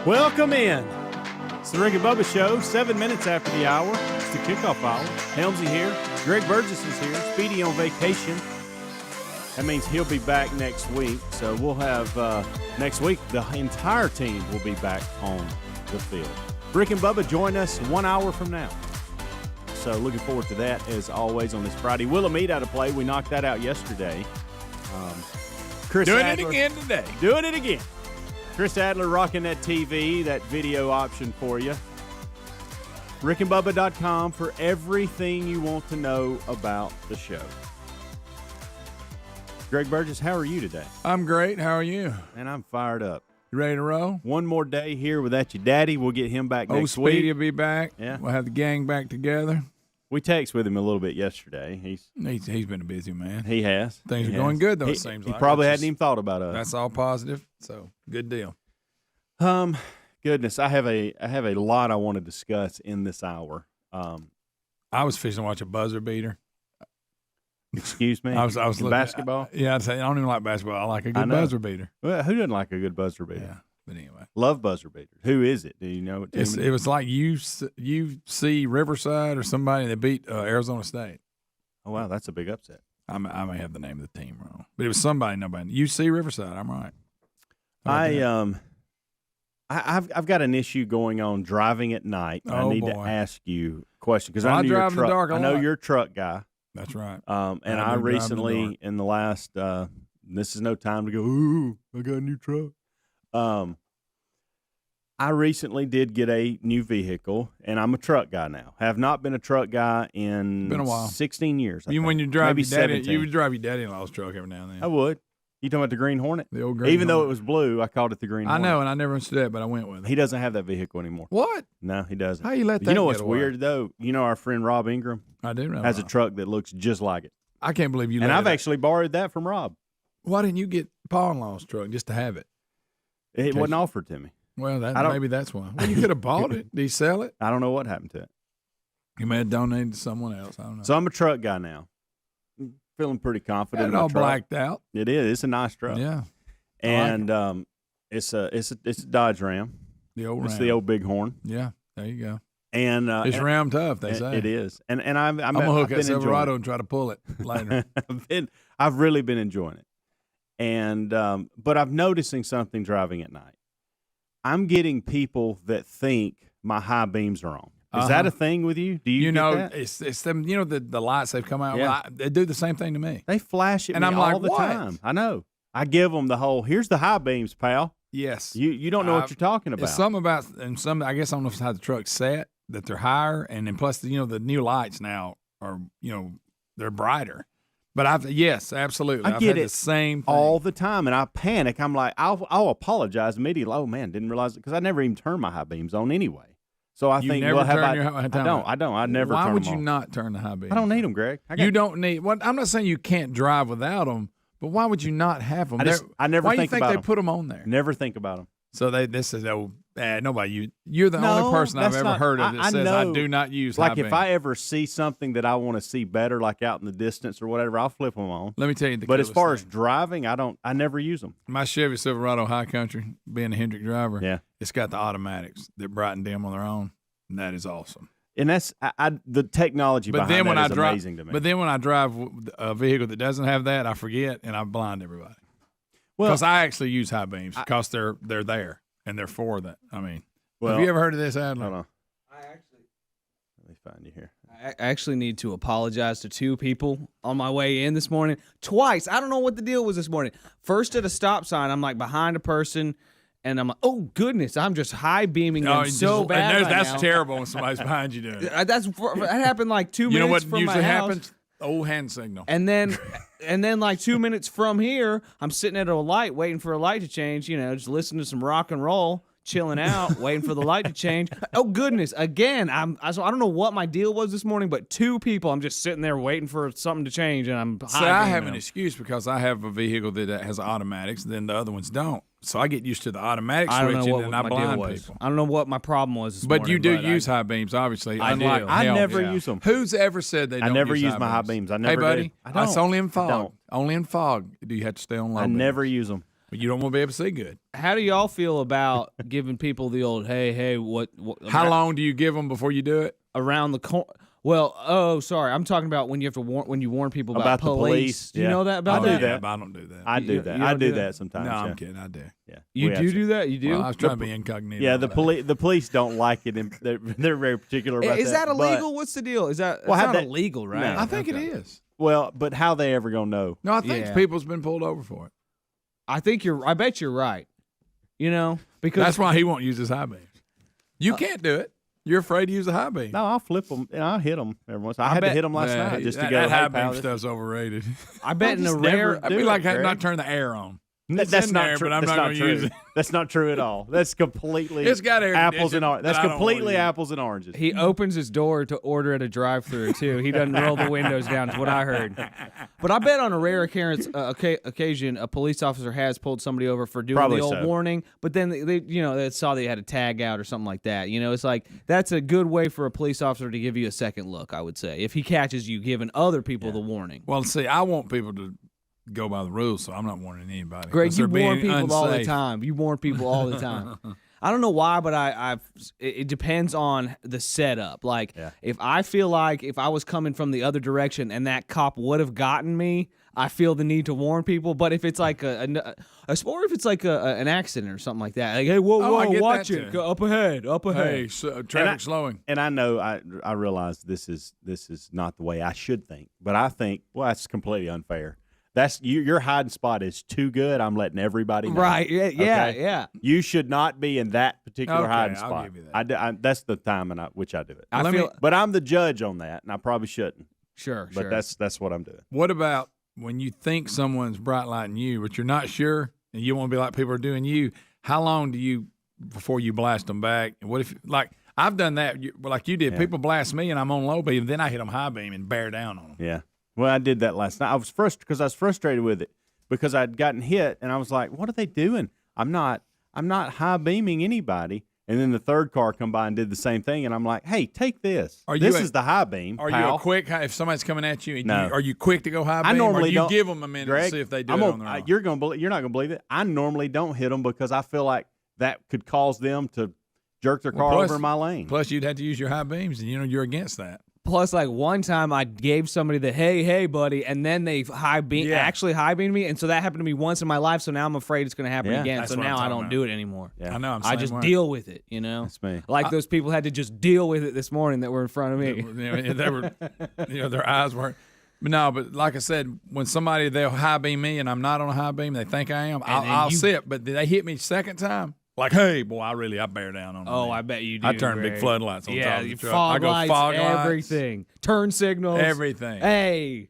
Welcome in. It's the Rick and Bubba Show, 7 minutes after the hour. It's the kickoff hour. Helmsy here. Greg Burgess is here. Speedy on vacation. That means he'll be back next week. So we'll have, next week, the entire team will be back on the field. Rick and Bubba join us 1 hour from now. So looking forward to that, as always, on this Friday. Willamette out of play. We knocked that out yesterday. Chris Doing Adler, it again today. Doing it again. Chris Adler rocking that TV, that video option for you. rickandbubba.com for everything you want to know about the show. Greg Burgess, how are you today? I'm great. How are you? And I'm fired up. You ready to roll? One more day here without your daddy. We'll get him back next Speedy week. will be back. Yeah. We'll have the gang back together. We texted with him a little bit yesterday. He's been a busy man. He has. Things are going good, though, it seems he like. probably hadn't even thought about us. That's all positive, so good deal. Goodness, I have a lot I want to discuss in this hour. I was fixing to watch a buzzer beater. Excuse me? I was looking basketball? Yeah, I'd say I don't even like basketball. I like a good buzzer beater. Well, who doesn't like a good buzzer beater? Yeah, but anyway. Love buzzer beaters. Who is it? Do you know what team It was like UC Riverside or somebody that beat Arizona State. Oh, wow, that's a big upset. I may have the name of the team wrong. But it was somebody, nobody. UC Riverside, I'm right. I've got an issue going on driving at night. I need to ask you a question because I know you're a truck. I know you're a truck guy. That's right. And I recently, in the last, this is no time to go, ooh, I got a new truck. I recently did get a new vehicle, and I'm a truck guy now. Have not been a truck guy in been a while. 16 years. When you drive Maybe your daddy, 17. you would drive your daddy-in-law's truck every now and then. I would. You talking about the Green Hornet? The old Green Even though Hornet. it was blue, I called it the Green Hornet. I know, and I never understood that, but I went with it. He doesn't have that vehicle anymore. What? No, he doesn't. How you let that You know get what's away? weird, though? You know our friend Rob Ingram I do know. has a truck that looks just like it. I can't believe you. And I've actually borrowed that from Rob. Why didn't you get Pa-in-law's truck just to have it? It wasn't offered to me. Well, maybe that's why. Well, you could have bought it. Did he sell it? I don't know what happened to it. He may have donated to someone else. I don't know. So I'm a truck guy now. Feeling pretty confident. Got it all blacked out. It is. It's a nice truck. Yeah. And it's a Dodge Ram. The old Ram. It's the old Bighorn. Yeah. There you go. And it's Ram tough, they say. It is. And I'm gonna hook that Silverado and try to pull it later. I've really been enjoying it. And but I'm noticing something driving at night. I'm getting people that think my high beams are on. Is that a thing with you? Do you get that? It's them, the lights they've come out Yeah. with. They do the same thing to me. They flash at and me I'm all like, the what? time. I know. I give them the whole, here's the high beams, pal. Yes. You don't know what you're talking about. It's something about, and some, I guess I don't know if it's how the truck's set, that they're higher, and then plus, the new lights now are, they're brighter. But yes, absolutely. I get had the same thing. all the time, and I panic. I'm like, I'll apologize immediately. Oh man, didn't realize it because I never even turn my high beams on anyway. So I think, never well, have turn I? your high- I don't. I never. Why turn would them you on. not turn the high beams? I don't need them, Greg. You don't need. Well, I'm not saying you can't drive without them, but why would you not have them? I never why think do you think about they them. put them on there? Never think about them. So this is nobody. You're the only person I've ever heard of that says I do not use high like if beams. I ever see something that I want to see better, like out in the distance or whatever, I'll flip them on. Let me tell you But as coolest far thing. as driving, I never use them. My Chevy Silverado High Country, being a Hendrick driver, Yeah. it's got the automatics that brighten dim on their own, and that is awesome. And that's the technology But behind then when that I is drive, amazing to me. but then when I drive a vehicle that doesn't have that, I forget and I blind everybody. Well, Because I actually use high beams because they're there and they're for that. I mean, have you ever heard of this, Adler? Hold on. Let me find you here. I actually need to apologize to two people on my way in this morning. Twice. I don't know what the deal was this morning. First at a stop sign, I'm like behind a person, and I'm like, oh, goodness, I'm just high beaming them so bad right that's now. terrible when somebody's behind you doing it. That happened like 2 minutes You know what from usually my house. happens? Old hand signal. And then like 2 minutes from here, I'm sitting at a light waiting for a light to change, just listening to some rock and roll, chilling out, waiting for the light to change. Oh goodness, again, I don't know what my deal was this morning, but two people, I'm just sitting there waiting for something to change, and I'm See, I have an excuse because I have a vehicle that has automatics, then the other ones don't. So I get used to the automatic I don't know switching what and I my deal blind was. people. I don't know what my problem was this But morning. you do use high beams, obviously. I do. unlike I hell. never Yeah. use them. Who's ever said they don't I never use use my high beams. I never Hey, buddy, did. I don't. it's only in I fog. don't. Only in fog do you have to stay on low I beams. never use them. but you don't want to be able to see good. How do y'all feel about giving people the old, hey, what How long do you give them before you do it? around the corner? Well, sorry, I'm talking about when you have to warn people about the police. Do you know that about I do that? that. But I don't do that. I do that. you I don't do do that that? sometimes. no, yeah. I'm kidding. I do. Yeah. You We do actually- that? You do? Well, I was trying to be incognito. Yeah, all day. the police don't like it. They're very particular about Is that but- illegal? What's the deal? Is that Well, it's how not that- illegal, right? No. I think Okay. it is. Well, but how they ever gonna know? No, I think Yeah. people's been pulled over for it. I bet you're right. You know, because That's why he won't use his high beams. You can't do it. You're afraid to use a high beam. No, I'll flip them and I'll hit them every once. I had to bet- hit them last Yeah, night just to that, go. that hey, high pal, beam this- stuff's overrated. I bet in a just never rare. do That'd be it, like Greg. not turn the air on. That's It's in not there, true. but I'm That's not gonna true. use it. That's not true at all. That's completely. It's got air apples conditioning, and oranges. but That's I don't wanna completely use it. apples and oranges. He opens his door to order at a drive-through too. He doesn't roll the windows down. Is what I heard. But I bet on a rare occurrence, occasion, a police officer has pulled somebody over for doing Probably the old so. warning. But then they saw they had a tag out or something like that. You know, it's like that's a good way for a police officer to give you a second look. I would say if he catches you giving other people the warning. Well, see, I want people to go by the rules, so I'm not warning anybody. Greg, 'cause you they're warn being people all the unsafe. time. You warn people all the time. I don't know why, but it depends on the setup. Like, Yeah. if I feel like if I was coming from the other direction and that cop would have gotten me, I feel the need to warn people. But if it's like or if it's like an accident or something like that, like, hey, whoa, I get watch that it, too. up ahead. Hey, so, traffic slowing. And I know I realize this is not the way I should think, but I think that's completely unfair. That's your hiding spot is too good. I'm letting everybody know. Right? Yeah, Okay? yeah. You should not be in that particular Okay, hiding I'll spot. give you that. I that's the time which I do it. I Let me- feel But I'm the judge on that, and I probably shouldn't. sure. But that's what I'm doing. What about when you think someone's bright lighting you, but you're not sure, and you want to be like people are doing you? How long do you before you blast them back? And what if like I've done that, like you did? Yeah. People blast me, and I'm on low beam, then I hit them high beam and bear down on them. Yeah. Well, I did that last night. I was frustrated because I was frustrated with it because I'd gotten hit, and I was like, "What are they doing? I'm not high beaming anybody." And then the third car come by and did the same thing, and I'm like, "Hey, take this. This is the high beam." Are pal. you a quick if somebody's coming at you? And No. are you quick to go high beam? I normally or do you don't give them a minute Greg, to see if they do I'm it gonna- on their own? You're not gonna believe it. I normally don't hit them because I feel like that could cause them to jerk their car plus- over my lane. Plus, you'd have to use your high beams, and you're against that. Plus, like one time I gave somebody the hey buddy, and then they actually high beamed me, and so that happened to me once in my life. So now I'm afraid it's going to happen Yeah. again. That's So what I'm now I talking don't about. do it anymore. Yeah. I know. I just way. deal with it. You know, That's me. like those people had to just deal with it this morning that were in front of me. They were, their eyes weren't. But no, but like I said, when somebody they'll high beam me and I'm not on a high beam, they think I am. then I'll you- sit, but they hit me second time. Like, hey, boy, I bear down on them. Oh, I bet you do. I turn big Greg. floodlights on top Yeah, of the you truck. fog I go lights, fog lights, everything, turn signals, everything. Hey,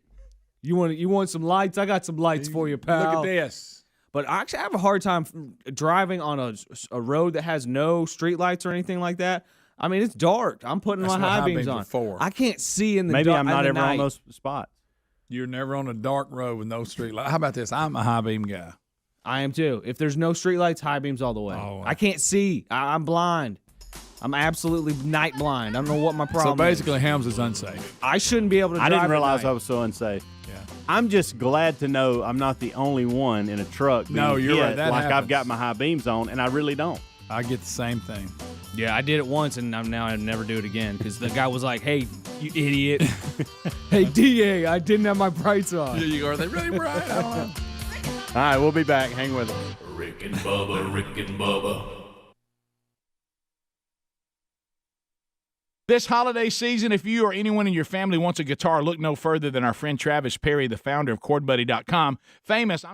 you want some lights? I got some lights for you, pal. Look at this. But I actually have a hard time driving on a road that has no street lights or anything like that. I mean, it's dark. I'm putting That's my what high high beams beams are on. for. I can't see in the Maybe dark. I'm not in the ever on night. those spots. You're never on a dark road with no street light. How about this? I'm a high beam guy. I am too. If there's no street lights, high beams all the way. Oh, I can't see. I'm blind. I'm absolutely night blind. I don't know what my So problem basically, is. Helms is unsafe. I shouldn't be able to I drive didn't realize at night. I was so unsafe. Yeah. I'm just glad to know I'm not the only one in a truck. No, being you're right. hit That like I've happens. got my high beams on, and I really don't. I get the same thing. Yeah, I did it once, and now I'd never do it again because the guy was like, "Hey, you idiot! Hey, DA, I didn't have my brights on." Here you go. Are they really bright? I don't know. All right, we'll be back. Hang with us. Rick and Bubba. This holiday season, if you or anyone in your family wants a guitar, look no further than our friend Travis Perry, the founder of ChordBuddy.com. Famous.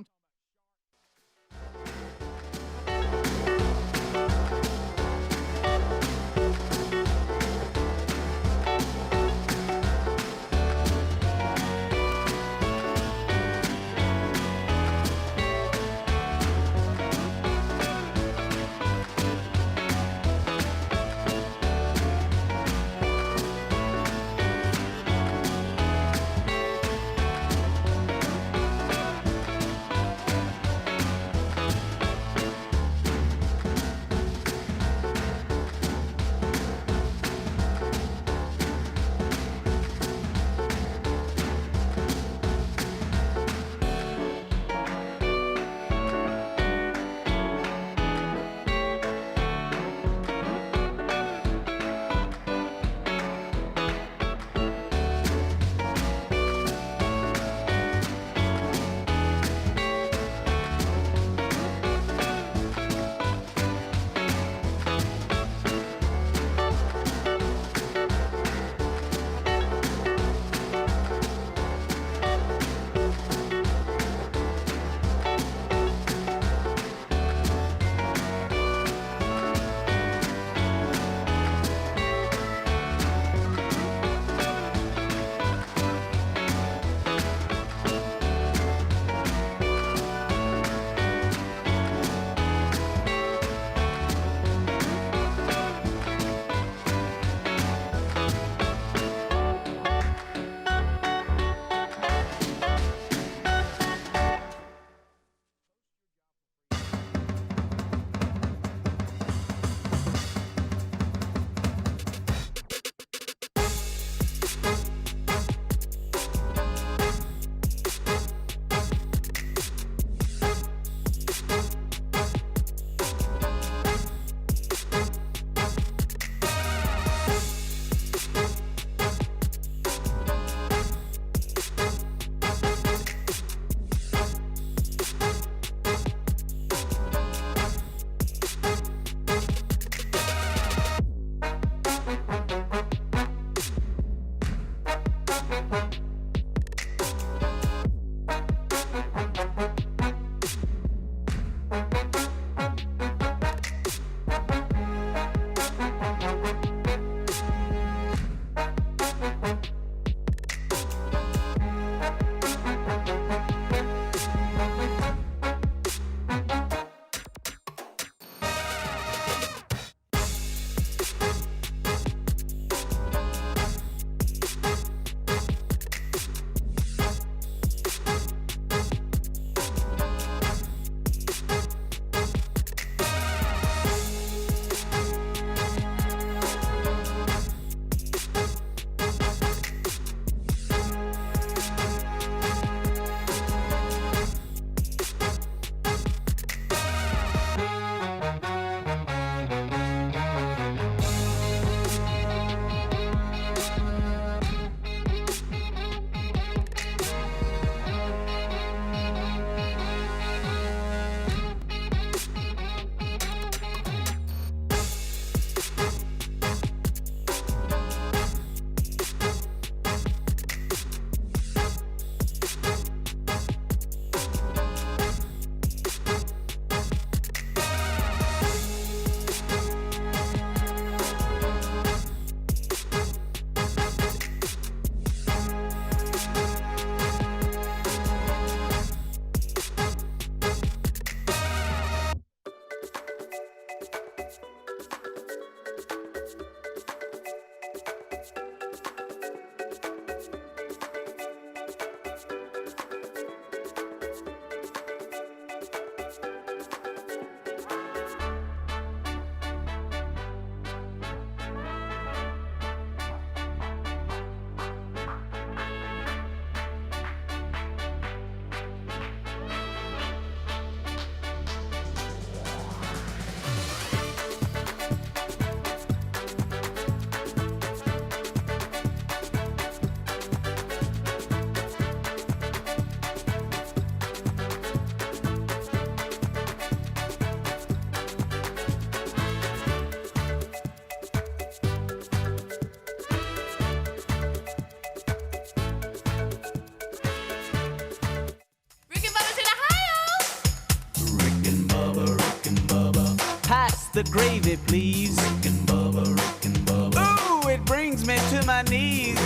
The gravy, please. Rick and Bubba. Ooh, it brings me to my knees.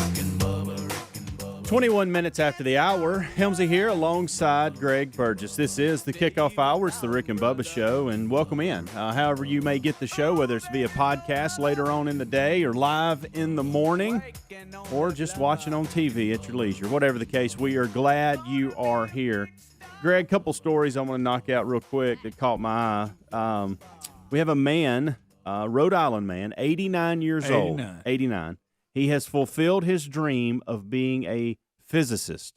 21 minutes after the hour, Helmsy here alongside Greg Burgess. This is the Kickoff Hour. It's the Rick and Bubba Show, and welcome in. However you may get the show, whether it's via podcast later on in the day or live in the morning or just watching on TV at your leisure. Whatever the case, we are glad you are here. Greg, couple stories I want to knock out real quick that caught my eye. We have a man, Rhode Island man, 89 years old. 89. He has fulfilled his dream of being a physicist.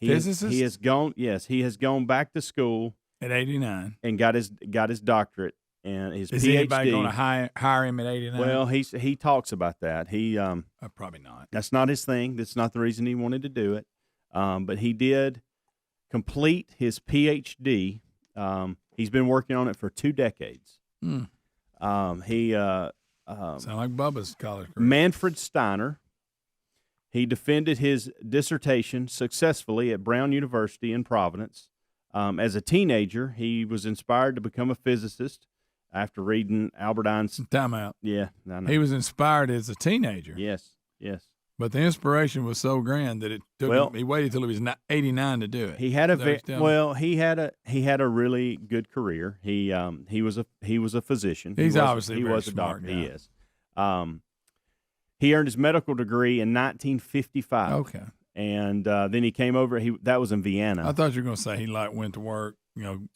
He has gone back to school at 89 and got his doctorate and his Is PhD. anybody going to hire him at 89? Well, he talks about that. Probably not. That's not his thing. That's not the reason he wanted to do it. But he did complete his PhD. He's been working on it for 2 decades. Sound like Bubba's college career. Manfred Steiner. He defended his dissertation successfully at Brown University in Providence. As a teenager, he was inspired to become a physicist after reading Albert Einstein. Time out. Yeah, I know. He was inspired as a teenager. Yes. But the inspiration was so grand that it took him. He waited till he was 89 to do it. He had he had a really good career. He was a physician. He's obviously he very was a smart doctor. guy. He is. He earned his medical degree in 1955. Okay. And then he came over. That was in Vienna. I thought you were going to say he went to work, No,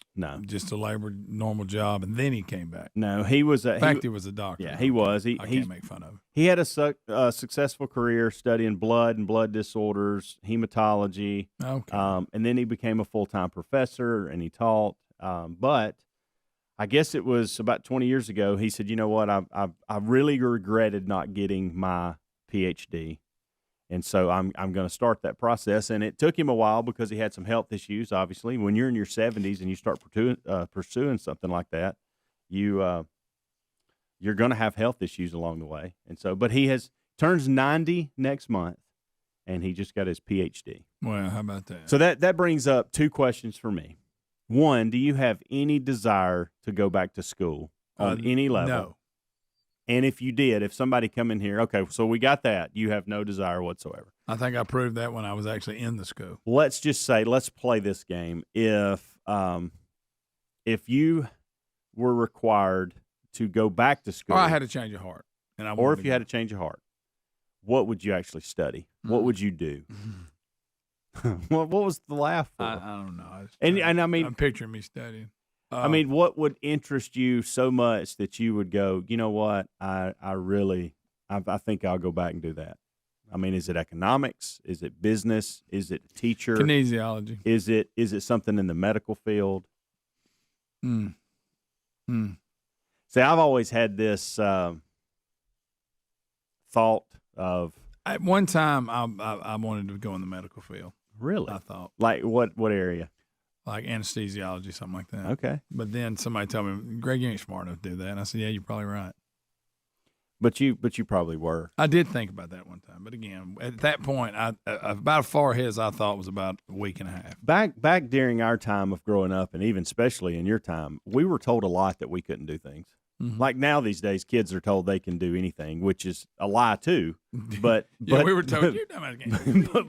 just a normal job, and then he came back. No, he was. In fact, he was a doctor. Yeah, he was. I can't make fun of him. He had a successful career studying blood and blood disorders, hematology. Okay. And then he became a full-time professor, and he taught. But I guess it was about 20 years ago. He said, "You know what? I really regretted not getting my PhD." And so I'm going to start that process. And it took him a while because he had some health issues, obviously. When you're in your 70s and you start pursuing something like that, you're going to have health issues along the way. And so, but he turns 90 next month, and he just got his PhD. Well, how about that? So that brings up two questions for me. One, do you have any desire to go back to school on any level? No. And if you did, if somebody come in here, okay, so we got that. You have no desire whatsoever. I think I proved that when I was actually in the school. Let's just say, let's play this game. If you were required to go back to school, Or I had a change of heart, and or if you had a change of heart, what would you actually study? What would you do? what was the laugh for? I don't know. And I mean, I'm picturing me studying. I mean, what would interest you so much that you would go, you know what, I think I'll go back and do that. I mean, is it economics? Is it business? Is it teacher? Kinesiology. Is it something in the medical field? See, I've always had this thought of. At one time, I wanted to go in the medical field. Really? I thought. Like what area? Like anesthesiology, something like that. Okay. But then somebody told me, Greg, you ain't smart enough to do that. And I said, yeah, you're probably right. But you probably were. I did think about that one time. But again, at that point, about as far ahead as I thought was about a week and a half. Back during our time of growing up, and even especially in your time, we were told a lot that we couldn't do things. Mm-hmm. Like now these days, kids are told they can do anything, which is a lie too. But Yeah, we were told, you're dumb as a game. but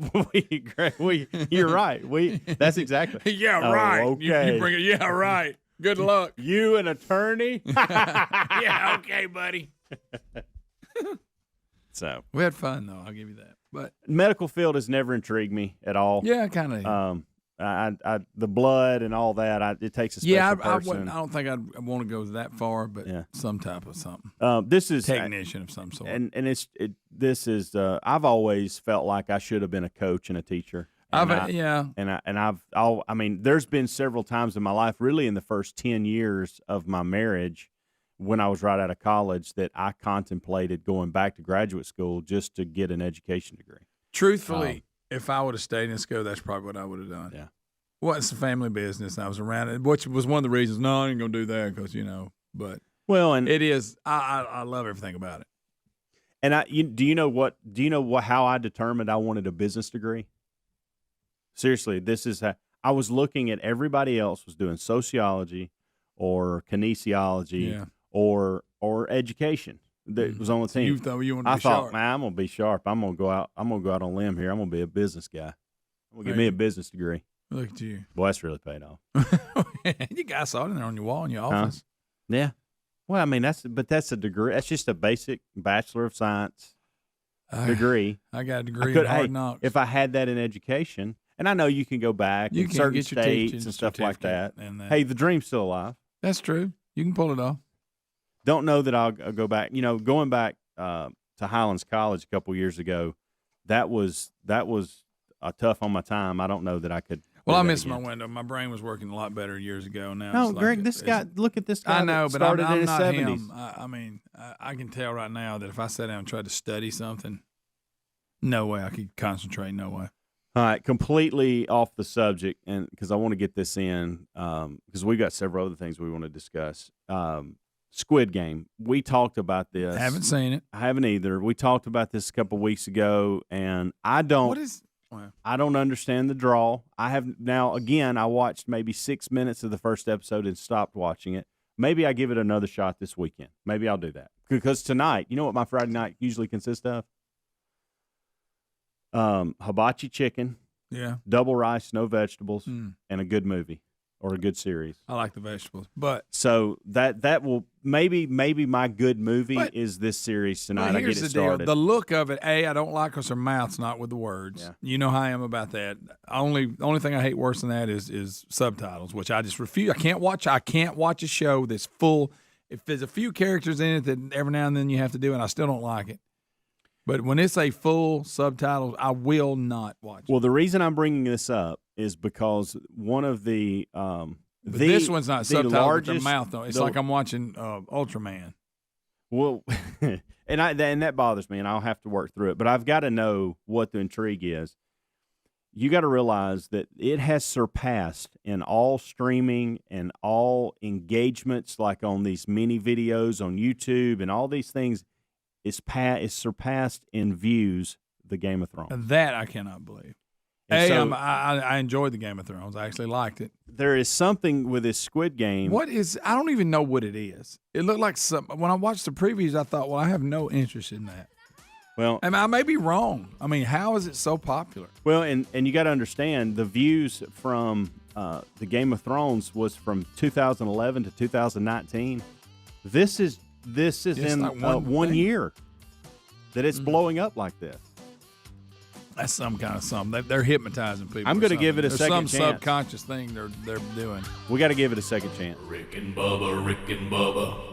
you're right. That's exactly. Yeah, Oh, right. okay. You bring it. Yeah, right. Good luck. You an attorney? Yeah, okay, buddy. So We had fun though. I'll give you that. But medical field has never intrigued me at all. yeah, kind of. The blood and all that. It takes a special person. I don't think I'd want to go that far, but Yeah. some type of something. This is Technician of some sort. and this is. I've always felt like I should have been a coach and a teacher. I mean, there's been several times in my life, really in the first 10 years of my marriage, when I was right out of college, that I contemplated going back to graduate school just to get an education degree. Truthfully, if I would have stayed in school, that's probably what I would have done. Yeah. Well, it's a family business. And I was around it, which was one of the reasons. No, I ain't gonna do that because But Well, and it is. I love everything about it. and do you know how I determined I wanted a business degree? Seriously, this is how I was looking at. Everybody else was doing sociology or kinesiology. Yeah. or education that was on the team. You thought you wanted to I be thought, sharp. man, I'm gonna be sharp. I'm gonna go out on a limb here. I'm gonna be a business guy. I'm gonna get me a business degree. Look at you. Boy, that's really paid off. You guys saw it in there on your wall in your office. Yeah. Well, I mean, that's a degree. That's just a basic Bachelor of Science degree. I got a degree in hard knocks. If I had that in education, and I know you can go back You in can certain get your states teaching and stuff like that. certificate and that. Hey, the dream's still alive. That's true. You can pull it off. Don't know that I'll go back. Going back to Highlands College a couple years ago, that was tough on my time. I don't know that I could. Well, I do that missed my again. window. My brain was working a lot better years ago. Now, No, it's Greg, like this guy. Look at this guy. I know, that but I'm started in his not 70s. him. I mean, I can tell right now that if I sat down and tried to study something, no way I could concentrate. No way. All right, completely off the subject, and because I want to get this in, because we've got several other things we want to discuss. Squid Game. We talked about this. Haven't seen it. I haven't either. We talked about this a couple weeks ago, and I don't. What is? Well, I don't understand the draw. I have now. Again, I watched maybe 6 minutes of the first episode and stopped watching it. Maybe I give it another shot this weekend. Maybe I'll do that because tonight, you know what my Friday night usually consists of? Hibachi chicken, yeah, double rice, no vegetables, and a good movie or a good series. I like the vegetables, but So that will maybe my good movie But- is this series tonight. But I get here's it the started. deal. The look of it, I don't like because her mouth's not with the words. Yeah. You know how I am about that. Only thing I hate worse than that is subtitles, which I just refuse. I can't watch a show that's full. If there's a few characters in it that every now and then you have to do, and I still don't like it. But when it's a full subtitle, I will not watch it. Well, the reason I'm bringing this up is because one of the But this one's not the subtitled with largest, their mouth though. It's the- like I'm watching Ultraman. Well, and that bothers me, and I'll have to work through it. But I've got to know what the intrigue is. You got to realize that it has surpassed in all streaming and all engagements, like on these mini videos on YouTube and all these things. It's surpassed in views the Game of Thrones. That I cannot believe. And I enjoyed the Game of Thrones. I actually liked it. There is something with this Squid Game. What is? I don't even know what it is. It looked like some. When I watched the previews, I thought, well, I have no interest in that. Well, I may be wrong. I mean, how is it so popular? Well, and you got to understand the views from the Game of Thrones was from 2011 to 2019. This is in like one year that it's blowing up like this. That's some kind of something. They're hypnotizing people. I'm going to give it a There's second some chance. subconscious thing they're doing. We got to give it a second chance. Rick and Bubba, Rick and Bubba.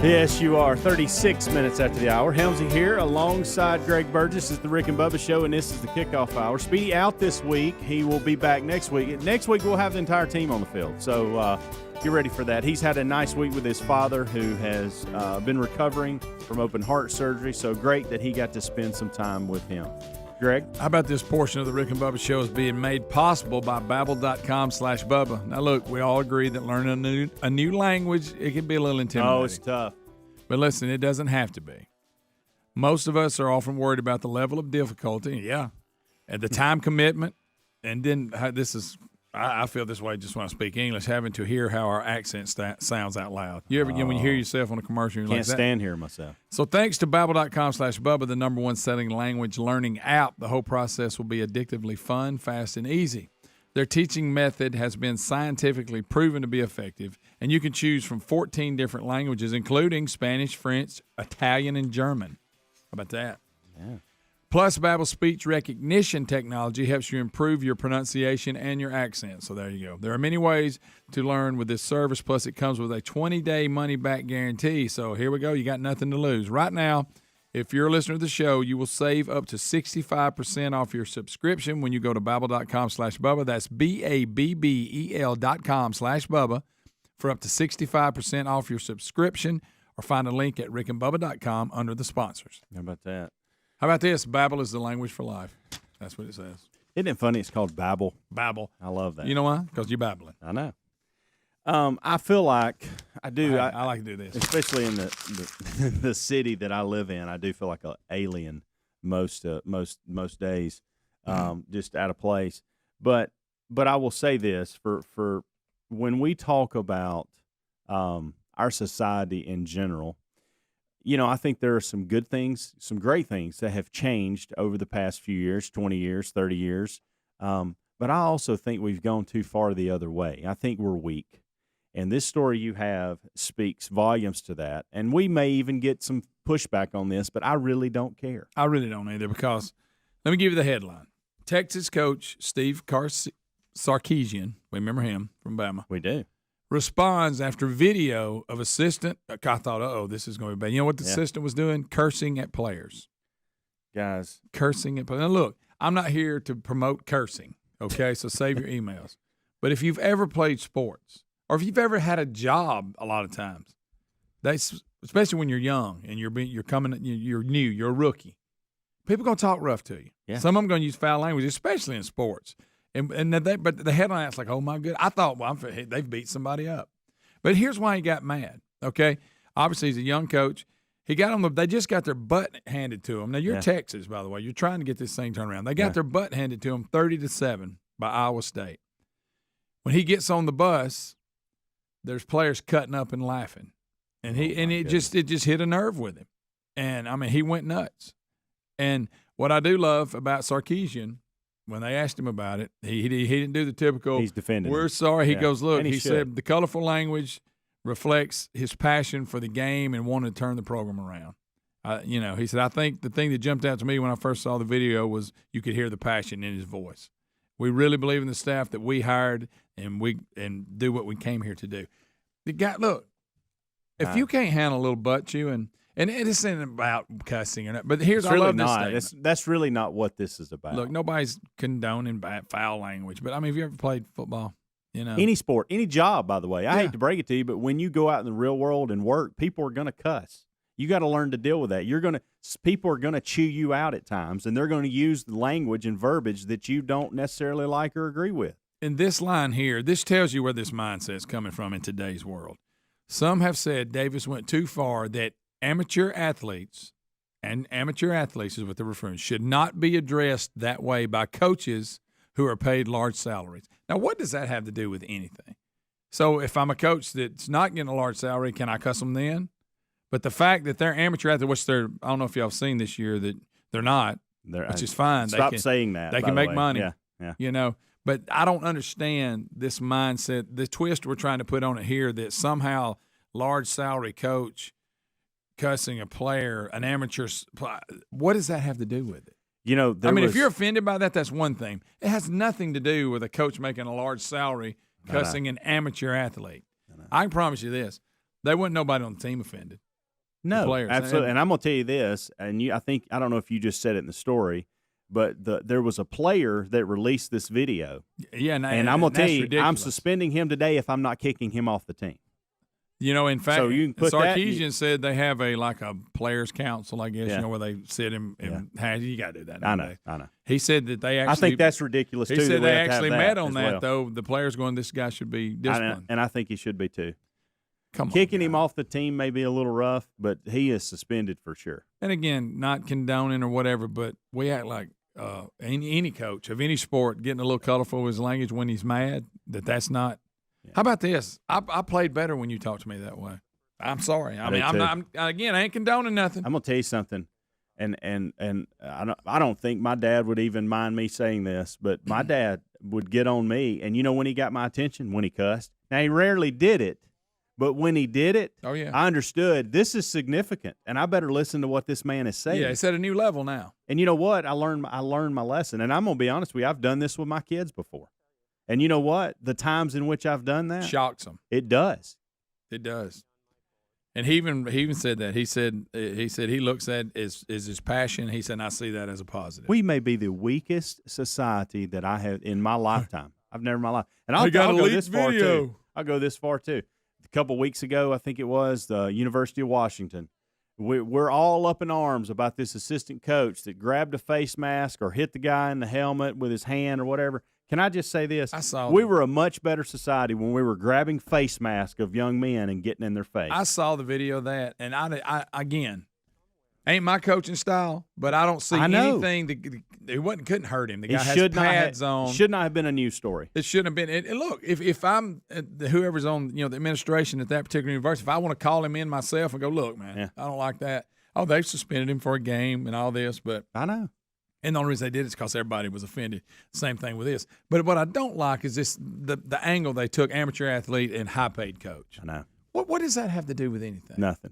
Yes, you are. 36 minutes after the hour. Helmsy here alongside Greg Burgess. Is the Rick and Bubba Show, and this is the kickoff hour. Speedy out this week. He will be back next week. Next week, we'll have the entire team on the field. So get ready for that. He's had a nice week with his father, who has been recovering from open heart surgery. So great that he got to spend some time with him. Greg? How about this portion of the Rick and Bubba Show is being made possible by Babbel.com/Bubba. Now, look, we all agree that learning a new language, it can be a little intimidating. Oh, it's tough. But listen, it doesn't have to be. Most of us are often worried about the level of difficulty, and the time commitment, and then I feel this way just when I speak English, having to hear how our accent sounds out loud. You ever, when you hear yourself on a commercial, you're Can't like that? stand hearing myself. So thanks to Babbel.com/Bubba, the #1 selling language learning app, the whole process will be addictively fun, fast, and easy. Their teaching method has been scientifically proven to be effective, and you can choose from 14 different languages, including Spanish, French, Italian, and German. How about that? Yeah. Plus, Babbel's speech recognition technology helps you improve your pronunciation and your accent. So there you go. There are many ways to learn with this service. Plus, it comes with a 20-day money-back guarantee. So here we go. You got nothing to lose. Right now, if you're a listener to the show, you will save up to 65% off your subscription when you go to Babbel.com/Bubba. That's BABBEL.com/Bubba for up to 65% off your subscription, or find a link at rickandbubba.com under the sponsors. How about that? How about this? Babbel is the language for life. That's what it says. Isn't it funny? It's called Babbel. Babbel. I love that. You know why? Because you're babbling. I know. I feel like I do. I like to do this, especially in the city that I live in. I do feel like an alien most days, just out of place. But I will say this for when we talk about our society in general. I think there are some good things, some great things that have changed over the past few years, 20 years, 30 years. But I also think we've gone too far the other way. I think we're weak. And this story you have speaks volumes to that. And we may even get some pushback on this, but I really don't care. I really don't either, because let me give you the headline. Texas coach Steve Sarkisian, we remember him from Bama. We do. Responds after video of assistant. I thought, this is going to be bad. You know what the assistant was doing? Cursing at players. Guys. Cursing at players. Now, look, I'm not here to promote cursing, okay? So save your emails. But if you've ever played sports, or if you've ever had a job, a lot of times, especially when you're young and you're new, you're a rookie, people going to talk rough to you. Yeah. Some of them going to use foul language, especially in sports. But the headline's like, oh, my God. I thought, they've beat somebody up. But here's why he got mad, okay? Obviously, he's a young coach. He got they just got their butt handed to him. Now, you're Texas, by the way. You're trying to get this thing turned around. They got their butt handed to them 30-7 by Iowa State. When he gets on the bus, there's players cutting up and laughing. And it just hit a nerve with him. And, he went nuts. And what I do love about Sarkisian, when they asked him about it, he didn't do the typical, he's defending we're sorry. He goes, look, he said the colorful language reflects his passion for the game and wanting to turn the program around. He said, I think the thing that jumped out to me when I first saw the video was you could hear the passion in his voice. We really believe in the staff that we hired and do what we came here to do. The guy, look, if you can't handle a little butt chewing, and it isn't about cussing or not, but here's, I love this statement. That's really not what this is about. Look, nobody's condoning foul language, but have you ever played football? Any sport, any job, by the way. I hate to break it to you, but when you go out in the real world and work, people are going to cuss. You got to learn to deal with that. People are going to chew you out at times, and they're going to use the language and verbiage that you don't necessarily like or agree with. In this line here, this tells you where this mindset is coming from in today's world. Some have said Davis went too far, that amateur athletes is what they're referring to, should not be addressed that way by coaches who are paid large salaries. Now, what does that have to do with anything? So if I'm a coach that's not getting a large salary, can I cuss them then? But the fact that they're amateur athletes, which I don't know if y'all have seen this year, that they're not, which is fine. Stop saying that. They can make money. Yeah. But I don't understand this mindset, the twist we're trying to put on it here, that somehow large salary coach cussing a player, an amateur, what does that have to do with it? If you're offended by that, that's one thing. It has nothing to do with a coach making a large salary cussing an amateur athlete. I can promise you this. There wasn't nobody on the team offended. No, players. absolutely. And I'm going to tell you this, and I don't know if you just said it in the story, but there was a player that released this video. Yeah, and I'm going to tell you, ridiculous. I'm suspending him today if I'm not kicking him off the team. You know, in fact, So you can put Sarkisian said they have a players' council, I guess, Yeah. where they sit and you got to do that. I know, nowadays. I know. He said that they actually. I think that's ridiculous, He too. said that we they have to have actually met on as that, well. though. The players going, this guy should be disciplined. And I think he should be, too. Come on. Kicking him off the team may be a little rough, but he is suspended for sure. And again, not condoning or whatever, but we act like any coach of any sport getting a little colorful with his language when he's mad, that's not. Yeah. How about this? I played better when you talked to me that way. I'm sorry. I mean, I ain't condoning nothing. I'm gonna tell you something, and I don't think my dad would even mind me saying this, but my dad would get on me, and you know when he got my attention? When he cussed. Now he rarely did it, but when he did it, I understood this is significant, and I better listen to what this man is saying. Yeah, it's at a new level now. And you know what? I learned my lesson, and I'm gonna be honest with you. I've done this with my kids before, and you know what? The times in which I've done that shocks them. It does. It does. And he even said that. He said he looks at is his passion. He said, I see that as a positive. We may be the weakest society that I have in my lifetime. I've never in my life. And I'll got go a this video. far too. I'll go this far too. A couple of weeks ago, I think it was, the University of Washington. We're all up in arms about this assistant coach that grabbed a face mask or hit the guy in the helmet with his hand or whatever. Can I just say this? We were a much better society when we were grabbing face masks of young men and getting in their face. I saw the video of that, and I again, ain't my coaching style, but I don't see anything that couldn't hurt him. The guy has pads on. Should not have been a news story. It shouldn't have been. And look, if I'm whoever's on the administration at that particular university, if I want to call him in myself and go, look, man, I don't like that. Oh, they've suspended him for a game and all this, but I know. And the only reason they did it is because everybody was offended. Same thing with this. But what I don't like is the angle they took, amateur athlete and high-paid coach. I know. What does that have to do with anything? Nothing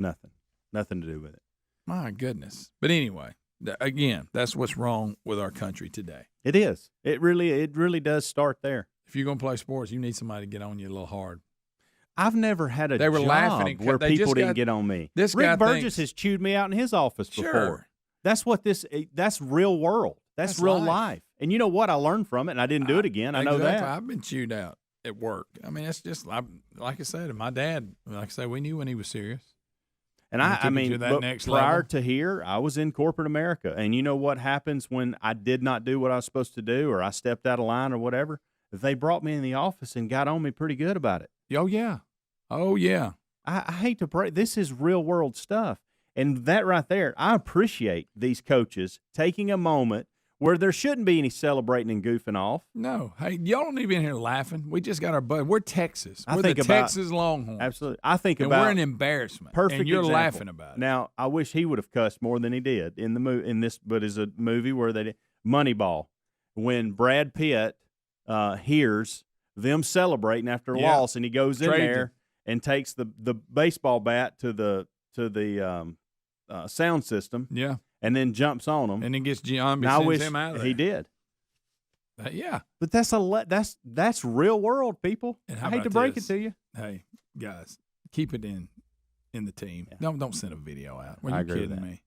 to do with it. My goodness. But anyway, again, that's what's wrong with our country today. It is. It really does start there. If you're going to play sports, you need somebody to get on you a little hard. I've never had a they were job laughing where people didn't get on me. Rick Burgess has chewed me out in his office before. Sure. That's real world. That's real life. And you know what? I learned from it, and I didn't do it again. I know that. I've been chewed out at work. I mean, it's just like I said, my dad, like I said, we knew when he was serious. And I mean, prior to here, I was in corporate America. And you know what happens when I did not do what I was supposed to do, or I stepped out of line or whatever? They brought me in the office and got on me pretty good about it. Oh, yeah. Oh, yeah. I hate to break. This is real world stuff. And that right there, I appreciate these coaches taking a moment where there shouldn't be any celebrating and goofing off. No. Hey, y'all don't need to be in here laughing. We just got our butt. We're Texas. We're the Texas Longhorns. Absolutely. I think and about we're an embarrassment. Perfect and you're example. laughing about it. Now, I wish he would have cussed more than he did in this, but it's a movie where they did Moneyball. When Brad Pitt hears them celebrating after a loss, and he goes in there and takes the baseball bat to the sound system, and then jumps on them, and then gets Giambi sends him out of there. He did, yeah. But that's real world, people. And I hate to break it to you. Hey, guys, keep it in the team. Yeah. Don't send a video out. Are you kidding me?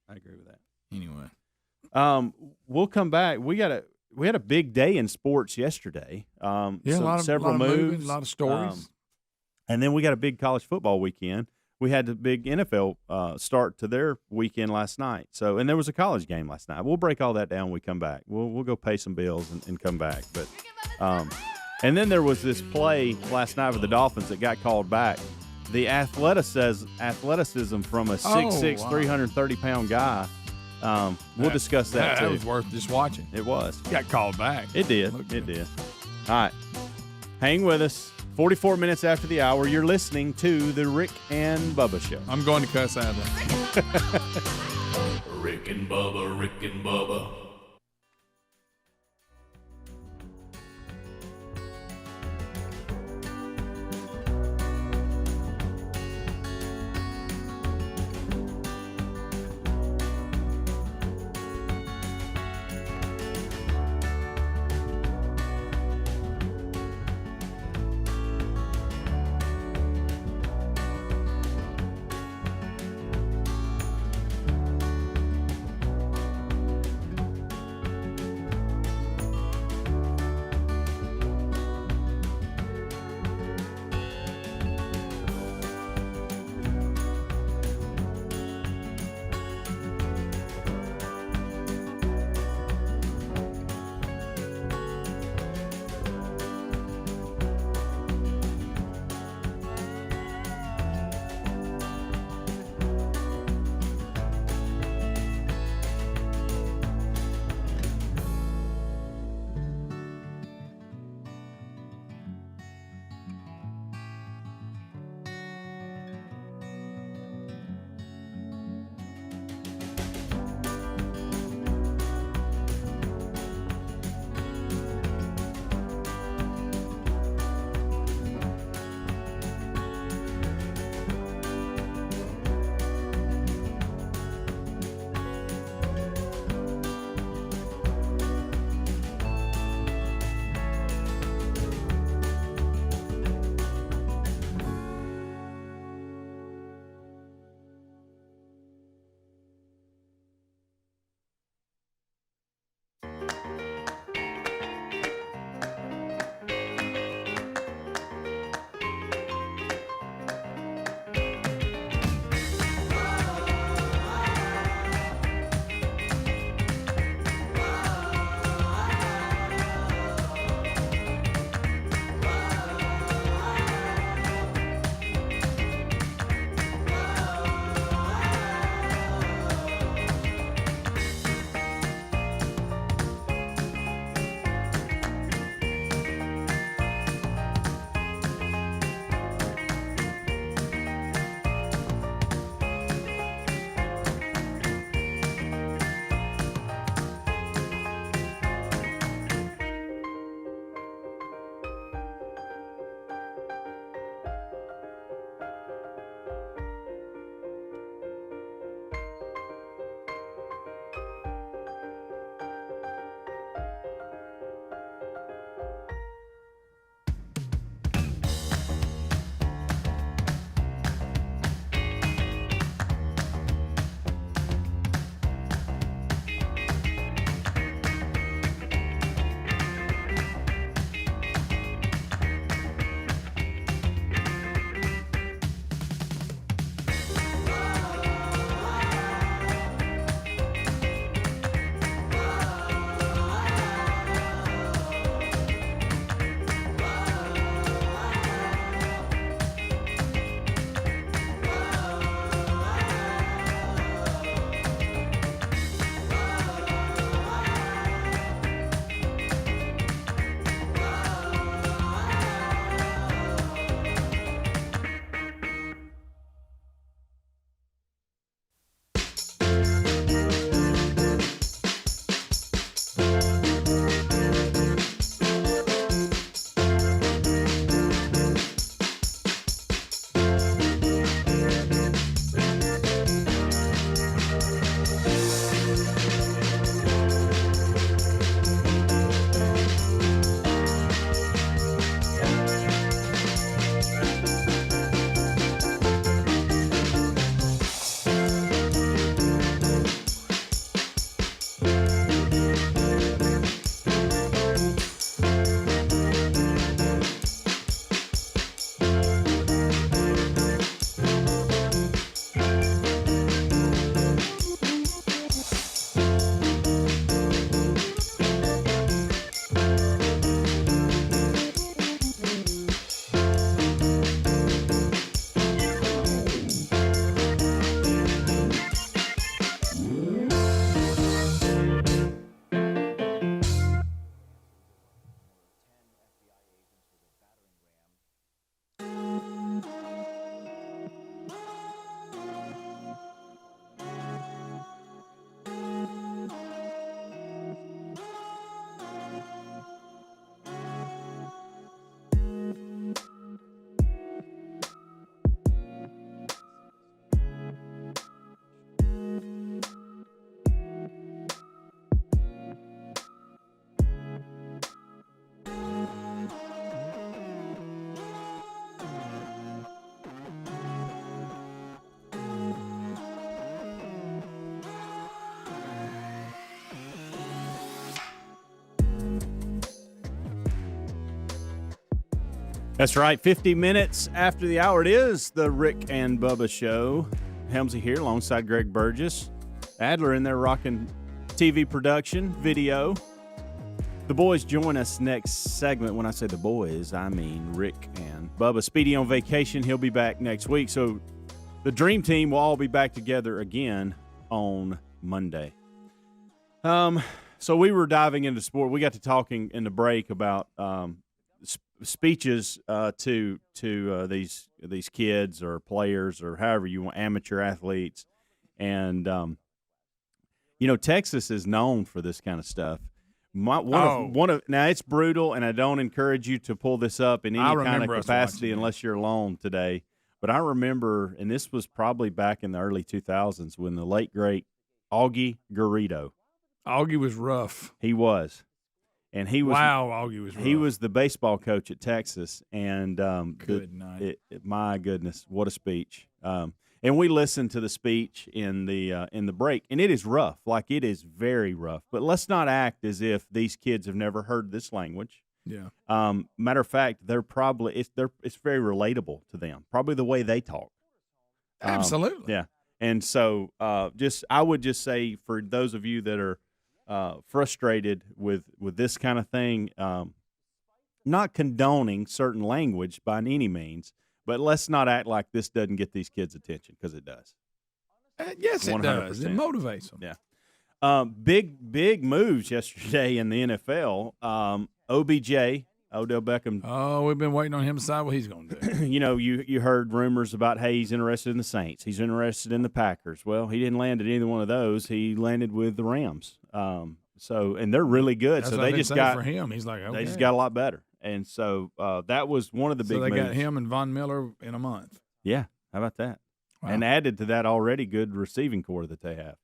I agree with that. Anyway, we'll come back. We had a big day in sports yesterday. Several moves, a lot of stories, and then we got a big college football weekend. We had the big NFL start to their weekend last night. And there was a college game last night. We'll break all that down when we come back. We'll go pay some bills and come back. But and then there was this play last night with the Dolphins that got called back. The athleticism from a 6'6", 330-pound guy. We'll discuss that too. That was worth just watching. It was. Got called back. It did. All right. Hang with us. 44 minutes after the hour, you're listening to the Rick and Bubba Show. I'm going to cuss out there. Rick and Bubba, Rick and Bubba. That's right. 50 minutes after the hour, it is the Rick and Bubba Show. Helmsy here alongside Greg Burgess. Adler in there rocking TV production, video. The boys join us next segment. When I say the boys, I mean Rick and Bubba. Speedy on vacation. He'll be back next week. So the Dream Team will all be back together again on Monday. So we were diving into sport. We got to talking in the break about speeches to these kids or players or however you want, amateur athletes, and Texas is known for this kind of stuff. One of now it's brutal, and I don't encourage you to pull this up in any kind of capacity unless you're alone today. But I remember, and this was probably back in the early 2000s when the late great Augie Garrido. Augie was rough. He was. And he was Augie was rough. He was the baseball coach at Texas, and good night. My goodness, what a speech! And we listened to the speech in the break, and it is rough, like it is very rough. But let's not act as if these kids have never heard this language. Yeah. Matter of fact, they're probably it's very relatable to them, probably the way they talk. Absolutely. Yeah. And so, I would just say for those of you that are frustrated with this kind of thing, not condoning certain language by any means, but let's not act like this doesn't get these kids' attention, because it does. Yes, it 100%. does. It motivates them. Yeah. Big moves yesterday in the NFL. OBJ, Odell Beckham. Oh, we've been waiting on him to decide what he's going to do. You heard rumors about, hey, he's interested in the Saints. He's interested in the Packers. Well, he didn't land at either one of those. He landed with the Rams. And they're really good. That's so what they I've just been got saying for him. He's like, okay. They just got a lot better. And so that was one of the big moves. So they got moves. him and Von Miller in a month. Yeah, how about that? Wow. And added to that already good receiving core that they have.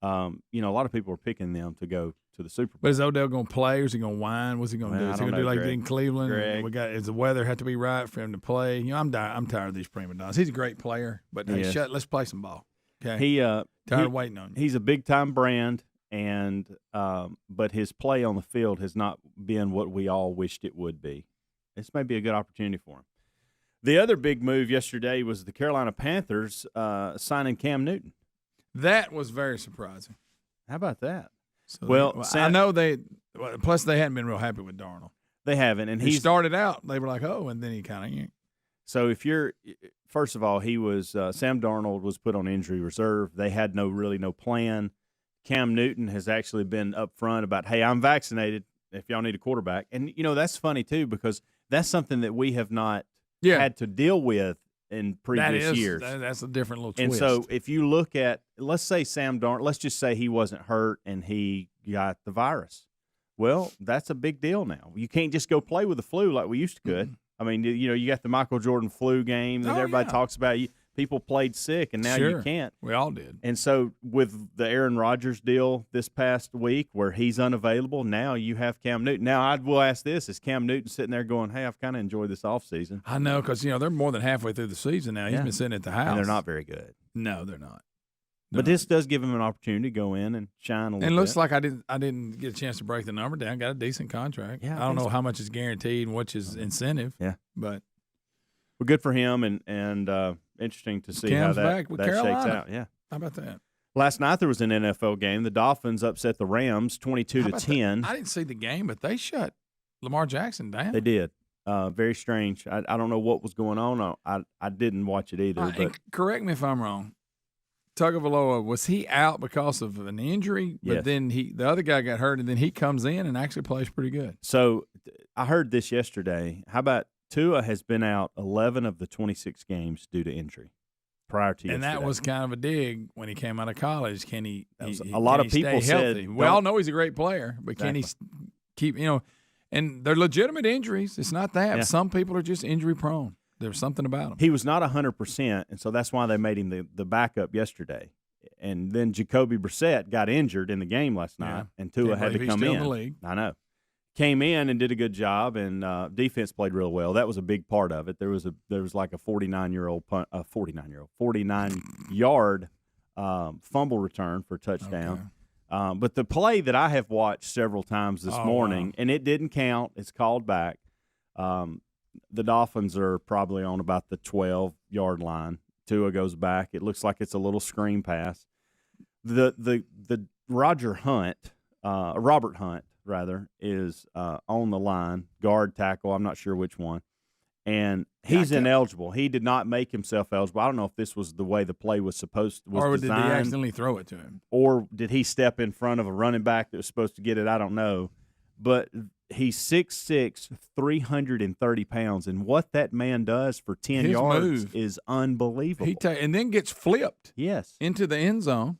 A lot of people are picking them to go to the Super Bowl. But is Odell going to play, or is he going to whine? What's he going to do? Is he going to do like in Cleveland? Does the weather have to be right for him to play? I'm tired of these prima donnas. He's a great player, but let's play some ball. Okay. Tired of waiting on you. He's a big time brand, and but his play on the field has not been what we all wished it would be. This may be a good opportunity for him. The other big move yesterday was the Carolina Panthers signing Cam Newton. That was very surprising. How about that? So I know plus they hadn't been real happy with Darnold. They haven't, and he started out. They were like, oh, and then he kind of. So first of all, he was Sam Darnold was put on injury reserve. They had no plan. Cam Newton has actually been upfront about, hey, I'm vaccinated. If y'all need a quarterback, and that's funny too, because that's something that we have not had to deal with in previous years. That's a different little twist. And so if you look at, let's say Sam Darnold, let's just say he wasn't hurt and he got the virus. Well, that's a big deal now. You can't just go play with the flu like we used to could. I mean, you got the Michael Jordan flu game that everybody talks about. People played sick, and now you can't. We all did. And so with the Aaron Rodgers deal this past week where he's unavailable, now you have Cam Newton. Now, I will ask this. Is Cam Newton sitting there going, hey, I've kind of enjoyed this offseason? I know, because, they're more than halfway through the season now. He's been sitting at the house. And they're not very good. No, they're not. But this does give him an opportunity to go in and shine a little bit. And it looks like I didn't get a chance to break the number down. Got a decent contract. Yeah, I don't know how much is guaranteed and which is incentive. Yeah. But well, good for him, and interesting to see how that shakes out. Yeah. How about that? Last night there was an NFL game. The Dolphins upset the Rams 22-10. I didn't see the game, but they shut Lamar Jackson down. They did. Very strange. I don't know what was going on. I didn't watch it either. But correct me if I'm wrong. Tagovailoa, was he out because of an injury? But then the other guy got hurt, and then he comes in and actually plays pretty good. So I heard this yesterday. How about Tua has been out 11 of the 26 games due to injury prior to yesterday. And that was kind of a dig when he came out of college. Can he a lot of people said healthy? We all know he's a great player, but can he keep, and they're legitimate injuries. It's not that. Yeah. Some people are just injury prone. There's something about him. He was not 100%, and so that's why they made him the backup yesterday. And then Jacoby Brissett got injured in the game last night, and Tua had to come in. In the league. I know. Came in and did a good job, and defense played real well. That was a big part of it. There was like a 49-yard fumble return for a touchdown. Okay. But the play that I have watched several times this morning, and it didn't count. It's called back. The Dolphins are probably on about the 12-yard line. Tua goes back. It looks like it's a little screen pass. The Robert Hunt, is on the line, guard, tackle. I'm not sure which one. And he's ineligible. He did not make himself eligible. I don't know if this was the way the play was or designed. did they accidentally throw it to him? Or did he step in front of a running back that was supposed to get it? I don't know. But he's 6'6", 330 pounds, and what that man does for 10 His yards move. is unbelievable. And then gets flipped Yes. into the end zone.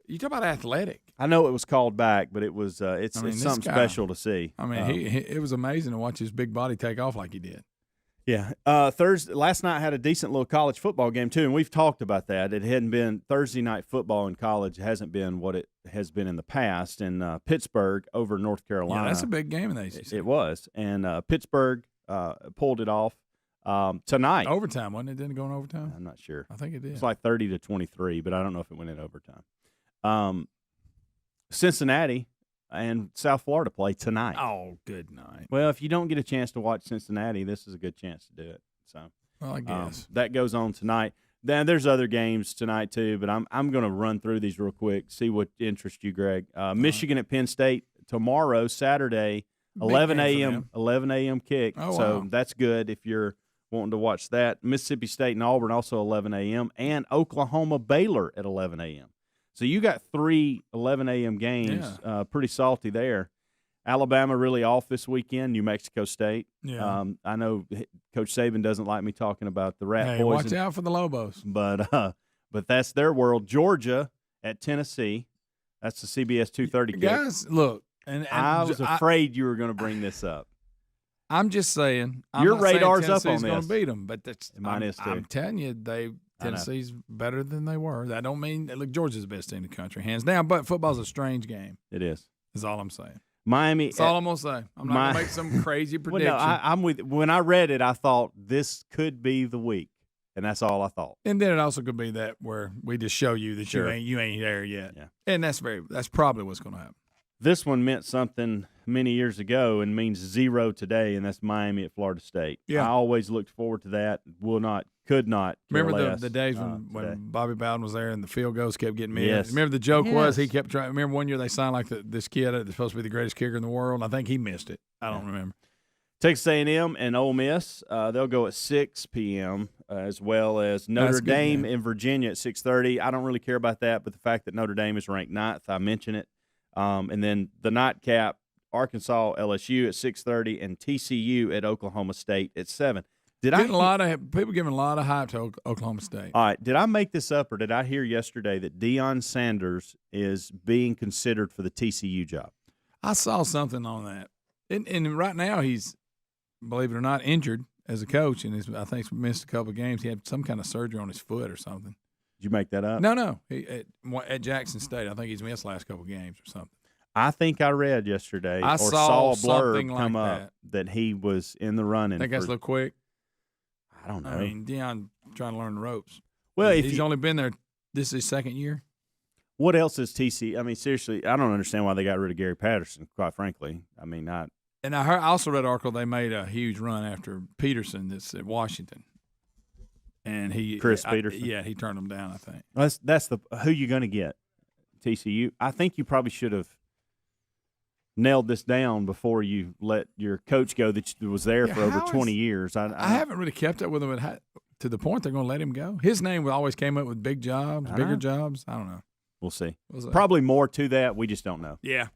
You talk about athletic. I know it was called back, but it was it's this something guy, special to see. I mean, it was amazing to watch his big body take off like he did. Yeah. Last night had a decent little college football game too, and we've talked about that. It hadn't been Thursday night football in college. It hasn't been what it has been in the past. And Pittsburgh over North Carolina. Yeah, that's a big game in the ACC. It was, and Pittsburgh pulled it off tonight. Overtime, wasn't it? Didn't it go in overtime? I'm not sure. I think it did. It's like 30-23, but I don't know if it went in overtime. Cincinnati and South Florida play tonight. Oh, good night. Well, if you don't get a chance to watch Cincinnati, this is a good chance to do it. So, Well, I guess. that goes on tonight. Then there's other games tonight too, but I'm going to run through these real quick. See what interests you, Greg. Michigan at Penn State tomorrow, Saturday, 11 game for them. a.m. kick. Oh, So wow. that's good if you're wanting to watch that. Mississippi State and Auburn also 11 a.m. and Oklahoma Baylor at 11 a.m. So you got 3 11 a.m. games, pretty salty there. Alabama really off this weekend. New Mexico State. Yeah. I know Coach Saban doesn't like me talking about the rat Hey, poison. watch out for the Lobos. But that's their world. Georgia at Tennessee. That's the CBS 2:30 kick. Guys, look. And I was afraid you were going to bring this up. I'm just saying. I'm Your not saying radar's up Tennessee's on going this. to beat them, but that's, Mine is too. I'm telling you, Tennessee's better than they were. That don't mean look, Georgia's the best team in the country, hands down. But football's a strange game. It is. Is all I'm saying. Miami. That's all I'm gonna say. I'm not gonna make some crazy prediction. Well, no, I'm with. When I read it, I thought this could be the week, and that's all I thought. And then it also could be that where we just show you that Sure. you ain't there yet. Yeah. And that's probably what's going to happen. This one meant something many years ago and means 0 today, and that's Miami at Florida State. Yeah. I always looked forward to that. Could not. care Remember less, the days today. when Bobby Bowden was there and the field goals kept getting missed? Yes. Remember the joke was he Yes. kept trying. Remember one year they signed like this kid that's supposed to be the greatest kicker in the world? I think he missed it. I don't remember. Texas A&M and Ole Miss, they'll go at 6 p.m. As well as Notre That's a good Dame game. in Virginia at 6:30. I don't really care about that, but the fact that Notre Dame is ranked 9th, I mention it. And then the nightcap, Arkansas, LSU at 6:30, and TCU at Oklahoma State at 7. Getting a lot of people giving a lot of hype to Oklahoma State. All right, did I make this up, or did I hear yesterday that Deion Sanders is being considered for the TCU job? I saw something on that, and right now he's, believe it or not, injured as a coach, and I think he's missed a couple of games. He had some kind of surgery on his foot or something. Did you make that up? No, he, at Jackson State, I think he's missed the last couple of games or something. I think I read yesterday I or saw a blurb something come like up that he was in the running. Think that's a for, little quick. I don't know. I mean, Deion trying to learn the ropes. Well, if he's you- only been there, this is his second year. What else is TC? I mean, seriously, I don't understand why they got rid of Gary Patterson, quite frankly. I mean, And I also read an article they made a huge run after Peterson that's at Washington. And Chris Peterson? Yeah, he turned them down, I think. that's the who you going to get, TCU. I think you probably should have nailed this down before you let your coach go that was there for over 20 years. I haven't really kept up with him to the point they're going to let him go. His name always came up with big jobs, bigger jobs. I don't know. We'll see. What's that? Probably more to that. We just don't know. Yeah.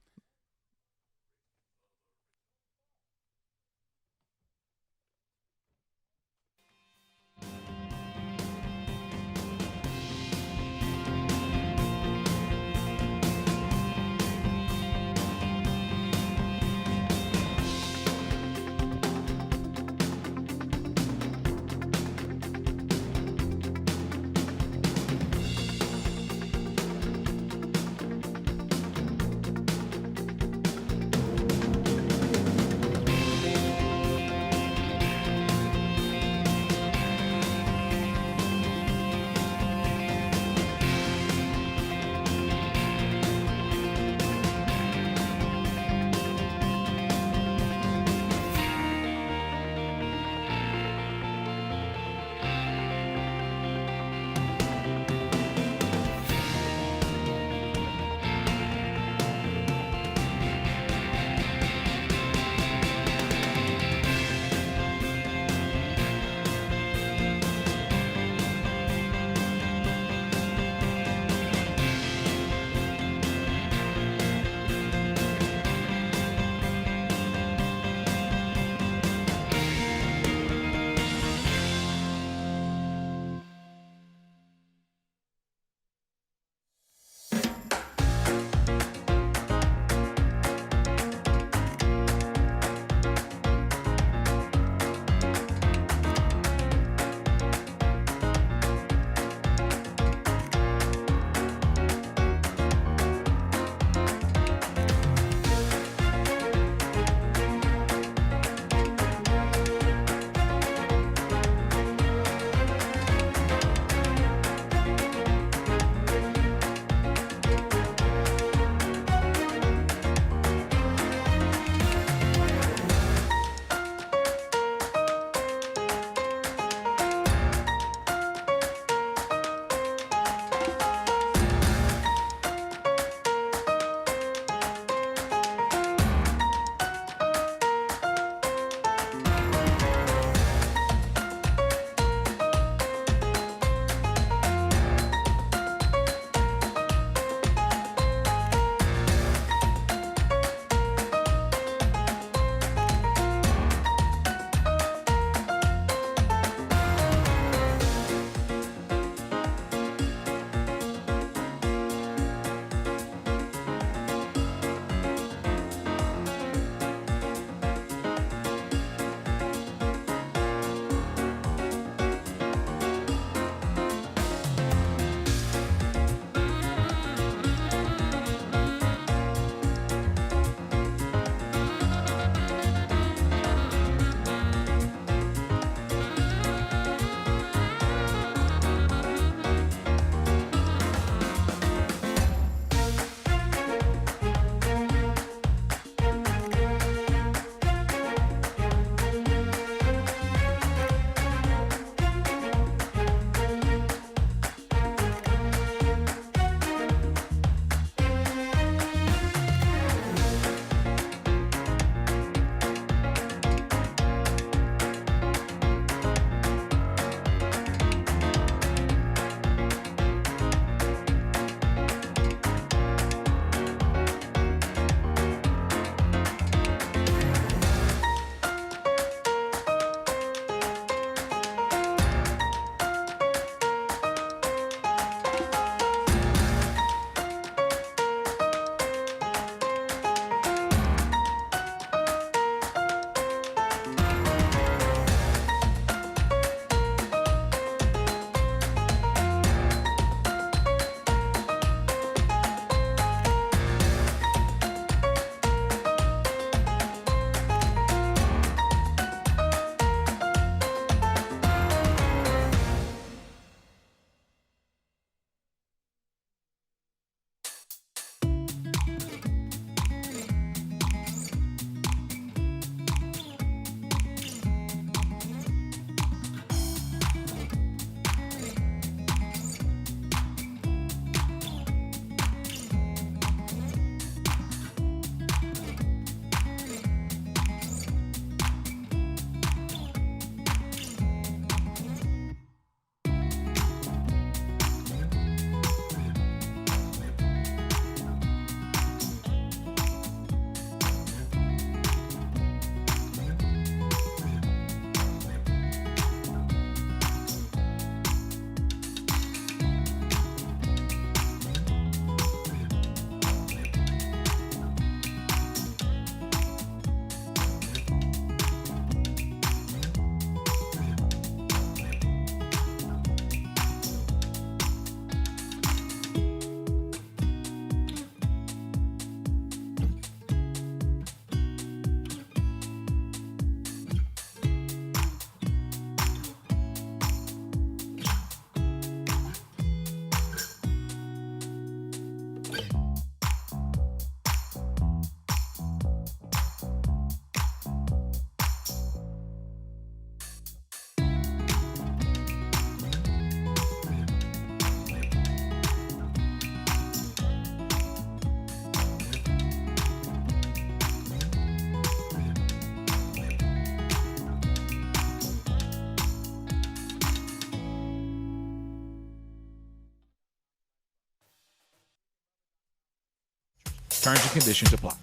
Terms and conditions apply.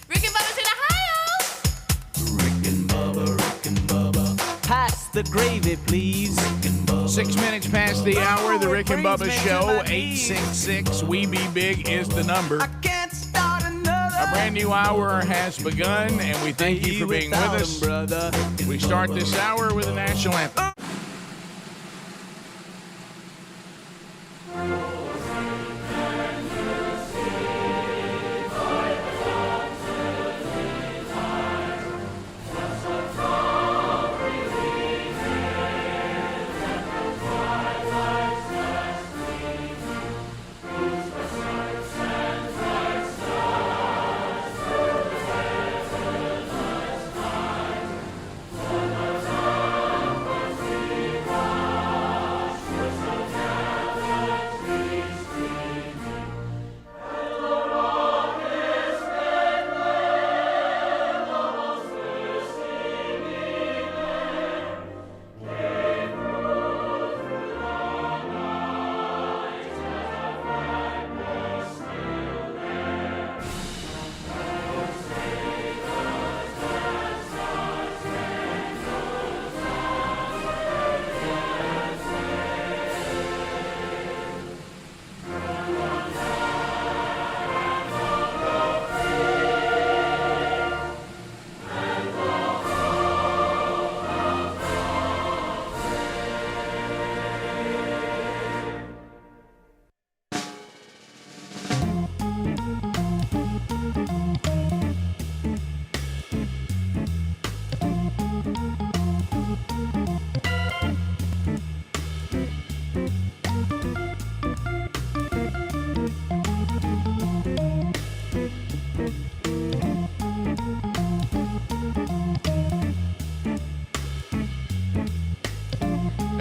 Rick and Bubba's in Ohio. Rick and Bubba. Pass the gravy, please. 6 minutes past the hour, the Rick and Bubba Show. 866-WE-BE-BIG is the number. I can't start another. A brand new hour has begun, and we thank you for being with us. Brother. We start this hour with a national anthem.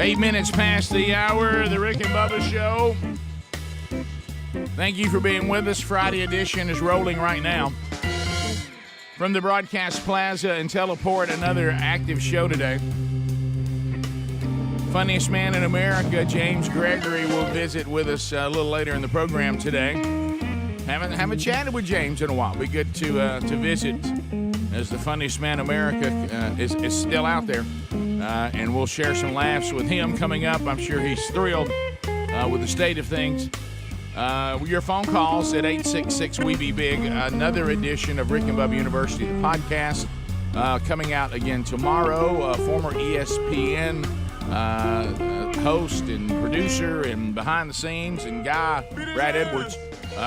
Eight minutes past the hour, the Rick and Bubba Show. Thank you for being with us. Friday edition is rolling right now. From the Broadcast Plaza and Teleport, another active show today. Funniest man in America, James Gregory, will visit with us a little later in the program today. Haven't chatted with James in a while. Be good to visit, as the funniest man in America is still out there. And we'll share some laughs with him coming up. I'm sure he's thrilled with the state of things. Your phone calls at 866-WE-BE-BIG. Another edition of Rick and Bubba University, the podcast, coming out again tomorrow. Former ESPN host and producer and behind the scenes and guy, Brad Edwards.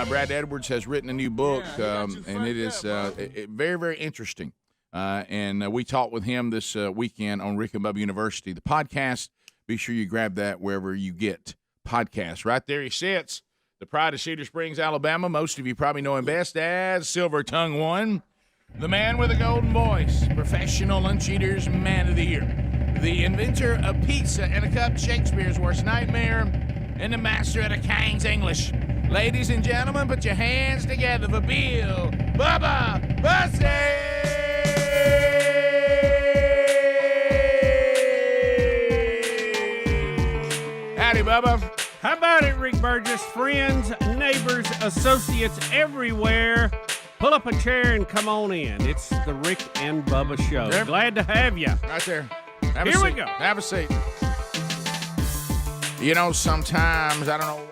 Brad Edwards has written a new book, and it is very, very interesting. And we talked with him this weekend on Rick and Bubba University, the podcast. Be sure you grab that wherever you get podcasts. Right there he sits, the pride of Cedar Springs, Alabama. Most of you probably know him best as Silver Tongue One, the man with a golden voice, professional lunch eaters, man of the year, the inventor of pizza and a cup, Shakespeare's worst nightmare, and the master of the King's English. Ladies and gentlemen, put your hands together for Bill Bubba Bussey! Howdy, Bubba. How about it, Rick Burgess? Friends, neighbors, associates everywhere. Pull up a chair and come on in. It's the Rick and Bubba Show. Yep. Glad to have you. Right there. Have Here a we seat. go. Have a seat. You know, sometimes, I don't know.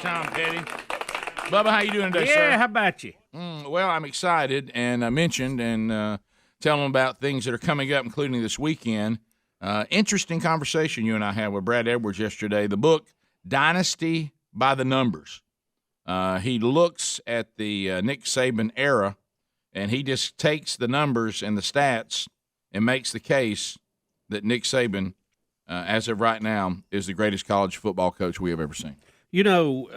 Tom Petty. Bubba, how you doing today, sir? Yeah, how about you? Well, I'm excited, and I mentioned and tell them about things that are coming up, including this weekend. Interesting conversation you and I had with Brad Edwards yesterday. The book, Dynasty by the Numbers. He looks at the Nick Saban era, and he just takes the numbers and the stats and makes the case that Nick Saban, as of right now, is the greatest college football coach we have ever seen. You know,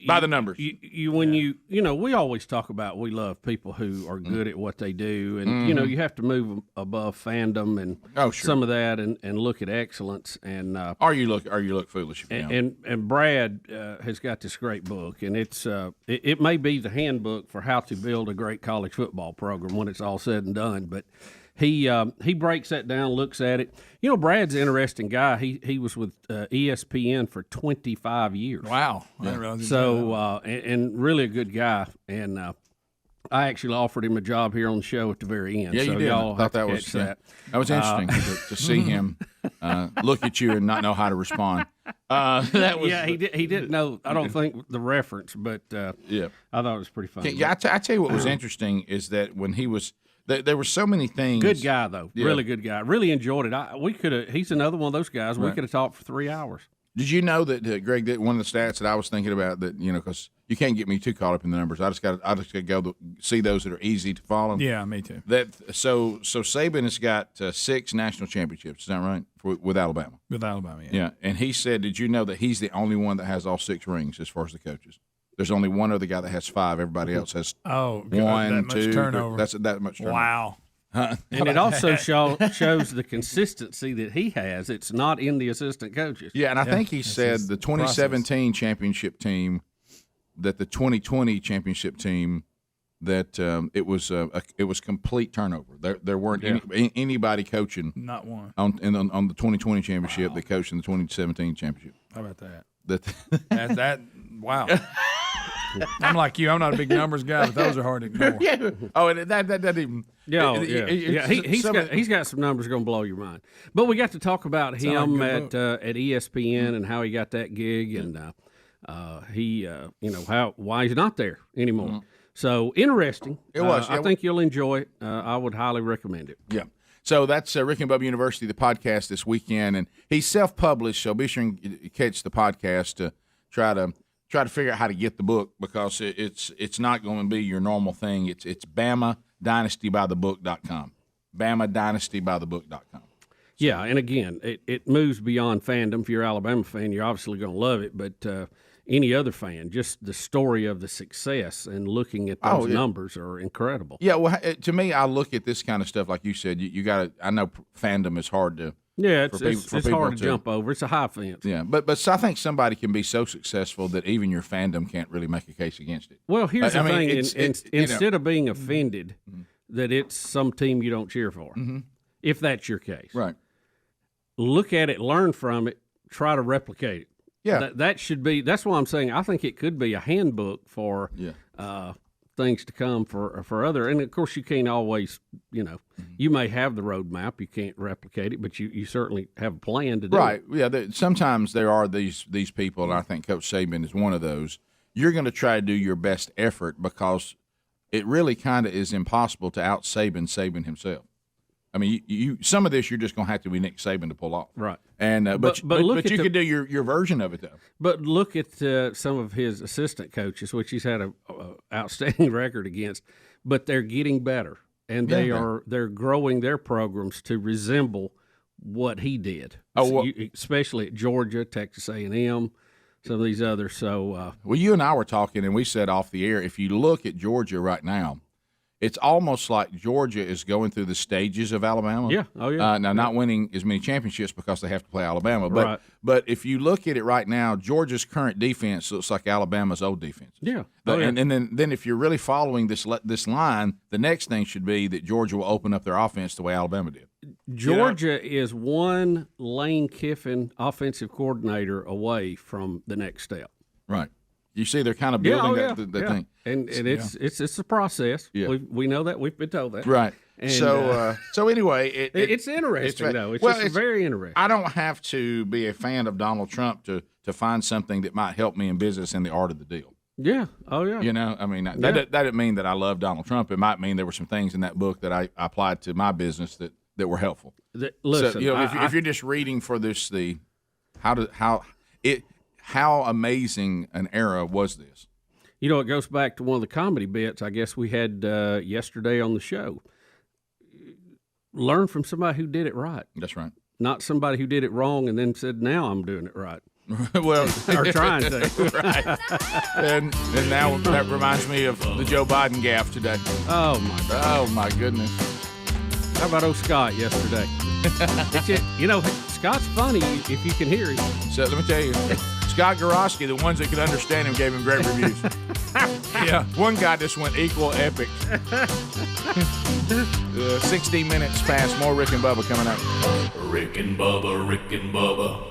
by the numbers. We always talk about we love people who are good at what they do, and you have to move above fandom and some of that, and look at excellence. And or you look foolish. If you don't. And Brad has got this great book, and it may be the handbook for how to build a great college football program when it's all said and done, but. He breaks that down, looks at it. You know, Brad's an interesting guy. He was with ESPN for 25 years. Wow. So and really a good guy. And I actually offered him a job here on the show at the very end. Yeah, so you did. Y'all I thought have that to was catch that. That was interesting to see him look at you and not know how to respond. That was he didn't know. I don't think the reference, but yeah, I thought it was pretty funny. Yeah, I tell you what was interesting is that when he was. There were so many things. Good guy, though. Yeah. Really good guy. Really enjoyed it. He's another one of those guys. Right. We could have talked for 3 hours. Did you know that, Greg, that one of the stats that I was thinking about that, because you can't get me too caught up in the numbers. I just got to go see those that are easy to follow. Yeah, me too. So Saban has got 6 national championships. Is that right? With Alabama. With Alabama, yeah. Yeah, and he said, did you know that he's the only one that has all 6 rings as far as the coaches? There's only one other guy that has 5. Everybody else has 1, that 2. Much turnover. That's that much turnover. Wow. And it also shows the consistency that he has. It's not in the assistant coaches. Yeah, and I think he said the 2017 championship team, that the 2020 championship team, that it was complete turnover. There weren't anybody coaching. Not one on the 2020 championship that coached in the 2017 championship. How about that? That wow. I'm like you. I'm not a big numbers guy, but those are hard to ignore. Yeah. Oh, and that even. He's got some numbers going to blow your mind. But we got to talk about him at ESPN and how he got that gig, and why he's not there anymore. Mm-hmm. So interesting. It was. I think you'll enjoy it. I would highly recommend it. Yeah. So that's Rick and Bubba University, the podcast this weekend, and he's self-published. So be sure and catch the podcast to try to figure out how to get the book, because it's not going to be your normal thing. It's BamaDynastyByTheBook.com. BamaDynastyByTheBook.com. Yeah, and again, it moves beyond fandom. If you're an Alabama fan, you're obviously going to love it, but any other fan, just the story of the success and looking at those numbers are incredible. Yeah, well, to me, I look at this kind of stuff, like you said, you got to – I know fandom is hard to – yeah, it's hard to jump over. It's a high fence. Yeah, but I think somebody can be so successful that even your fandom can't really make a case against it. Well, here's the thing. Instead of being offended that it's some team you don't cheer for, if that's your case. Right. Look at it, learn from it, try to replicate it. Yeah. That should be – that's why I'm saying I think it could be a handbook for things to come for other – and, of course, you can't always – you may have the roadmap. You can't replicate it, but you certainly have a plan to do right. it. Right. Yeah, sometimes there are these people, and I think Coach Saban is one of those. You're going to try to do your best effort, because it really kind of is impossible to out-Saban himself. I mean, you some of this you're just going to have to be Nick Saban to pull off. Right. And but you could do your version of it, though. But look at some of his assistant coaches, which he's had a outstanding record against, but they're getting better, and they're growing their programs to resemble what he did. Especially at Georgia, Texas A&M, some of these others. So well, you and I were talking, and we said off the air, if you look at Georgia right now, it's almost like Georgia is going through the stages of Alabama. Yeah. Oh, yeah. Now, not winning as many championships because they have to play Alabama. Right. But if you look at it right now, Georgia's current defense looks like Alabama's old defense. Yeah. And then if you're really following this line, the next thing should be that Georgia will open up their offense the way Alabama did. Georgia is one Lane Kiffin offensive coordinator away from the next step. Right. You see, they're kind of building that thing, and it's a process. Yeah. We know that, we've been told that. Right. And, so anyway, it's interesting though. It's very interesting. I don't have to be a fan of Donald Trump to find something that might help me in business and the art of the deal. Yeah. Oh yeah. I mean that didn't mean that I love Donald Trump. It might mean there were some things in that book that I applied to my business that that were helpful. Listen, so, if you're just reading for this, how amazing an era was this? It goes back to one of the comedy bits I guess we had yesterday on the show. Learn from somebody who did it right. That's right. Not somebody who did it wrong and then said, now I'm doing it right. Well, or trying to. Right. And now that reminds me of the Joe Biden gaffe today. Oh, my God. Oh, my goodness. How about old Scott yesterday? Scott's funny if you can hear him. So let me tell you, Scott Gorosky, the ones that could understand him, gave him great reviews. Yeah, one guy just went equal epic. 16 minutes past. More Rick and Bubba coming up. Rick and Bubba, Rick and Bubba.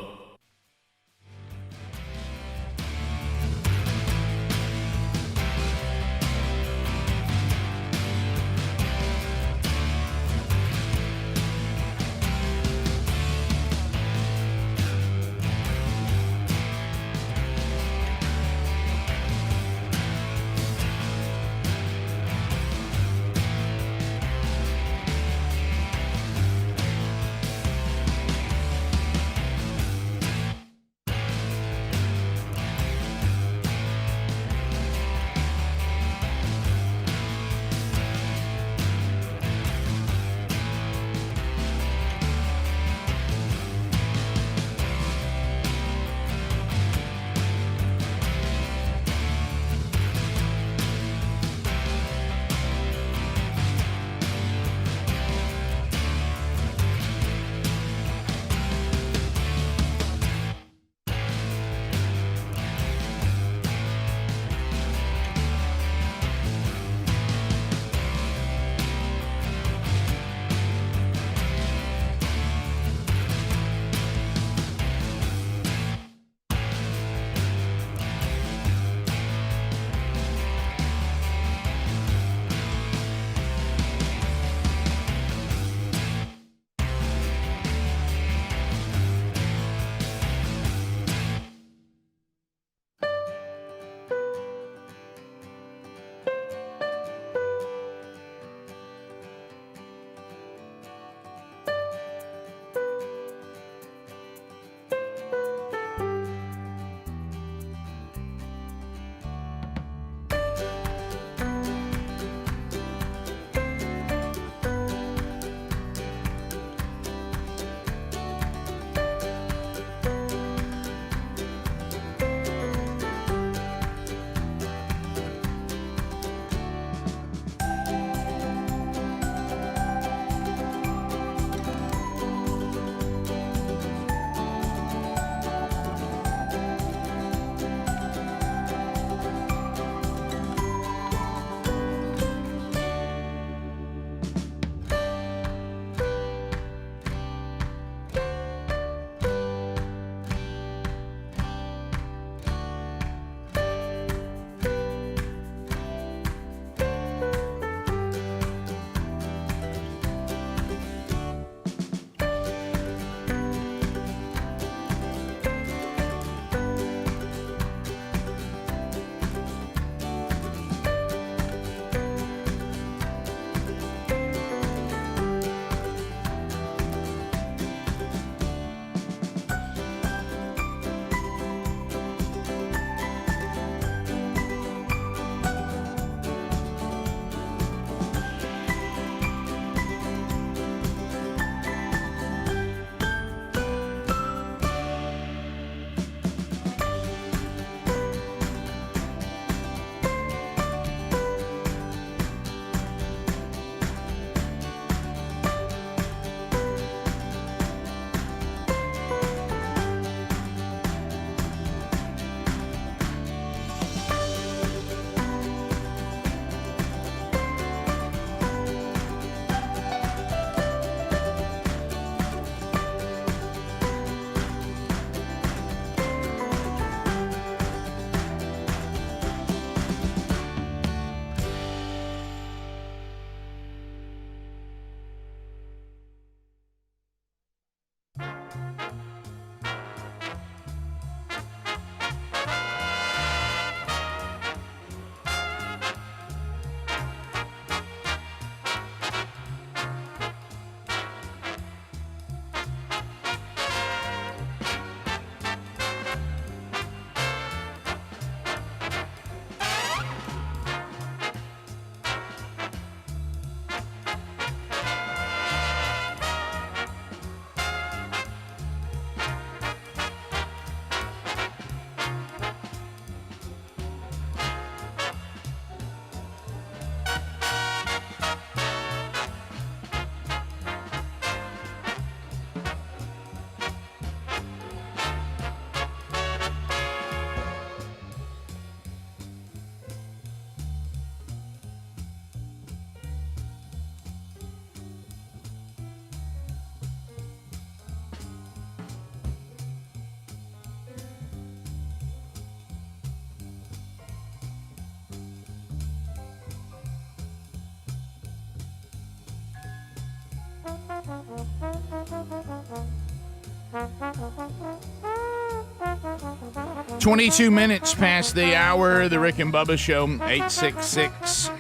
22 minutes past the hour. The Rick and Bubba Show, 866.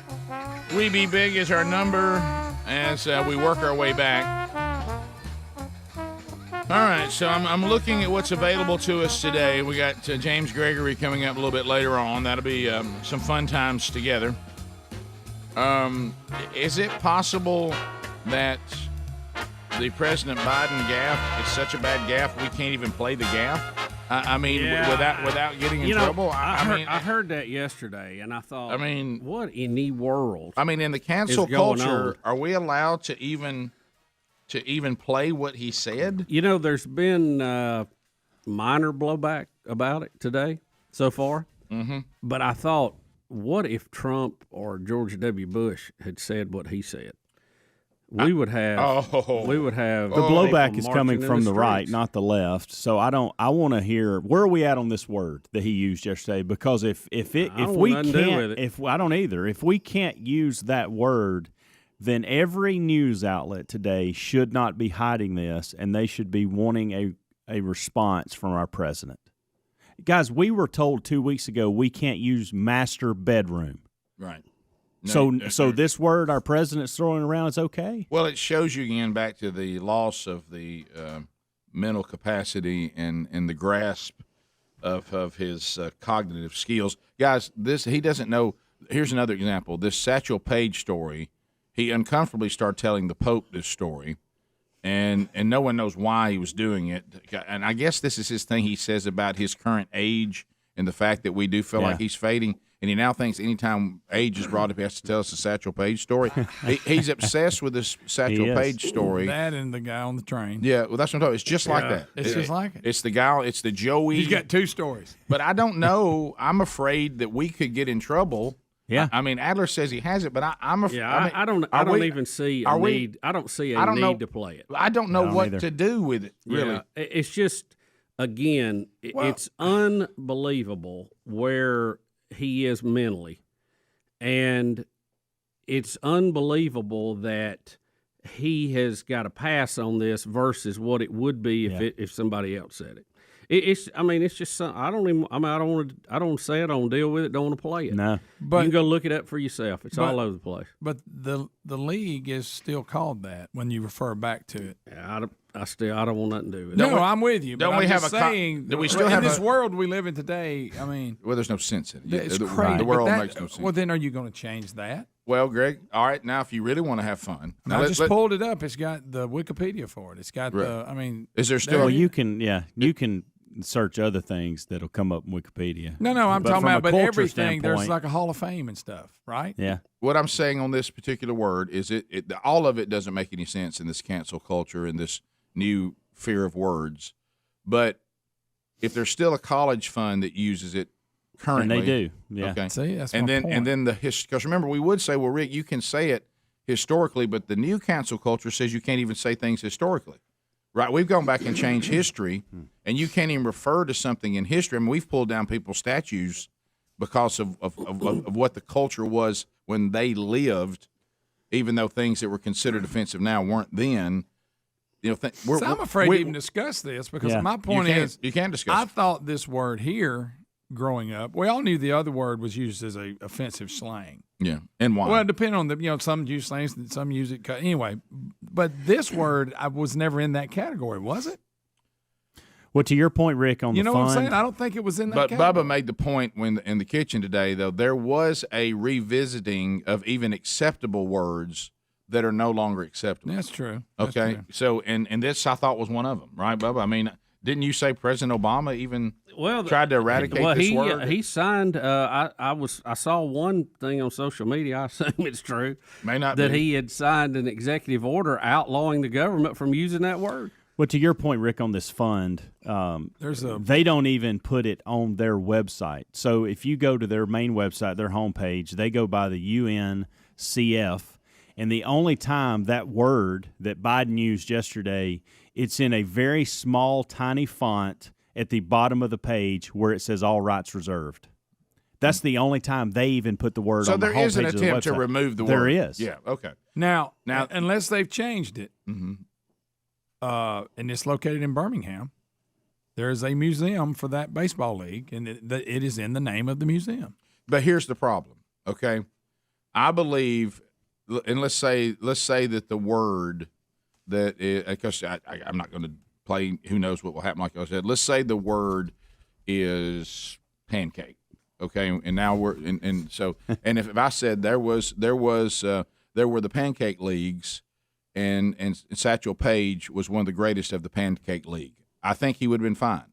We Be Big is our number as we work our way back. All right, so I'm looking at what's available to us today. We got James Gregory coming up a little bit later on. That'll be some fun times together. Is it possible that the President Biden gaffe is such a bad gaffe we can't even play the gaffe? I mean, without getting in trouble. I heard that yesterday, and I thought, what in the world? I mean, in the cancel culture, are we allowed to even play what he said? There's been minor blowback about it today so far. Mm-hmm. But I thought, what if Trump or George W. Bush had said what he said? We would have. The blowback is coming from the right, not the left. So I want to hear, where are we at on this word that he used yesterday? Because if we can't use that word, then every news outlet today should not be hiding this, and they should be wanting a response from our president. Guys, we were told 2 weeks ago we can't use master bedroom. Right. So this word our president's throwing around is okay? Well, it shows you again back to the loss of the mental capacity and the grasp of his cognitive skills. Guys, he doesn't know. Here's another example. This Satchel Paige story, he uncomfortably started telling the Pope this story, and no one knows why he was doing it. And I guess this is his thing he says about his current age and the fact that we do feel like he's fading. And he now thinks anytime age is brought up, he has to tell us the Satchel Paige story. He's obsessed with this Satchel Paige story. That and the guy on the train. Yeah, well, that's what I'm talking about. It's just like that. It's just like it. It's the guy. It's the Joey. He's got two stories. But I don't know. I'm afraid that we could get in trouble. Yeah. I mean, Adler says he has it, but I'm afraid. Yeah, I don't even see a need. I don't see a need to play it. I don't know what to do with it, really. Yeah, it's just, again, it's unbelievable where he is mentally. And it's unbelievable that he has got a pass on this versus what it would be if somebody else said it. It's just something. I don't say it. I don't deal with it. Don't want to play it. No, but you can go look it up for yourself. It's all over the place. But the league is still called that when you refer back to it. Yeah, I don't want nothing to do with it. No, I'm with you. Don't but we I'm have just a saying? do we still in have this world we live in today? I mean, well, there's no sense in it. It's crazy. The world makes no sense. Well, then are you going to change that? Well, Greg, all right. Now, if you really want to have fun, I just pulled it up. It's got the Wikipedia for it. It's got the. I mean, is there still? Well, you can search other things that'll come up in Wikipedia. No, I'm talking about, but everything, there's standpoint, like a Hall of Fame and stuff, right? Yeah. What I'm saying on this particular word is all of it doesn't make any sense in this cancel culture and this new fear of words. But if there's still a college fund that uses it currently. And they do, yeah. Okay. See, that's and my then point. And then because remember, we would say, well, Rick, you can say it historically, but the new cancel culture says you can't even say things historically. Right, we've gone back and changed history, and you can't even refer to something in history. I mean, we've pulled down people's statues because of what the culture was when they lived, even though things that were considered offensive now weren't then. I'm afraid to even discuss this because my point is you can't discuss. I thought this word here growing up, we all knew the other word was used as a offensive slang. Yeah, and why? Well, depending on some use slangs, some use it. Anyway, but this word I was never in that category, was it? Well, to your point, Rick, on the fund, what I'm saying? I don't think it was in that category. But Bubba made the point when in the kitchen today, though, there was a revisiting of even acceptable words that are no longer acceptable. That's true. Okay, true. So and this I thought was one of them, right, Bubba? I mean, didn't you say President Obama even tried to eradicate this word? He signed. I saw one thing on social media. I assume it's true. May not that be. he had signed an executive order outlawing the government from using that word. Well, to your point, Rick, on this fund, they don't even put it on their website. So if you go to their main website, their homepage, they go by the UNCF, and the only time that word that Biden used yesterday, it's in a very small, tiny font at the bottom of the page where it says all rights reserved. That's the only time they even put the word on the homepage. So there is an attempt to remove the word. There is. Yeah, okay. Now, unless they've changed it, and it's located in Birmingham, There is a museum for that baseball league, and it is in the name of the museum. But here's the problem, okay? I believe, and let's say that the word that because I'm not going to play. Who knows what will happen? Like I said, let's say the word is pancake, okay? And now so if I said there were the pancake leagues, and Satchel Paige was one of the greatest of the pancake league, I think he would have been fine.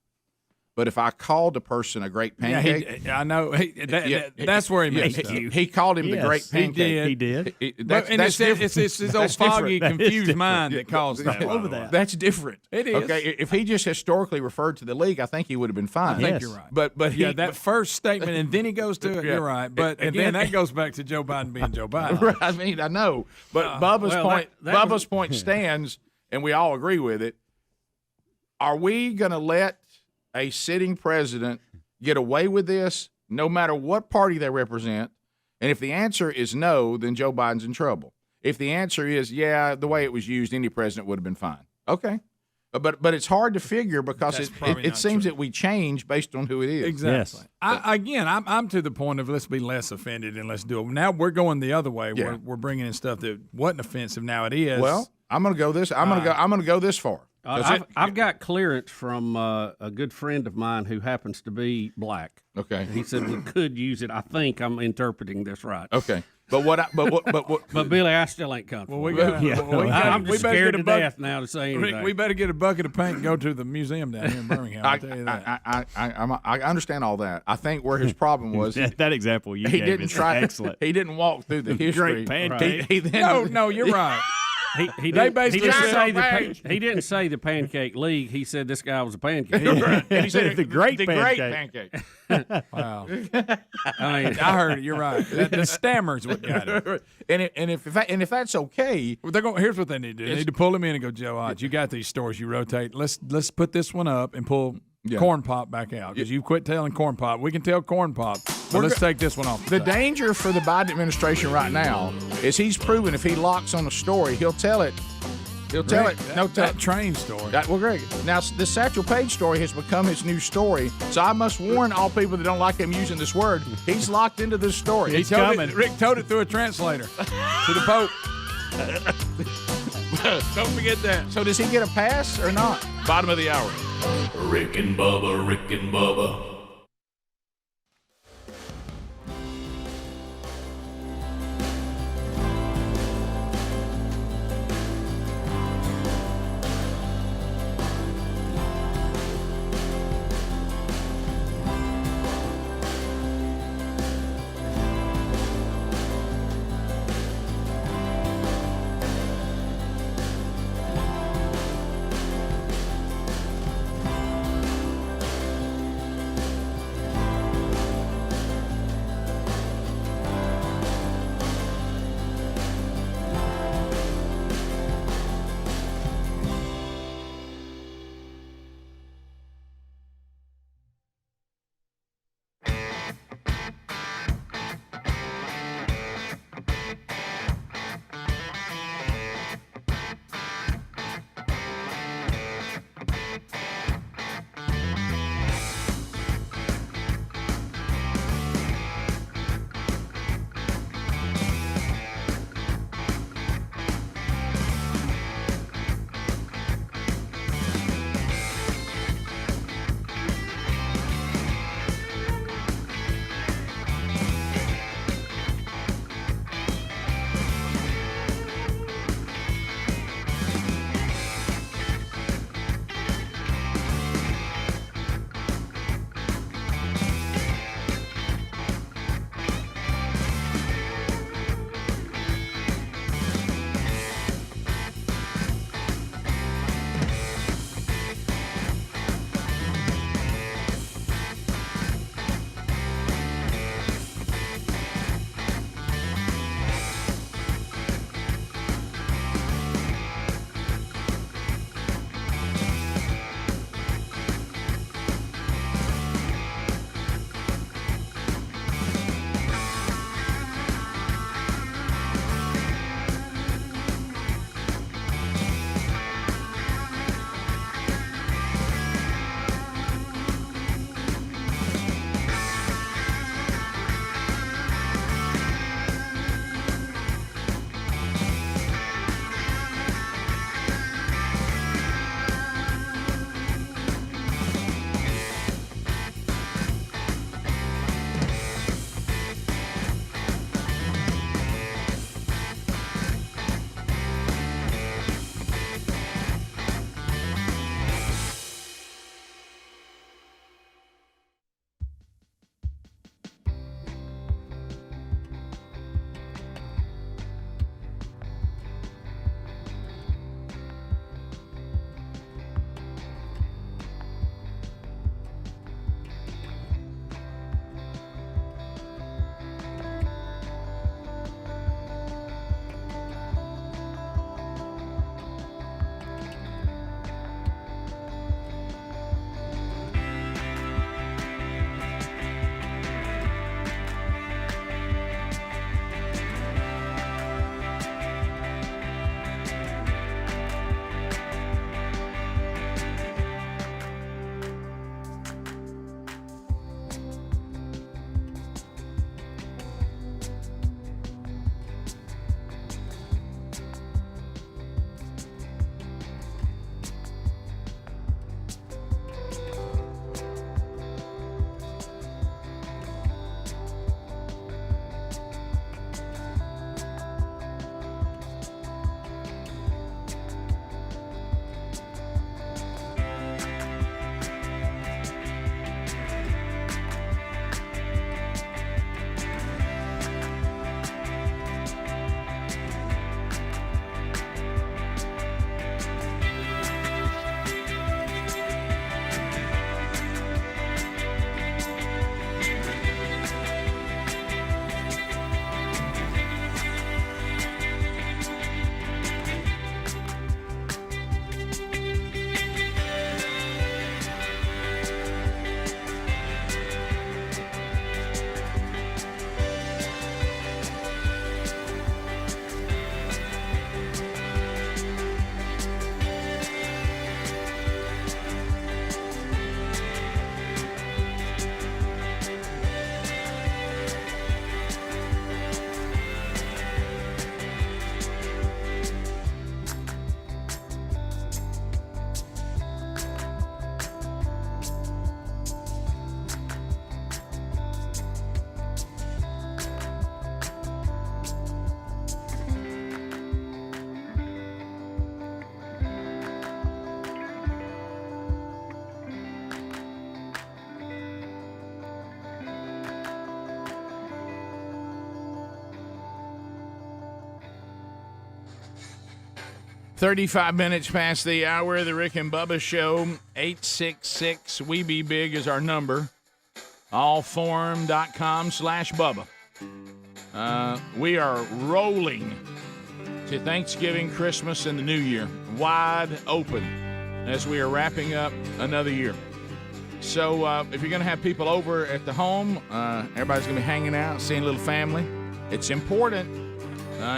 But if I called a person a great pancake, I know that's where he messed up. He called him the great pancake. He did. It's his old foggy, confused mind that caused that. Over that. That's different. It is. Okay, if he just historically referred to the league, I think he would have been fine. I think you're right. But that first statement, and then he goes to it. You're right. But again, that goes back to Joe Biden being Joe Biden. Right, I mean, I know. But Bubba's point stands, and we all agree with it. Are we going to let a sitting president get away with this, no matter what party they represent? And if the answer is no, then Joe Biden's in trouble. If the answer is, yeah, the way it was used, any president would have been fine. Okay. But it's hard to figure because it seems that we change based on who it is. Exactly. Yes. I'm to the point of let's be less offended and let's do it. Now we're going the other way. Yeah. We're bringing in stuff that wasn't offensive. Now it is. Well, I'm going to go this. I'm going to go this far. I've got clearance from a good friend of mine who happens to be black. Okay. He said we could use it. I think I'm interpreting this right. Okay. But Billy, I still ain't comfortable. Well, I'm just scared to death now to say anything. Rick, we better get a bucket of paint and go to the museum down here in Birmingham. I'll tell you that. I understand all that. I think where his problem was that example you he gave didn't is try. excellent. He didn't walk through the history. Great pancake. He then, No, you're right. He They didn't basically say said- he didn't say the pancake league. He said this guy was a pancake. and he said The great great pancake. pancake. Wow. I mean, I heard it. You're right. The stammer's what got it. And if that's okay, Well, here's what they need to do. They need to pull him in and go, Joe Ott, you got these stories you rotate. Let's put this one up and pull Corn Pop back out because you quit telling Corn Pop. We can tell Corn Pop, but let's take this one off. the danger for the Biden administration right now is he's proven if he locks on a story, he'll tell it. He'll tell Rick, it. that train story. Well, Greg, now the Satchel Paige story has become his new story, so I must warn all people that don't like him using this word. He's locked into this story. Rick told it through a translator to the Pope. Don't forget that. So does he get a pass or not? Bottom of the hour. Rick and Bubba, Rick and Bubba. 35 minutes past the hour of the Rick and Bubba Show. 866 We Be Big is our number. Allforum.com/Bubba. We are rolling to Thanksgiving, Christmas, and the New Year. Wide open as we are wrapping up another year. So if you're going to have people over at the home, everybody's going to be hanging out, seeing a little family. It's important.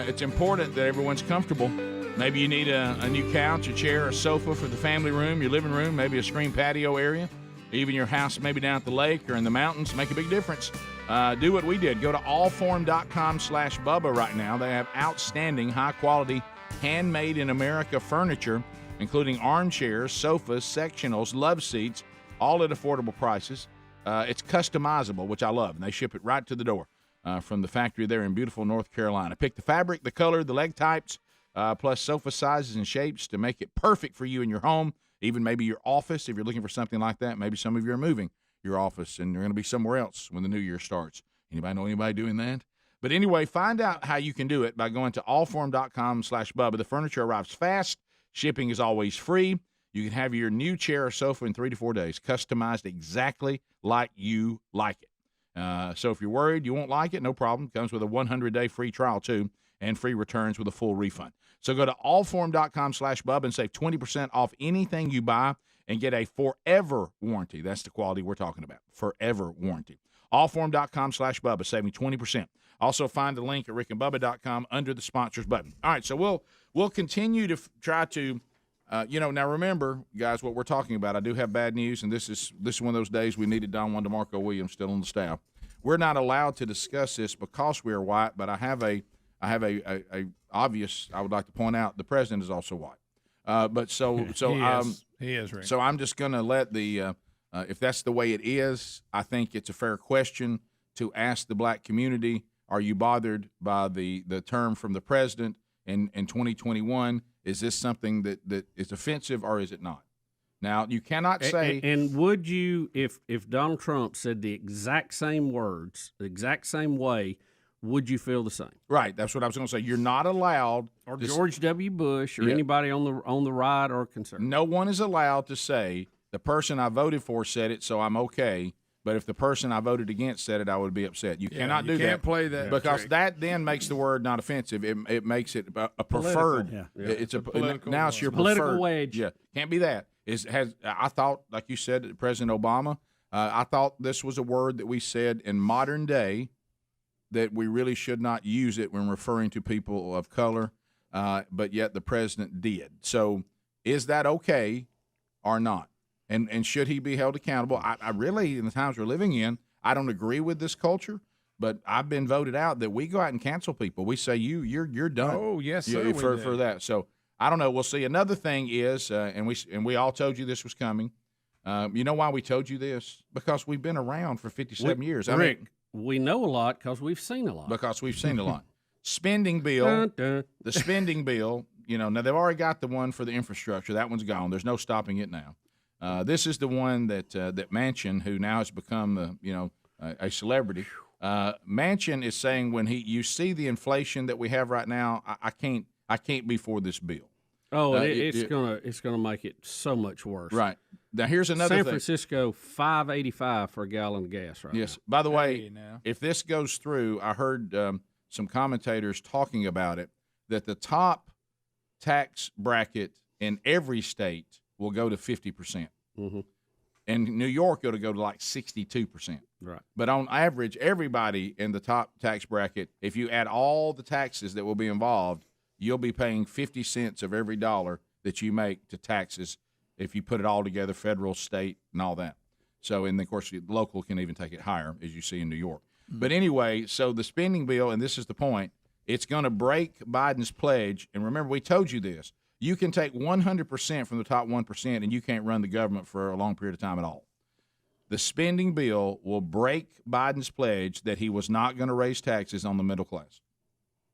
It's important that everyone's comfortable. Maybe you need a new couch, a chair, a sofa for the family room, your living room, maybe a screen patio area, even your house maybe down at the lake or in the mountains. Make a big difference. Do what we did. Go to allforum.com/Bubba right now. They have outstanding, high-quality, handmade in America furniture, including armchairs, sofas, sectionals, love seats, all at affordable prices. It's customizable, which I love, and they ship it right to the door from the factory there in beautiful North Carolina. Pick the fabric, the color, the leg types, plus sofa sizes and shapes to make it perfect for you in your home, even maybe your office if you're looking for something like that. Maybe some of you are moving your office and you're going to be somewhere else when the new year starts. Anybody know anybody doing that? But anyway, find out how you can do it by going to allforum.com/Bubba. The furniture arrives fast. Shipping is always free. You can have your new chair or sofa in 3 to 4 days, customized exactly like you like it. So if you're worried you won't like it, no problem. Comes with a 100-day free trial, too, and free returns with a full refund. So go to allforum.com/Bubba and save 20% off anything you buy and get a forever warranty. That's the quality we're talking about, forever warranty. Allforum.com/Bubba, saving 20%. Also find the link at rickandbubba.com under the sponsors button. All right, so we'll continue to try to now remember, guys, what we're talking about. I do have bad news, and this is one of those days we needed Don Juan DeMarco Williams still on the staff. We're not allowed to discuss this because we are white, but I have a obvious. I would like to point out the president is also white. He is, Rick. So I'm just going to let the if that's the way it is, I think it's a fair question to ask the black community: are you bothered by the term from the president in 2021? Is this something that is offensive or is it not? Now, you cannot say. And would you, if Donald Trump said the exact same words, the exact same way, would you feel the same? Right. That's what I was going to say. You're not allowed. Or George W. Bush or anybody on the right or conservative. No one is allowed to say the person I voted for said it, so I'm okay. But if the person I voted against said it, I would be upset. You cannot do that. You can't play that because trick. that then makes the word not offensive. It makes it a preferred. It's a political. Now it's your political preferred wedge. Yeah, can't be that. I thought, like you said, President Obama. I thought this was a word that we said in modern day that we really should not use it when referring to people of color, but yet the president did. So, is that okay or not? And should he be held accountable? I really, in the times we're living in, I don't agree with this culture, but I've been voted out that we go out and cancel people. We say you're done. Oh yes, sir. For that. So I don't know. We'll see. Another thing is, and we all told you this was coming. You know why we told you this? Because we've been around for 57 years. Rick, we know a lot because we've seen a lot. Because we've seen a lot. Spending bill. The spending bill. Now they've already got the one for the infrastructure. That one's gone. There's no stopping it now. This is the one that Manchin, who now has become a celebrity. Manchin is saying when you see the inflation that we have right now, I can't be for this bill. Oh, it's gonna make it so much worse. Right. Now here's another San thing. Francisco, $5.85 for a gallon of gas right now. Yes. By the way, if this goes through, I heard some commentators talking about it that the top tax bracket in every state will go to 50%. Mm-hmm. In New York, it'll go to like 62%. Right. But on average, everybody in the top tax bracket, if you add all the taxes that will be involved, you'll be paying 50 cents of every dollar that you make to taxes if you put it all together, federal, state, and all that. So, and of course, the local can even take it higher, as you see in New York. Mm-hmm. But anyway, so the spending bill, and this is the point, it's going to break Biden's pledge. And remember, we told you this. You can take 100% from the top 1%, and you can't run the government for a long period of time at all. The spending bill will break Biden's pledge that he was not going to raise taxes on the middle class.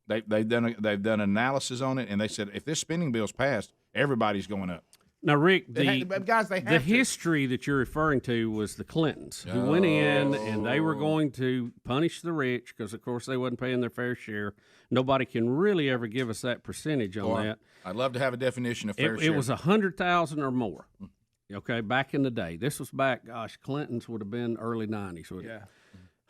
They've done analysis on it, and they said if this spending bill is passed, everybody's going up. Now, Rick, guys, they have the to. history that you're referring to was the Clintons, who went in and they were going to punish the rich because, of course, they wasn't paying their fair share. Nobody can really ever give us that percentage on that. I'd love to have a definition of fair share. It was 100,000 or more. Okay, back in the day. This was back. Gosh, Clintons would have been early 90s. Yeah.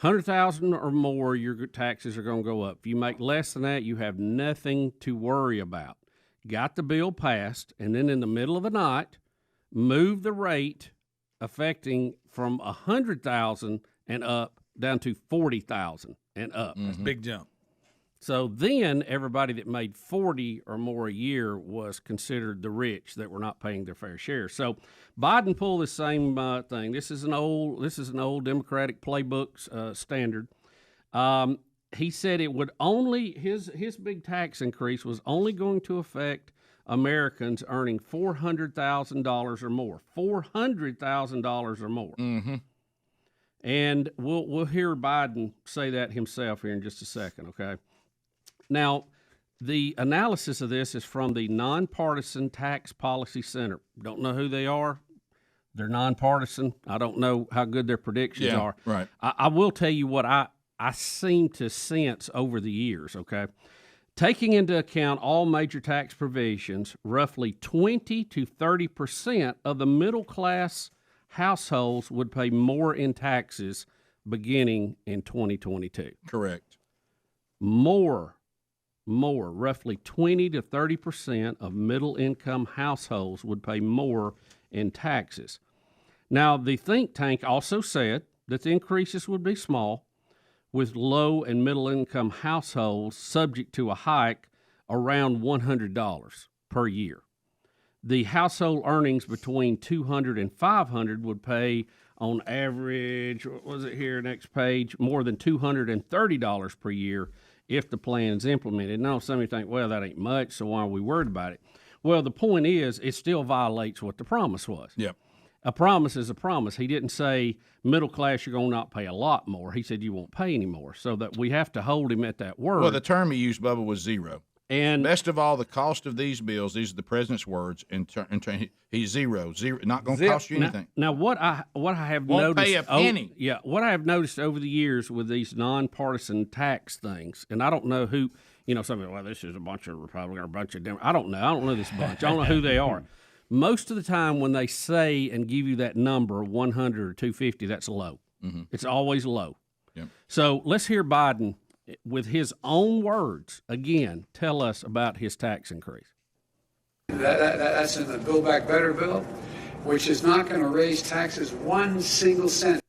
100,000 or more, your taxes are going to go up. If you make less than that, you have nothing to worry about. Got the bill passed, and then in the middle of the night, moved the rate affecting from 100,000 and up down to 40,000 and up. That's a big jump. So then everybody that made 40 or more a year was considered the rich that were not paying their fair share. So Biden pulled the same thing. This is an old Democratic playbook standard. He said it would only his big tax increase was only going to affect Americans earning $400,000 or more. $400,000 or more. Mm-hmm. And we'll hear Biden say that himself here in just a second, okay? Now, the analysis of this is from the Nonpartisan Tax Policy Center. Don't know who they are. They're nonpartisan. I don't know how good their predictions are. Right. I will tell you what I seem to sense over the years, okay? Taking into account all major tax provisions, roughly 20 to 30% of the middle-class households would pay more in taxes beginning in 2022. Correct. More, roughly 20 to 30% of middle-income households would pay more in taxes. Now, the think tank also said that the increases would be small, with low and middle income households subject to a hike around $100 per year. The household earnings between $200 and $500 would pay on average, what was it here, next page, more than $230 per year if the plan's implemented. Now, some of you think, well, that ain't much, so why are we worried about it? Well, the point is, it still violates what the promise was. Yep. A promise is a promise. He didn't say middle class you're going to not pay a lot more. He said you won't pay any more. So that we have to hold him at that word. Well, the term he used, Bubba, was zero. And best of all, the cost of these bills, these are the president's words, he's zero, not going to cost you anything. Now, what I have Won't noticed, pay a penny. What I have noticed over the years with these nonpartisan tax things, and I don't know who, some people, well, this is a bunch of Republicans or a bunch of Democrats. I don't know this bunch. I don't know who they are. Most of the time when they say and give you that number, 100 or 250, that's low. Mm-hmm. It's always low. Yep. So let's hear Biden, with his own words, again, tell us about his tax increase. That's in the Build Back Better bill, which is not going to raise taxes 1 single cent.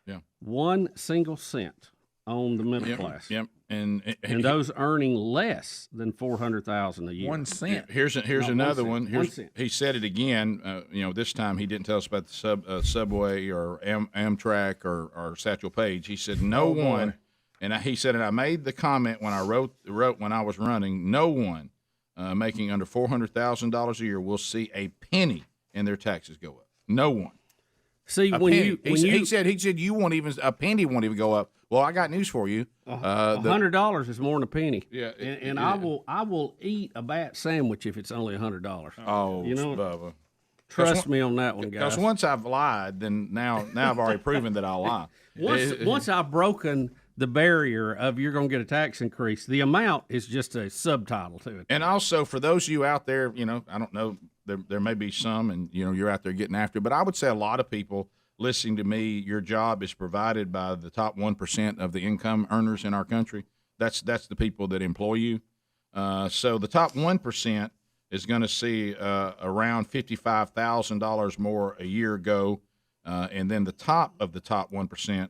Yeah. 1 single cent on the middle class. Yep. And those earning less than $400,000 a year. 1 cent. Here's another one. 1 cent. He said it again. This time he didn't tell us about the Subway or Amtrak or Satchel Paige. He said no one, and he said, and I made the comment when I wrote when I was running. No one making under $400,000 a year will see a penny in their taxes go up. No one. See, he said you won't even a penny won't even go up. Well, I got news for you. $100 is more than a penny. Yeah, and I will eat a bat sandwich if it's only $100. Oh, Bubba. Trust me on that one, guys. Because once I've lied, then now I've already proven that I'll lie. Once I've broken the barrier of you're going to get a tax increase, the amount is just a subtitle to it. And also for those of you out there, I don't know, there may be some, and you're out there getting after it, but I would say a lot of people listening to me, your job is provided by the top 1% of the income earners in our country. That's the people that employ you. So the top 1% is going to see around $55,000 more a year go, and then the top of the top 1%,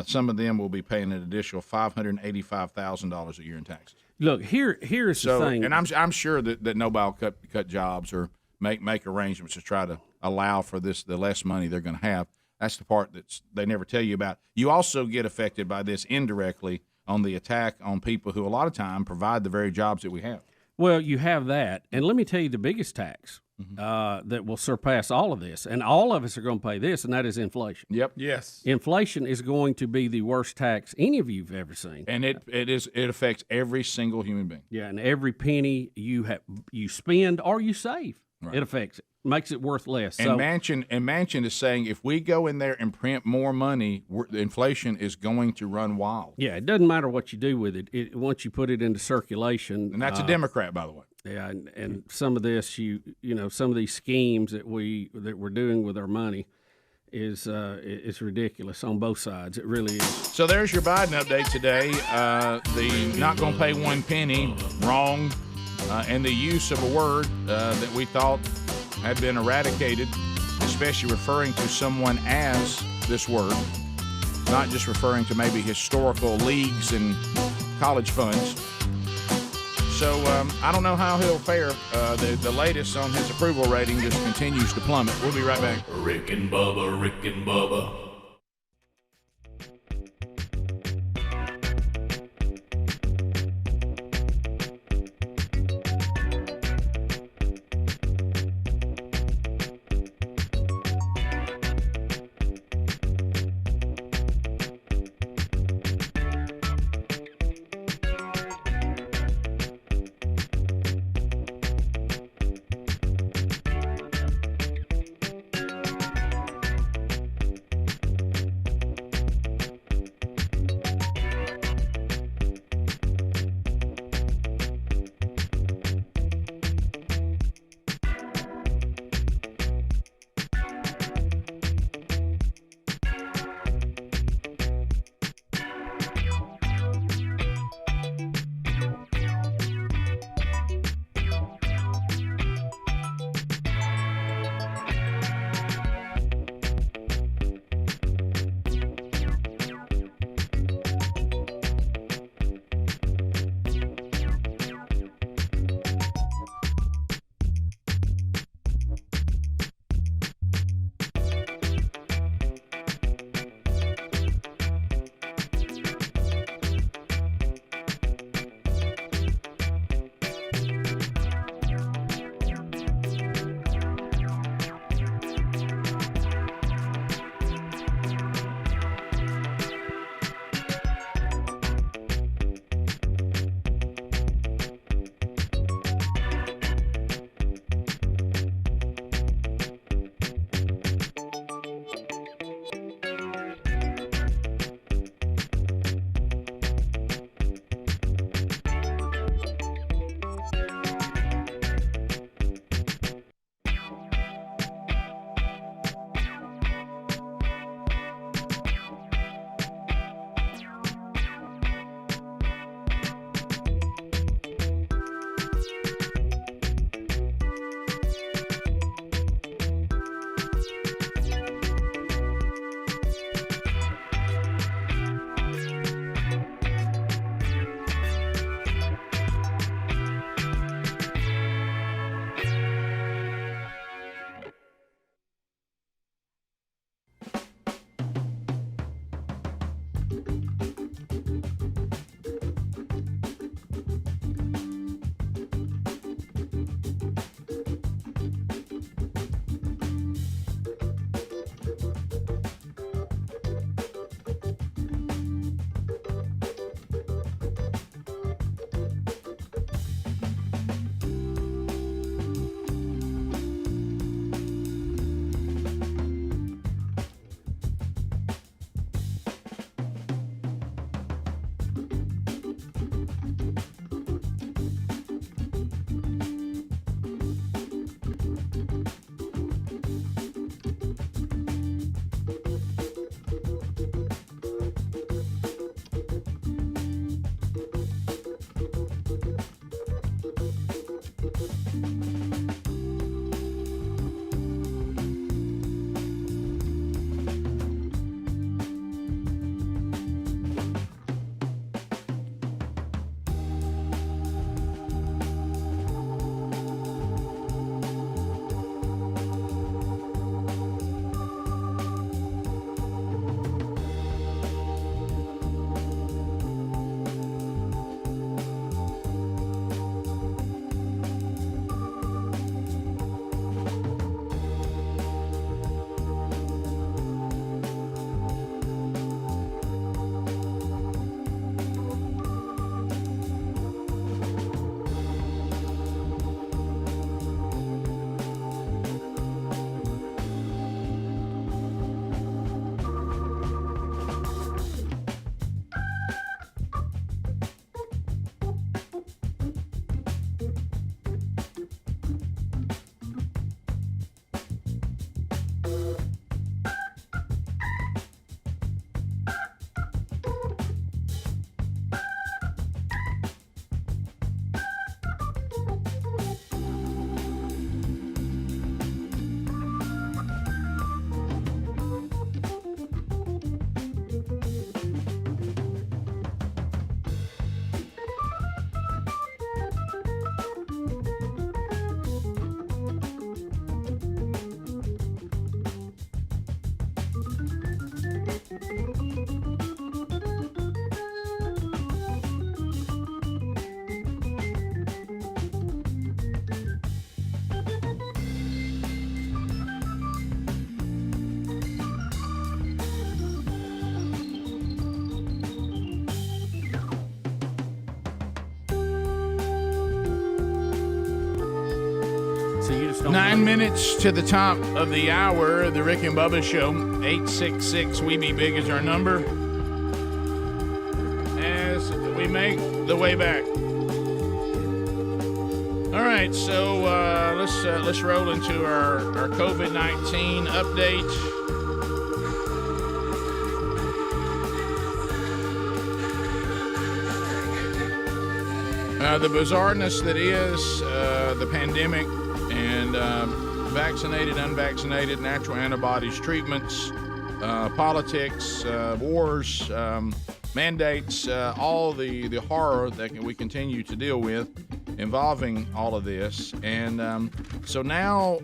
some of them will be paying an additional $585,000 a year in taxes. Look, here's the thing, and I'm sure that nobody will cut jobs or make arrangements to try to allow for the less money they're going to have. That's the part that they never tell you about. You also get affected by this indirectly on the attack on people who a lot of time provide the very jobs that we have. Well, you have that. And let me tell you the biggest tax that will surpass all of this, and all of us are going to pay this, and that is inflation. Yep. Yes. Inflation is going to be the worst tax any of you have ever seen. And it affects every single human being. Yeah, and every penny you spend or you save. It affects it, makes it worth less. And Manchin is saying if we go in there and print more money, inflation is going to run wild. Yeah, it doesn't matter what you do with it. Once you put it into circulation, and that's a Democrat, by the way. Yeah, and some of this, some of these schemes that we're doing with our money is ridiculous on both sides. It really is. So there's your Biden update today. The not going to pay one penny, wrong, and the use of a word that we thought had been eradicated, especially referring to someone as this word, not just referring to maybe historical leagues and college funds. So I don't know how he'll fare. The latest on his approval rating just continues to plummet. We'll be right back. Rick and Bubba, Rick and Bubba. 9 minutes to the top of the hour, the Rick and Bubba Show. 866-WE-BE-BIG is our number. As we make the way back. All right, so let's roll into our COVID-19 update. The bizarreness that is the pandemic and vaccinated, unvaccinated, natural antibodies, treatments, politics, wars, mandates, all the horror that we continue to deal with involving all of this. And so now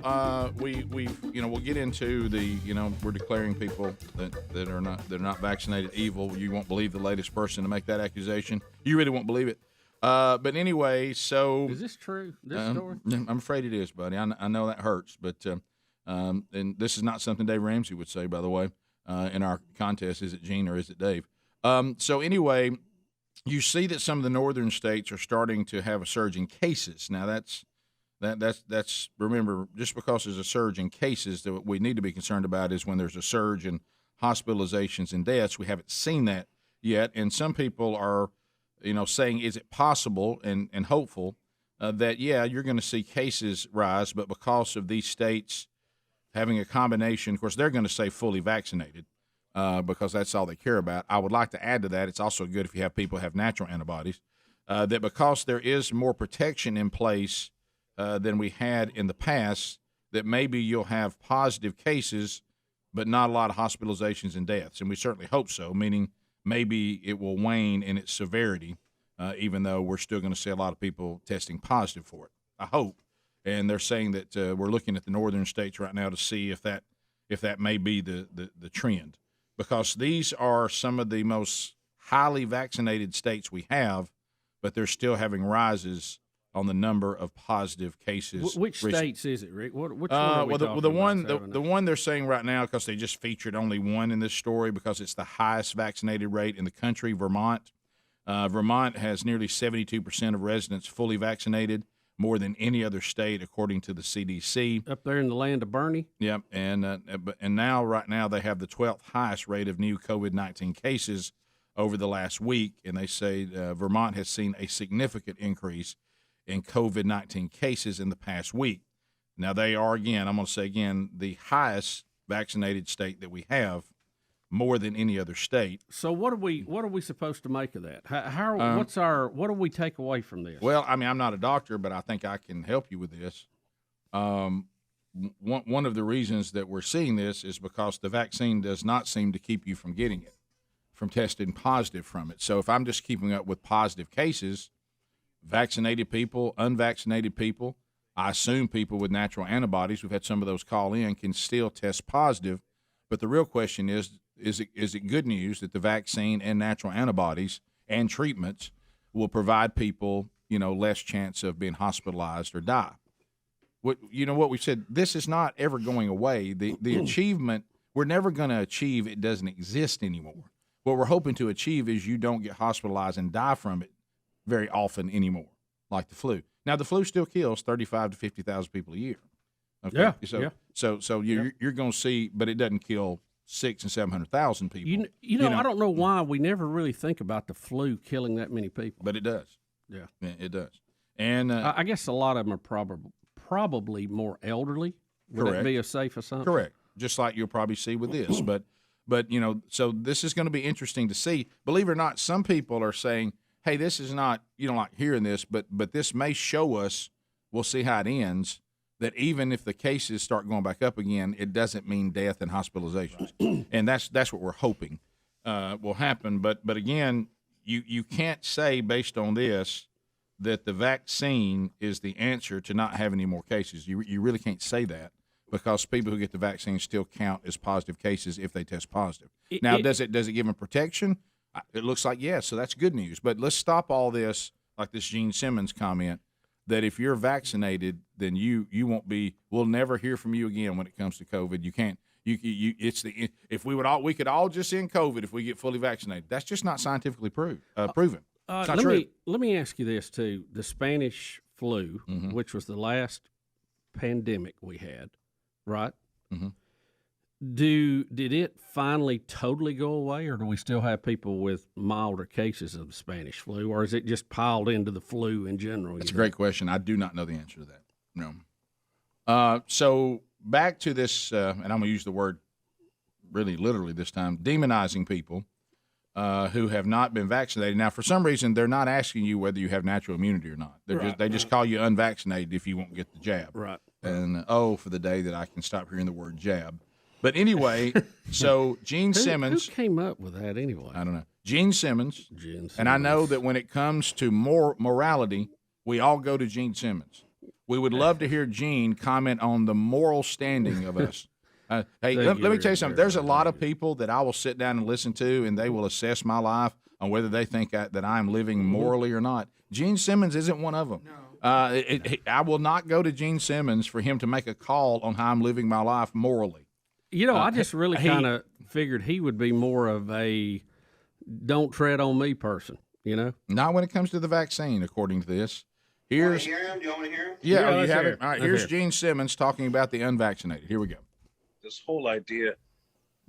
we'll get into we're declaring people that are not vaccinated evil. You won't believe the latest person to make that accusation. You really won't believe it. But anyway, so is this true? This story? I'm afraid it is, buddy. I know that hurts, but and this is not something Dave Ramsey would say, by the way. In our contest, is it Gene or is it Dave? So anyway, you see that some of the northern states are starting to have a surge in cases. Now that's remember, just because there's a surge in cases, that what we need to be concerned about is when there's a surge in hospitalizations and deaths. We haven't seen that yet, and some people are saying, is it possible and hopeful that, you're going to see cases rise, but because of these states having a combination, of course, they're going to say fully vaccinated because that's all they care about. I would like to add to that, it's also good if you have people who have natural antibodies, that because there is more protection in place than we had in the past, that maybe you'll have positive cases, but not a lot of hospitalizations and deaths. And we certainly hope so, meaning maybe it will wane in its severity, even though we're still going to see a lot of people testing positive for it. I hope. And they're saying that we're looking at the northern states right now to see if that may be the trend, because these are some of the most highly vaccinated states we have, but they're still having rises on the number of positive cases. Which states is it, Rick? Which one the one they're saying right now, because they just featured only one in this story because it's the highest vaccinated rate in the country, Vermont. Vermont has nearly 72% of residents fully vaccinated, more than any other state, according to the CDC. Up there in the land of Bernie? Yep, and right now they have the 12th highest rate of new COVID-19 cases over the last week, and they say Vermont has seen a significant increase in COVID-19 cases in the past week. Now, they are, again, I'm going to say again, the highest vaccinated state that we have, more than any other state. So what are we supposed to make of that? What do we take away from this? Well, I mean, I'm not a doctor, but I think I can help you with this. One of the reasons that we're seeing this is because the vaccine does not seem to keep you from getting it, from testing positive from it. So if I'm just keeping up with positive cases, vaccinated people, unvaccinated people, I assume people with natural antibodies, we've had some of those call in, can still test positive. But the real question is it good news that the vaccine and natural antibodies and treatments will provide people, less chance of being hospitalized or die? What we said, this is not ever going away. The achievement, we're never going to achieve it doesn't exist anymore. What we're hoping to achieve is you don't get hospitalized and die from it very often anymore, like the flu. Now, the flu still kills 35 to 50,000 people a year. Okay? So you're going to see, but it doesn't kill 600,000 and 700,000 people. I don't know why we never really think about the flu killing that many people. But it does. Yeah, it does. And I guess a lot of them are probably more elderly. Would correct. That be a safe assumption? Correct. Just like you'll probably see with this. But so this is going to be interesting to see. Believe it or not, some people are saying, hey, this is not, you don't like hearing this, but this may show us, we'll see how it ends, that even if the cases start going back up again, it doesn't mean death and hospitalizations. Right. And that's what we're hoping will happen. But again, you can't say based on this that the vaccine is the answer to not having any more cases. You really can't say that, because people who get the vaccine still count as positive cases if they test positive. Does it give them protection? It looks like yes, so that's good news. But let's stop all this, like this Gene Simmons comment, that if you're vaccinated, then you won't be. We'll never hear from you again when it comes to COVID. You can't. If we could all just end COVID if we get fully vaccinated. That's just not scientifically proven. It's not true. Let me ask you this too: the Spanish flu, which was the last pandemic we had, right? Mm-hmm. Did it finally totally go away, or do we still have people with milder cases of the Spanish flu, or is it just piled into the flu in general? That's a great question. I do not know the answer to that. No. So back to this, and I'm going to use the word really literally this time, demonizing people who have not been vaccinated. Now, for some reason, they're not asking you whether you have natural immunity or not. They just call you unvaccinated if you won't get the jab. Right. And for the day that I can stop hearing the word jab. But anyway, so Gene Simmons. Who came up with that anyway? I don't know. Gene Simmons. And I know that when it comes to morality, we all go to Gene Simmons. We would love to hear Gene comment on the moral standing of us. Hey, let me tell you something. There's a lot of people that I will sit down and listen to, and they will assess my life on whether they think that I'm living morally or not. Gene Simmons isn't one of them. No. I will not go to Gene Simmons for him to make a call on how I'm living my life morally. You know, I just really kind of figured he would be more of a don't tread on me person, you know? Not when it comes to the vaccine, according to this. Here's, do you want to hear him? Yeah, you have it. All right, here's Gene Simmons talking about the unvaccinated. Here we go. This whole idea,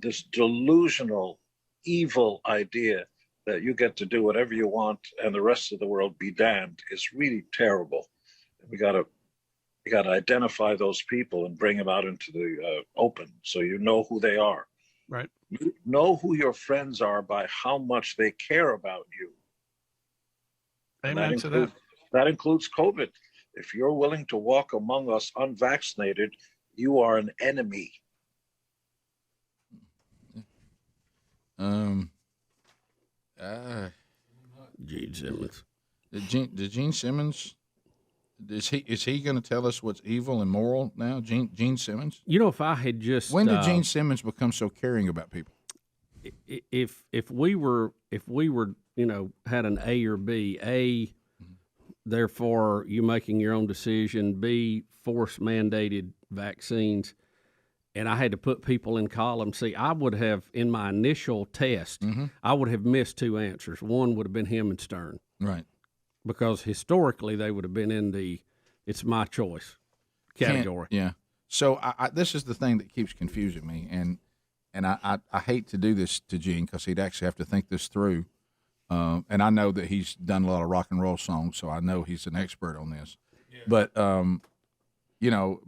this delusional, evil idea that you get to do whatever you want and the rest of the world be damned is really terrible. We got to identify those people and bring them out into the open so you know who they are. Right. You know who your friends are by how much they care about you. Amen to that. That includes COVID. If you're willing to walk among us unvaccinated, you are an enemy. Gene Simmons. Gene Simmons, is he going to tell us what's evil and moral now? Gene Simmons. You know, if I had just when did Gene Simmons become so caring about people? If we were had an A or B, A, therefore you making your own decision, B, force mandated vaccines, and I had to put people in column. See, I would have, in my initial test, I would have missed two answers. One would have been him and Stern. Right. Because historically they would have been in the it's my choice category. Yeah. So this is the thing that keeps confusing me, and I hate to do this to Gene because he'd actually have to think this through. And I know that he's done a lot of rock and roll songs, so I know he's an expert on this. Yeah. But,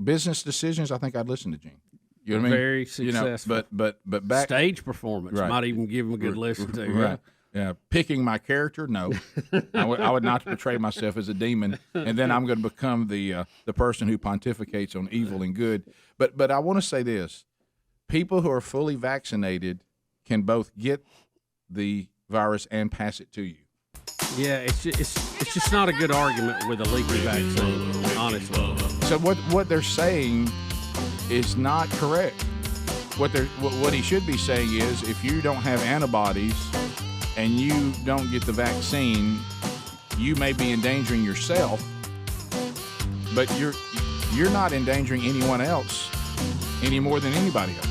business decisions, I think I'd listen to Gene. You know what I mean? Very successful. But back stage performance might even give him a good listen to. Right. Yeah. Picking my character, no. I would not portray myself as a demon, and then I'm going to become the person who pontificates on evil and good. But I want to say this: people who are fully vaccinated can both get the virus and pass it to you. Yeah, it's just not a good argument with a leaky vaccine, honestly. So what they're saying is not correct. What he should be saying is, if you don't have antibodies and you don't get the vaccine, you may be endangering yourself, but you're not endangering anyone else any more than anybody else.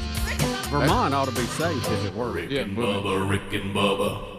Vermont ought to be safe if it were. Rick and Bubba.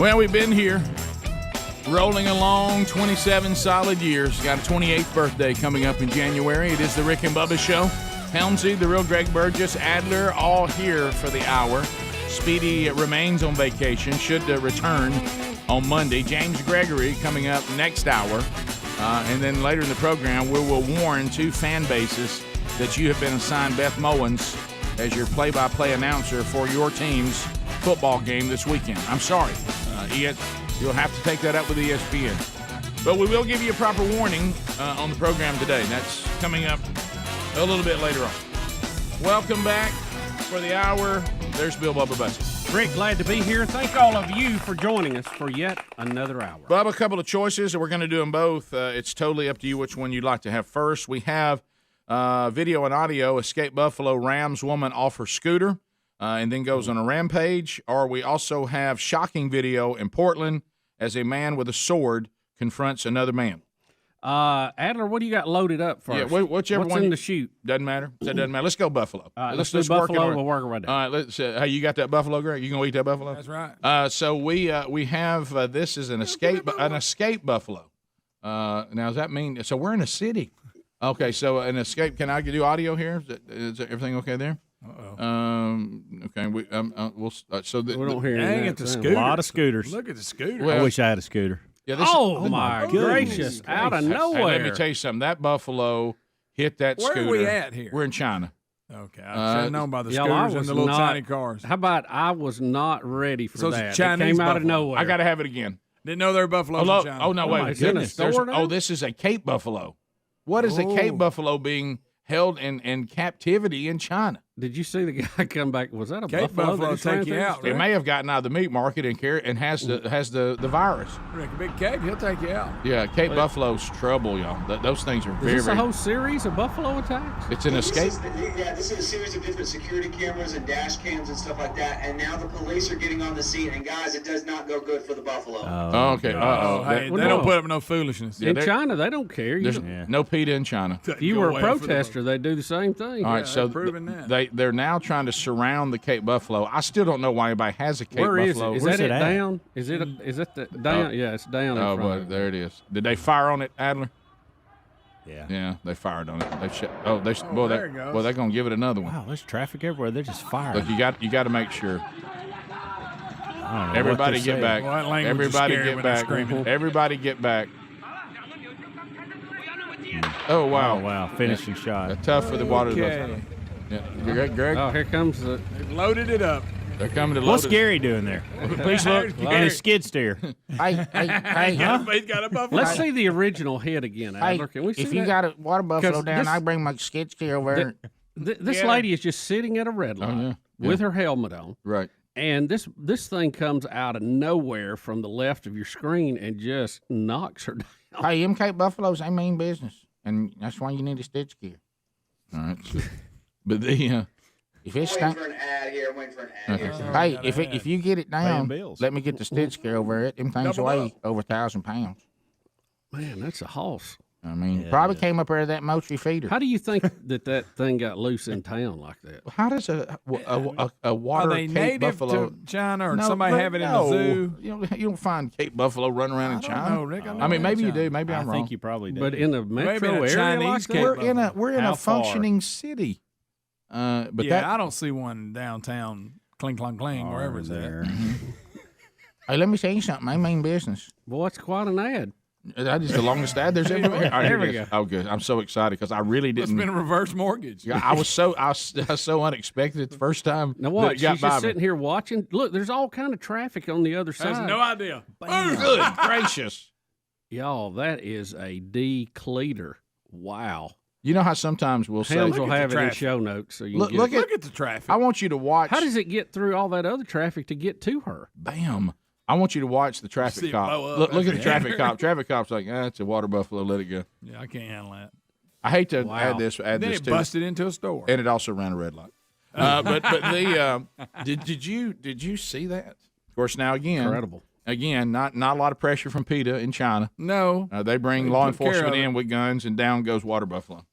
Well, we've been here rolling along 27 solid years. Got a 28th birthday coming up in January. It is the Rick and Bubba Show. Helmsy, the real Greg Burgess, Adler, all here for the hour. Speedy remains on vacation, should return on Monday. James Gregory coming up next hour. And then later in the program, we will warn two fan bases that you have been assigned Beth Mowens as your play-by-play announcer for your team's football game this weekend. I'm sorry. You'll have to take that up with ESPN. But we will give you a proper warning on the program today. That's coming up a little bit later on. Welcome back for the hour. There's Bill Bubba Bussey. Rick, glad to be here. Thank all of you for joining us for yet another hour. Bubba, a couple of choices, and we're going to do them both. It's totally up to you which one you'd like to have first. We have video and audio. Escape Buffalo Rams woman off her scooter and then goes on a rampage. Or we also have shocking video in Portland as a man with a sword confronts another man. Adler, what do you got loaded up first? Yeah, whichever What's one. in the chute? Doesn't matter. That doesn't matter. Let's go Buffalo. Let's do Buffalo. We'll work right down. All right. Let's. Hey, you got that Buffalo, Greg? You gonna eat that Buffalo? That's right. So we have this is an escape Buffalo. Now does that mean? So we're in a city. Okay. So an escape. Can I do audio here? Is everything okay there? Okay. We we'll. So We don't hear Dang any it, of the that. scooter. A lot of scooters. Look at the scooter. Well, I wish I had a scooter. Yeah, this, Oh, my gracious. Out of nowhere. Hey, let me tell you something. That Buffalo hit that Where scooter. are we at here? We're in China. Okay, I should have known by the Y'all, I scooters and was the little not- tiny cars. How about I was not ready for So it's a that? Chinese It came out of buffalo. nowhere. I got to have it again. Didn't know there were buffaloes in China. Oh no! Oh, Wait, my goodness. There's- Store now? oh, this is a Cape buffalo. What is a Cape buffalo being held in captivity in China? Did you see the guy come back? Was that a Cape buffalo? buffalo that just ran take you through the out, street? It may have gotten out of the meat market and has the virus. Rick, a big Cape, he'll take you out. Yeah, Cape buffalo's trouble, y'all. Those things are Is very. this a whole series of buffalo attacks? It's an escape. This is a series of different security cameras and dash cams and stuff like that. And now the police are getting on the scene. And guys, it does not go good for the buffalo. Oh, okay. Oh, hey, well, they don't no. put up no foolishness. Yeah, In they're- China, they don't care. There's no PETA in China. If you Go were a away for the protester, they'd do the same thing. All right, so proving that. they're now trying to surround the Cape buffalo. I still don't know why anybody has a Cape Where is buffalo. it? Is Where's that it it at? down? Is it the down? Yeah, it's down. Oh, in front. but there it is. Did they fire on it, Adler? Yeah. Yeah, they fired on it. They there it goes. they're gonna give it another one. Wow, there's traffic everywhere. They're just firing. Look, you got to make sure. I don't know Everybody what get they're back. Well, that language is Everybody scary get when they're back. screaming. Everybody get back. Oh saying. wow! Oh, wow. Finishing shot. Tough for the water. Okay. Yeah, Greg. Oh, here comes the. They've loaded it up. They're coming to load What's it. Gary doing there? Please look. In a skid steer. Hey, He's got a buffalo. Let's see the original hit again, Adler. Can we see if that? you got a water buffalo 'Cause down, this- I bring my skid steer over there. This Yeah. lady is just sitting at a red light yeah. with her helmet on, Right. and this thing comes out of nowhere from the left of your screen and just knocks her down. Hey, them Cape buffaloes, they mean business, and that's why you need a stitch gear. All right. But if it's I'm waiting for an ad here. I'm waiting for an ad here. hey, if you get it down, bills. let me get the stitch gear over it. Them things Double weigh up. over 1,000 pounds. Man, that's a hoss. I mean, probably came up out of that mochi feeder. How do you think that thing got loose in town like that? How does a Are water they Cape native buffalo? to China or No, somebody but have it in no. the zoo? You don't find Cape buffalo running around in I don't China. know, Rick. I mean, maybe you do. Maybe I I'm wrong. think you probably do. But in a metro in a area Chinese like that? Cape we're in How a far? functioning city. But Yeah, that I don't see one downtown, cling, clang, clang, wherever it's at. hey, let me tell you something. I mean business. Boy, it's quite an ad. That is the longest ad there's ever been. All right, There here we it is. go. Oh, good. I'm so excited because I really It's didn't. been a reverse mortgage. Yeah, I was so unexpected the first time. Now that what? it got She's by just me. sitting here watching. Look, there's all kind of traffic on the other Has side. no idea. Good gracious! Y'all, that is a decleater. Wow. You know how sometimes we'll say, Helms will at the have it in traffic. show notes so you Look- can get look it. Look at the traffic. I want you to watch. How does it get through all that other traffic to get to her? Bam! I want you to watch the See traffic it cop. blow up Look at the after traffic cop. Traffic cop's like, it's a water buffalo. Let it go. Yeah, I can't handle that. I hate to Wow. add this Then it too. busted into a store. And it also ran a red light. But the did you see that? Of course, now Incredible. Again, not a lot of pressure from PETA in China. No. They bring They law took care enforcement of in it. with guns, and down goes water buffalo.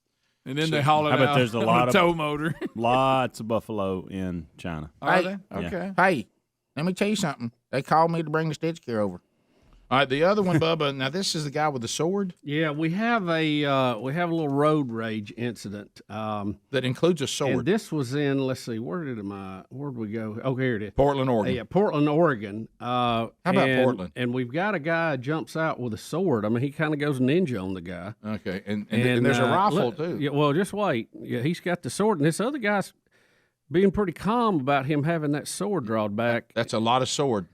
And then they haul it I bet out there's a on lot a of- tow motor. Lots of buffalo in China. Are Hey, they? okay. Yeah. Hey, Let me tell you something. They called me to bring the stitch care over. All right, the other one, Bubba. Now this is the guy with the sword. Yeah, we have a little road rage incident that includes a sword. And this was in, let's see, where'd we go? Oh, here it is. Portland, Oregon. Yeah, Portland, Oregon. How about Portland? And we've got a guy jumps out with a sword. I mean, he kind of goes ninja on the guy. Okay, and there's a rifle too. Yeah, well, just wait. Yeah, he's got the sword, and this other guy's being pretty calm about him having that sword drawn back. That's a lot of sword.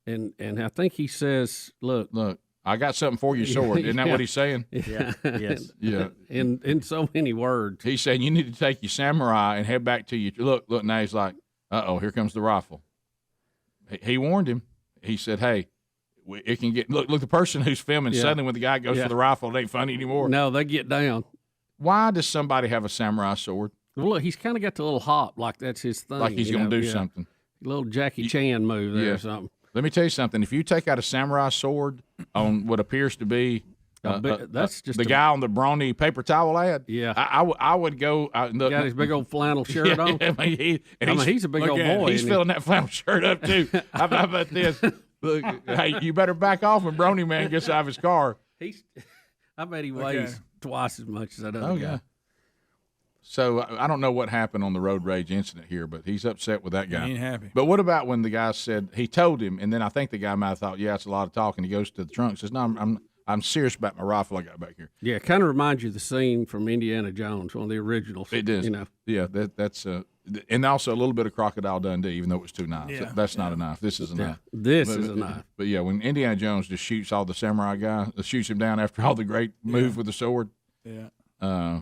And I think he says, look, I got something for you, sword. Isn't that what he's saying? Yeah. Yes. Yeah. In so many words. He's saying you need to take your samurai and head back to your look. Now he's like, here comes the rifle. He warned him. He said, hey, it can get look the person who's filming suddenly when the guy goes for the rifle, it ain't funny anymore. No, they get down. Why does somebody have a samurai sword? Well, look, he's kind of got the little hop, like that's his thing. Like he's going to do something. A little Jackie Chan move there or something. Let me tell you something. If you take out a samurai sword on what appears to be that's just the guy on the brawny paper towel ad. Yeah, I would go. Got his big old flannel shirt on. I mean, he's a big old boy. He's filling that flannel shirt up too. How about this? Look, hey, you better back off when Brony Man gets out of his car. I bet he weighs twice as much as that other guy. Yeah. So I don't know what happened on the road rage incident here, but he's upset with that guy. He ain't happy. But what about when the guy said he told him, and then I think the guy might have thought, yeah, it's a lot of talk, and he goes to the trunk and says, no, I'm serious about my rifle I got back here. Yeah, kind of reminds you of the scene from Indiana Jones, one of the originals. It does. You know. Yeah, that's and also a little bit of Crocodile Dundee, even though it was two knives. Yeah. That's not a knife. This is a knife. This is a knife. But yeah, when Indiana Jones just shoots all the samurai guy, shoots him down after all the great move with the sword. Yeah.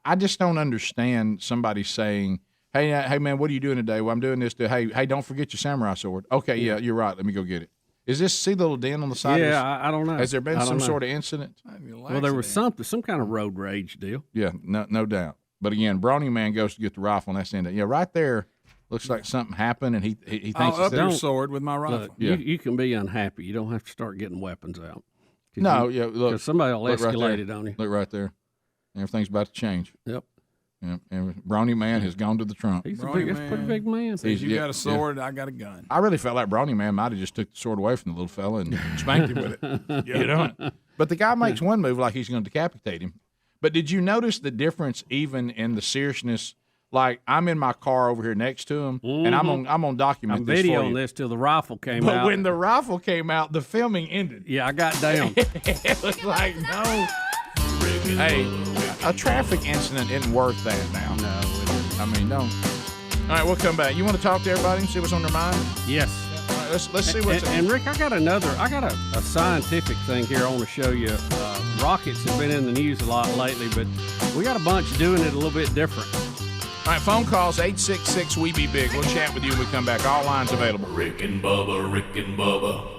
I just don't understand somebody saying, hey man, what are you doing today? Well, I'm doing this. Hey, don't forget your samurai sword. Okay, yeah, you're right. Let me go get it. Is this see the little dent on the side? Yeah, I don't know. Has there been some sort of incident? Well, there was some kind of road rage deal. Yeah, no doubt. But again, Brawny Man goes to get the rifle, and that's the end. Yeah, right there. Looks like something happened, and he thinks I'll up your sword with my rifle. Look, you can be unhappy. You don't have to start getting weapons out. No, look, because somebody will escalate right it on you. Look right there. Everything's about to change. Yep. Yeah, and Brawny Man has gone to the trunk. He's a pretty big man. You got a sword, I got a gun. I really felt like Brawny Man might have just took the sword away from the little fella and spanked him with it. You know? But the guy makes one move like he's going to decapitate him. But did you notice the difference even in the seriousness? Like, I'm in my car over here next to him, and I'm on document I'm this for videoing you. this till the rifle came But out. when the rifle came out, the filming ended. Yeah, I got down. It was like, no. Hey, a traffic incident isn't worth that now. No, it isn't. I mean, don't. All right, we'll come back. You want to talk to everybody and see what's on their mind? Yes. All right, let's see what's. And Rick, I got a scientific thing here I want to show you. Rockets have been in the news a lot lately, but we got a bunch doing it a little bit different. All right, phone calls 866-WE-BE-BIG. We'll chat with you when we come back. All lines available. Rick and Bubba.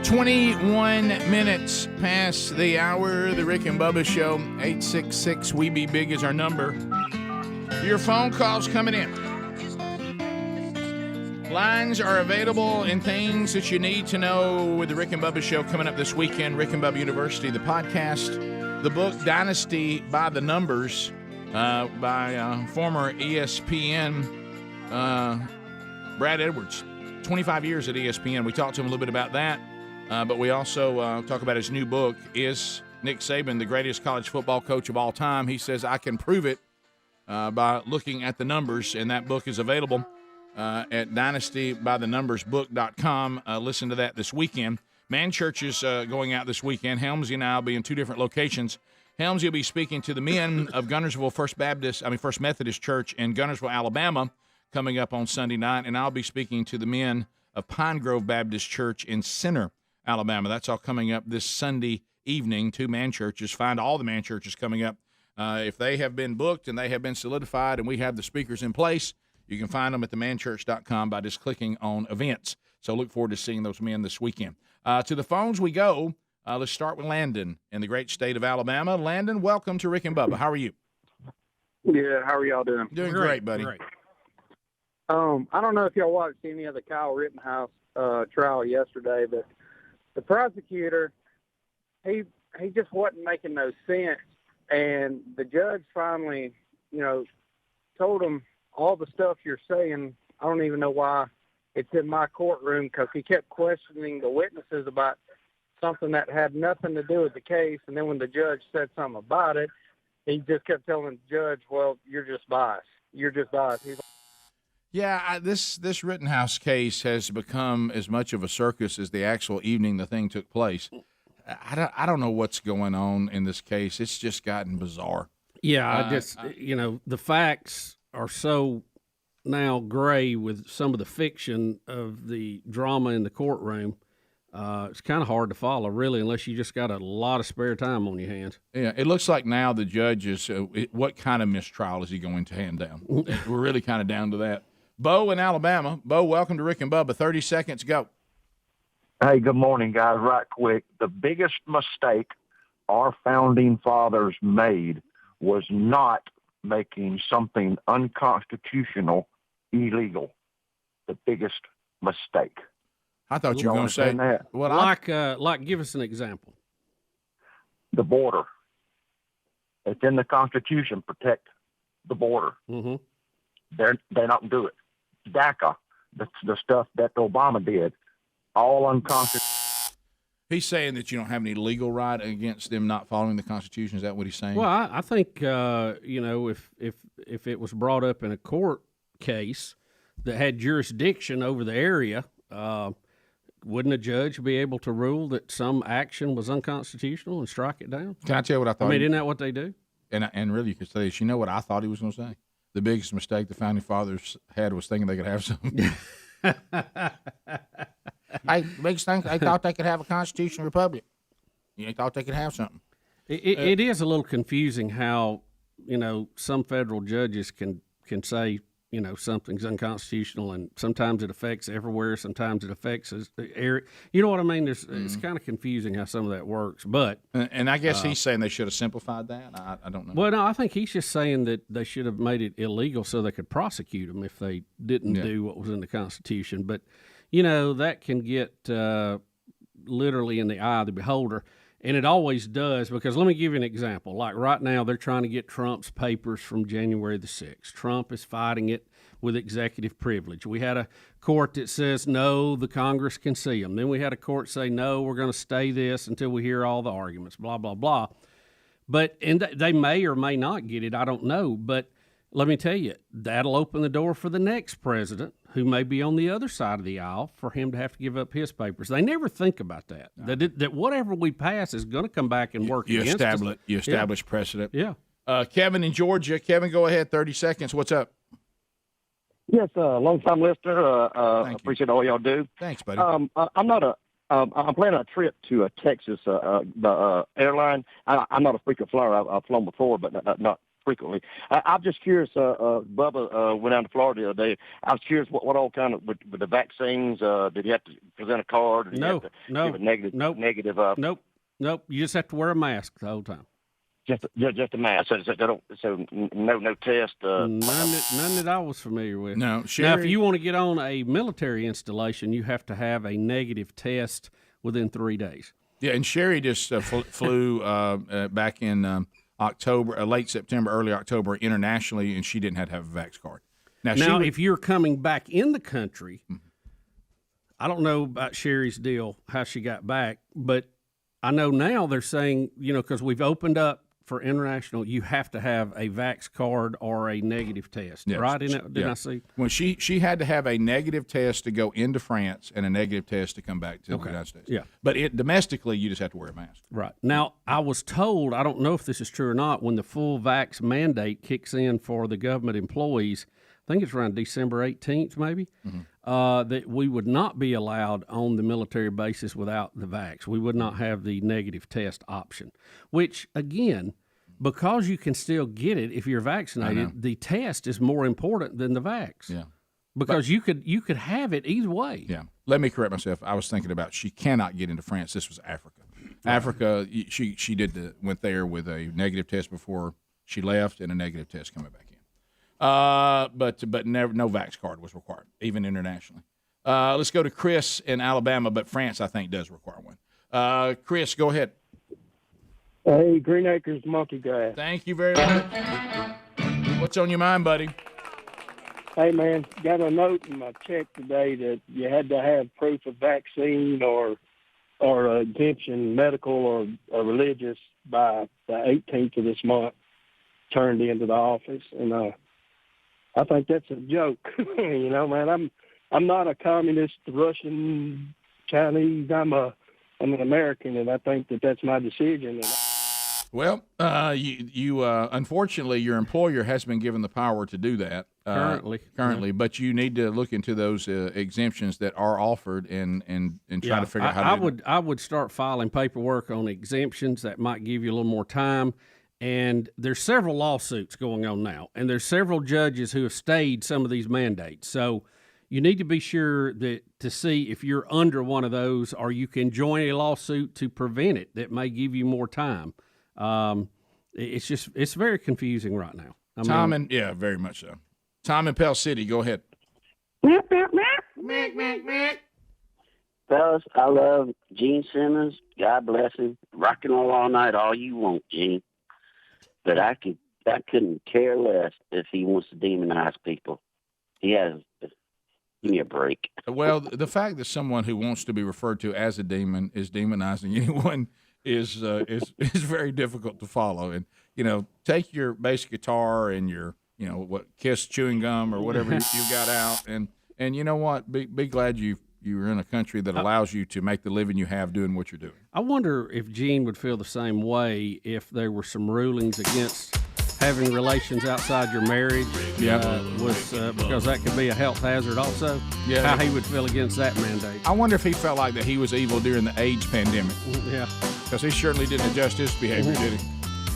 21 minutes past the hour. The Rick and Bubba Show. 866-WE-BE-BIG is our number. Your phone calls coming in. Lines are available and things that you need to know with the Rick and Bubba Show coming up this weekend. Rick and Bubba University, the podcast, the book Dynasty by the Numbers by former ESPN Brad Edwards. 25 years at ESPN. We talked to him a little bit about that, but we also talk about his new book, Is Nick Saban the Greatest College Football Coach of All Time? He says, I can prove it by looking at the numbers, and that book is available at dynastybythenumbersbook.com. Listen to that this weekend. Man Church is going out this weekend. Helmsy and I will be in two different locations. Helmsy will be speaking to the men of Gunnersville First Methodist Church in Gunnersville, Alabama, coming up on Sunday night, and I'll be speaking to the men of Pine Grove Baptist Church in Center, Alabama. That's all coming up this Sunday evening. Two man churches. Find all the man churches coming up. If they have been booked and they have been solidified and we have the speakers in place, you can find them at themanchurch.com by just clicking on events. So look forward to seeing those men this weekend. To the phones we go. Let's start with Landon in the great state of Alabama. Landon, welcome to Rick and Bubba. How are you? Yeah, how are y'all doing? Doing great, buddy. Great. I don't know if y'all watched any of the Kyle Rittenhouse trial yesterday, but the prosecutor, he just wasn't making no sense. And the judge finally, told him, all the stuff you're saying, I don't even know why it's in my courtroom, because he kept questioning the witnesses about something that had nothing to do with the case. And then when the judge said something about it, he just kept telling the judge, well, you're just biased. You're just biased. Yeah, this Rittenhouse case has become as much of a circus as the actual evening the thing took place. I don't know what's going on in this case. It's just gotten bizarre. Yeah, the facts are so now gray with some of the fiction of the drama in the courtroom. It's kind of hard to follow, really, unless you just got a lot of spare time on your hands. Yeah, it looks like now the judge is what kind of mistrial is he going to hand down? We're really kind of down to that. Bo in Alabama. Bo, welcome to Rick and Bubba. 30 seconds, go. Hey, good morning, guys. Right quick. The biggest mistake our founding fathers made was not making something unconstitutional illegal. The biggest mistake. I thought you were going to say that. Well, like, give us an example. The border. It's in the Constitution. Protect the border. Mm-hmm. They're not going to do it. DACA, the stuff that Obama did, all unconstitutional. He's saying that you don't have any legal right against them not following the Constitution. Is that what he's saying? Well, I think if it was brought up in a court case that had jurisdiction over the area, wouldn't a judge be able to rule that some action was unconstitutional and strike it down? Can I tell you what I thought? I mean, isn't that what they do? And really, you could say this. You know what I thought he was going to say? The biggest mistake the founding fathers had was thinking they could have something. Biggest thing, they thought they could have a constitutional republic. They thought they could have something. It is a little confusing how some federal judges can say something's unconstitutional, and sometimes it affects everywhere. Sometimes it affects the area. You know what I mean? It's kind of confusing how some of that works. But and I guess he's saying they should have simplified that. I don't know. Well, no, I think he's just saying that they should have made it illegal so they could prosecute them if they didn't do what was in the Constitution. But that can get literally in the eye of the beholder. And it always does, because let me give you an example. Like right now, they're trying to get Trump's papers from January the 6th. Trump is fighting it with executive privilege. We had a court that says, no, the Congress can see them. Then we had a court say, no, we're going to stay this until we hear all the arguments, blah, blah, blah. And they may or may not get it. I don't know. But let me tell you, that'll open the door for the next president, who may be on the other side of the aisle, for him to have to give up his papers. They never think about that. No. That whatever we pass is going to come back and work against us. You establish precedent. Yeah. Kevin in Georgia. Kevin, go ahead. 30 seconds. What's up? Yes, long-time listener. Appreciate all y'all do. Thanks, buddy. I'm planning a trip to Texas, the airline. I'm not a frequent flyer. I've flown before, but not frequently. I'm just curious. Bubba went down to Florida the other day. I was curious what all kind of with the vaccines. Did you have to present a card? Did you have to give a negative? Negative. Nope. You just have to wear a mask the whole time. Just a mask. So no test. None that I was familiar with. No. Now, if you want to get on a military installation, you have to have a negative test within 3 days. Yeah, and Sherry just flew back in October, late September, early October internationally, and she didn't have to have a vax card. Now if you're coming back in the country, I don't know about Sherry's deal, how she got back, but I know now they're saying, because we've opened up for international, you have to have a vax card or a negative test, right? Didn't I see? Well, she had to have a negative test to go into France and a negative test to come back to the United States. Yeah. But domestically, you just have to wear a mask. Right. Now, I was told, I don't know if this is true or not, when the full vax mandate kicks in for the government employees, I think it's around December 18th maybe, that we would not be allowed on the military basis without the vax. We would not have the negative test option, which, again, because you can still get it if you're vaccinated, the test is more important than the vax. Yeah. Because you could have it either way. Yeah. Let me correct myself. I was thinking about she cannot get into France. This was Africa. Africa, she went there with a negative test before she left and a negative test coming back in. But never, no vax card was required, even internationally. Let's go to Chris in Alabama, but France, I think, does require one. Chris, go ahead. Hey, Green Acres Monkey Grass. Thank you very much. What's on your mind, buddy? Hey, man, got a note in my check today that you had to have proof of vaccine or exemption, medical or religious, by the 18th of this month, turned into the office. And I think that's a joke. Man, I'm not a communist, Russian, Chinese. I'm an American, and I think that's my decision. Well, you unfortunately, your employer has been given the power to do that currently, but you need to look into those exemptions that are offered and try to figure out how to do I would start filing paperwork on exemptions that might give you a little more time. And there's several lawsuits going on now, and there's several judges who have stayed some of these mandates. So you need to be sure to see if you're under one of those, or you can join a lawsuit to prevent it that may give you more time. It's very confusing right now. Very much so. Tom in Pell City, go ahead. Fellas, I love Gene Simmons. God bless him. Rock and roll all night, all you want, Gene. But I couldn't care less if he wants to demonize people. Give me a break. Well, the fact that someone who wants to be referred to as a demon is demonizing anyone is very difficult to follow. And take your bass guitar and your Kiss chewing gum or whatever you got out, and you know what? Be glad you're in a country that allows you to make the living you have doing what you're doing. I wonder if Gene would feel the same way if there were some rulings against having relations outside your marriage. Because that could be a health hazard also. Yeah. How he would feel against that mandate. I wonder if he felt like that he was evil during the AIDS pandemic. Yeah. Because he certainly didn't adjust his behavior, did he?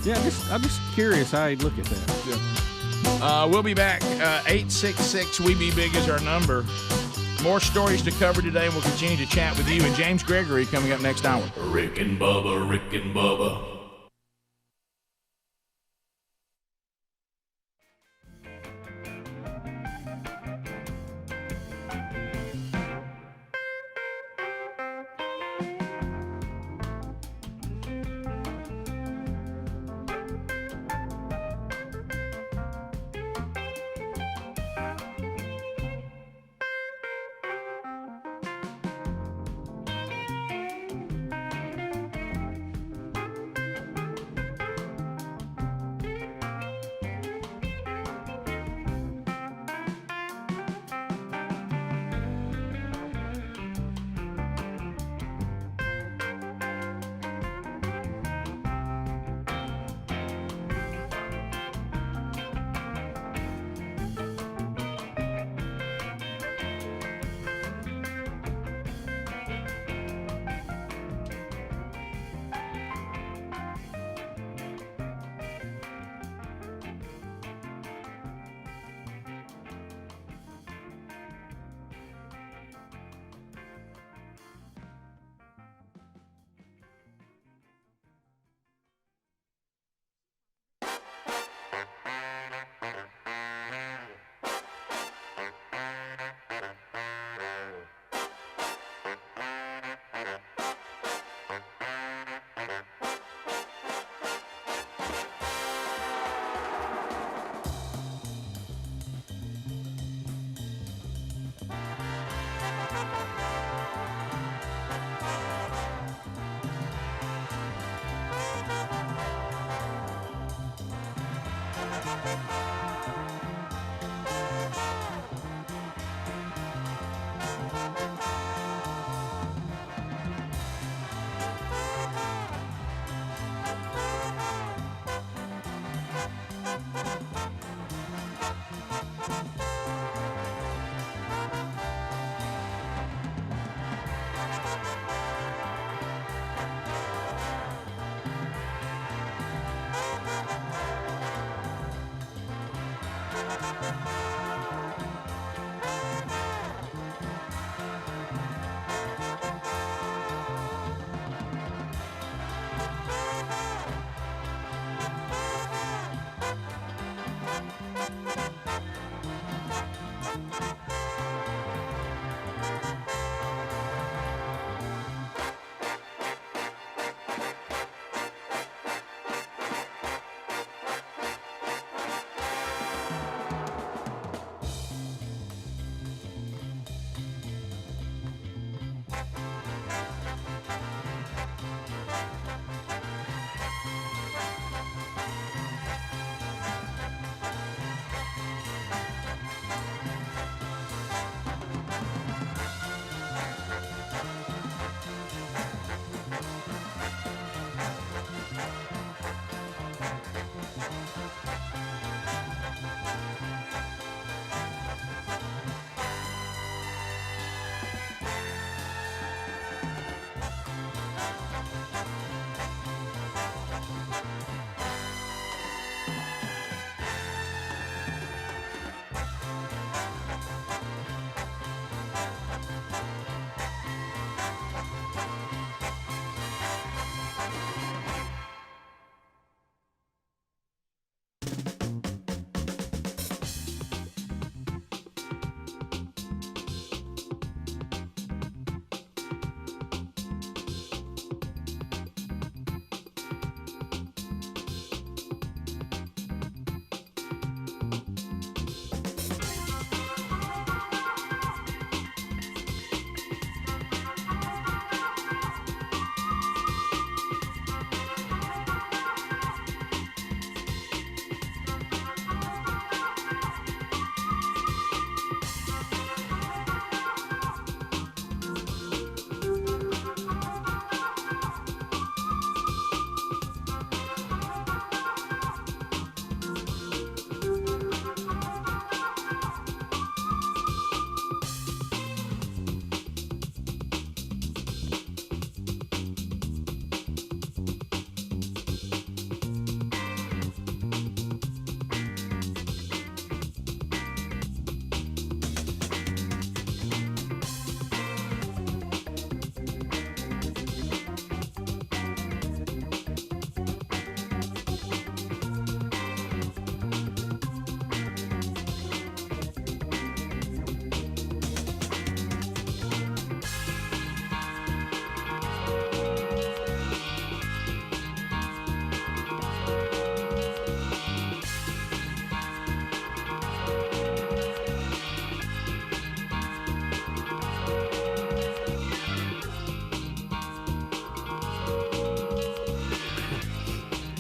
Yeah, I'm just curious how he'd look at that. Yeah. We'll be back. 866 We Be Big is our number. More stories to cover today, and we'll continue to chat with you and James Gregory coming up next hour. Rick and Bubba, Rick and Bubba.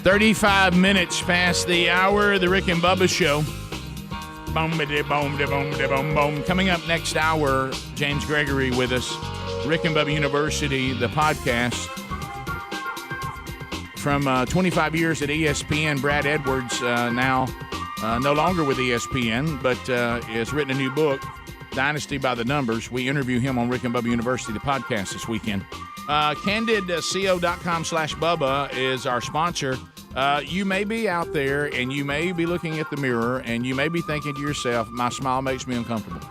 35 minutes past the hour of the Rick and Bubba Show. Boom. Coming up next hour, James Gregory with us. Rick and Bubba University, the podcast. From 25 years at ESPN, Brad Edwards now no longer with ESPN, but has written a new book, Dynasty by the Numbers. We interview him on Rick and Bubba University, the podcast, this weekend. CandidCO.com/Bubba is our sponsor. You may be out there and you may be looking at the mirror and you may be thinking to yourself, my smile makes me uncomfortable.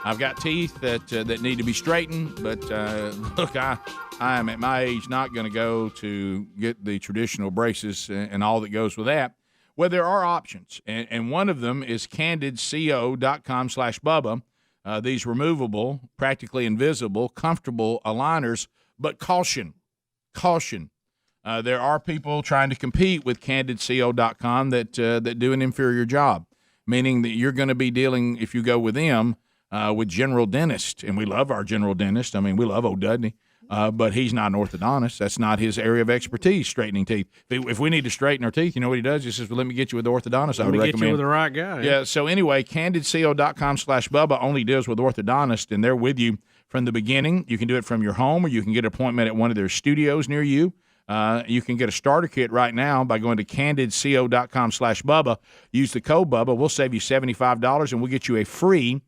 I've got teeth that need to be straightened, but look, I am at my age not going to go to get the traditional braces and all that goes with that. Well, there are options, and one of them is CandidCO.com/Bubba. These removable, practically invisible, comfortable aligners, but caution. There are people trying to compete with CandidCO.com that do an inferior job, meaning that you're going to be dealing, if you go with them, with general dentist, and we love our general dentist. I mean, we love old Dudney. But he's not an orthodontist. That's not his area of expertise, straightening teeth. If we need to straighten our teeth, you know what he does? He says, well, let me get you with the orthodontist. I would recommend. Get you with the right guy. Yeah, so anyway, candidco.com/Bubba only deals with orthodontists, and they're with you from the beginning. You can do it from your home, or you can get an appointment at one of their studios near you. You can get a starter kit right now by going to candidco.com/Bubba. Use the code Bubba. We'll save you $75, and we'll get you a free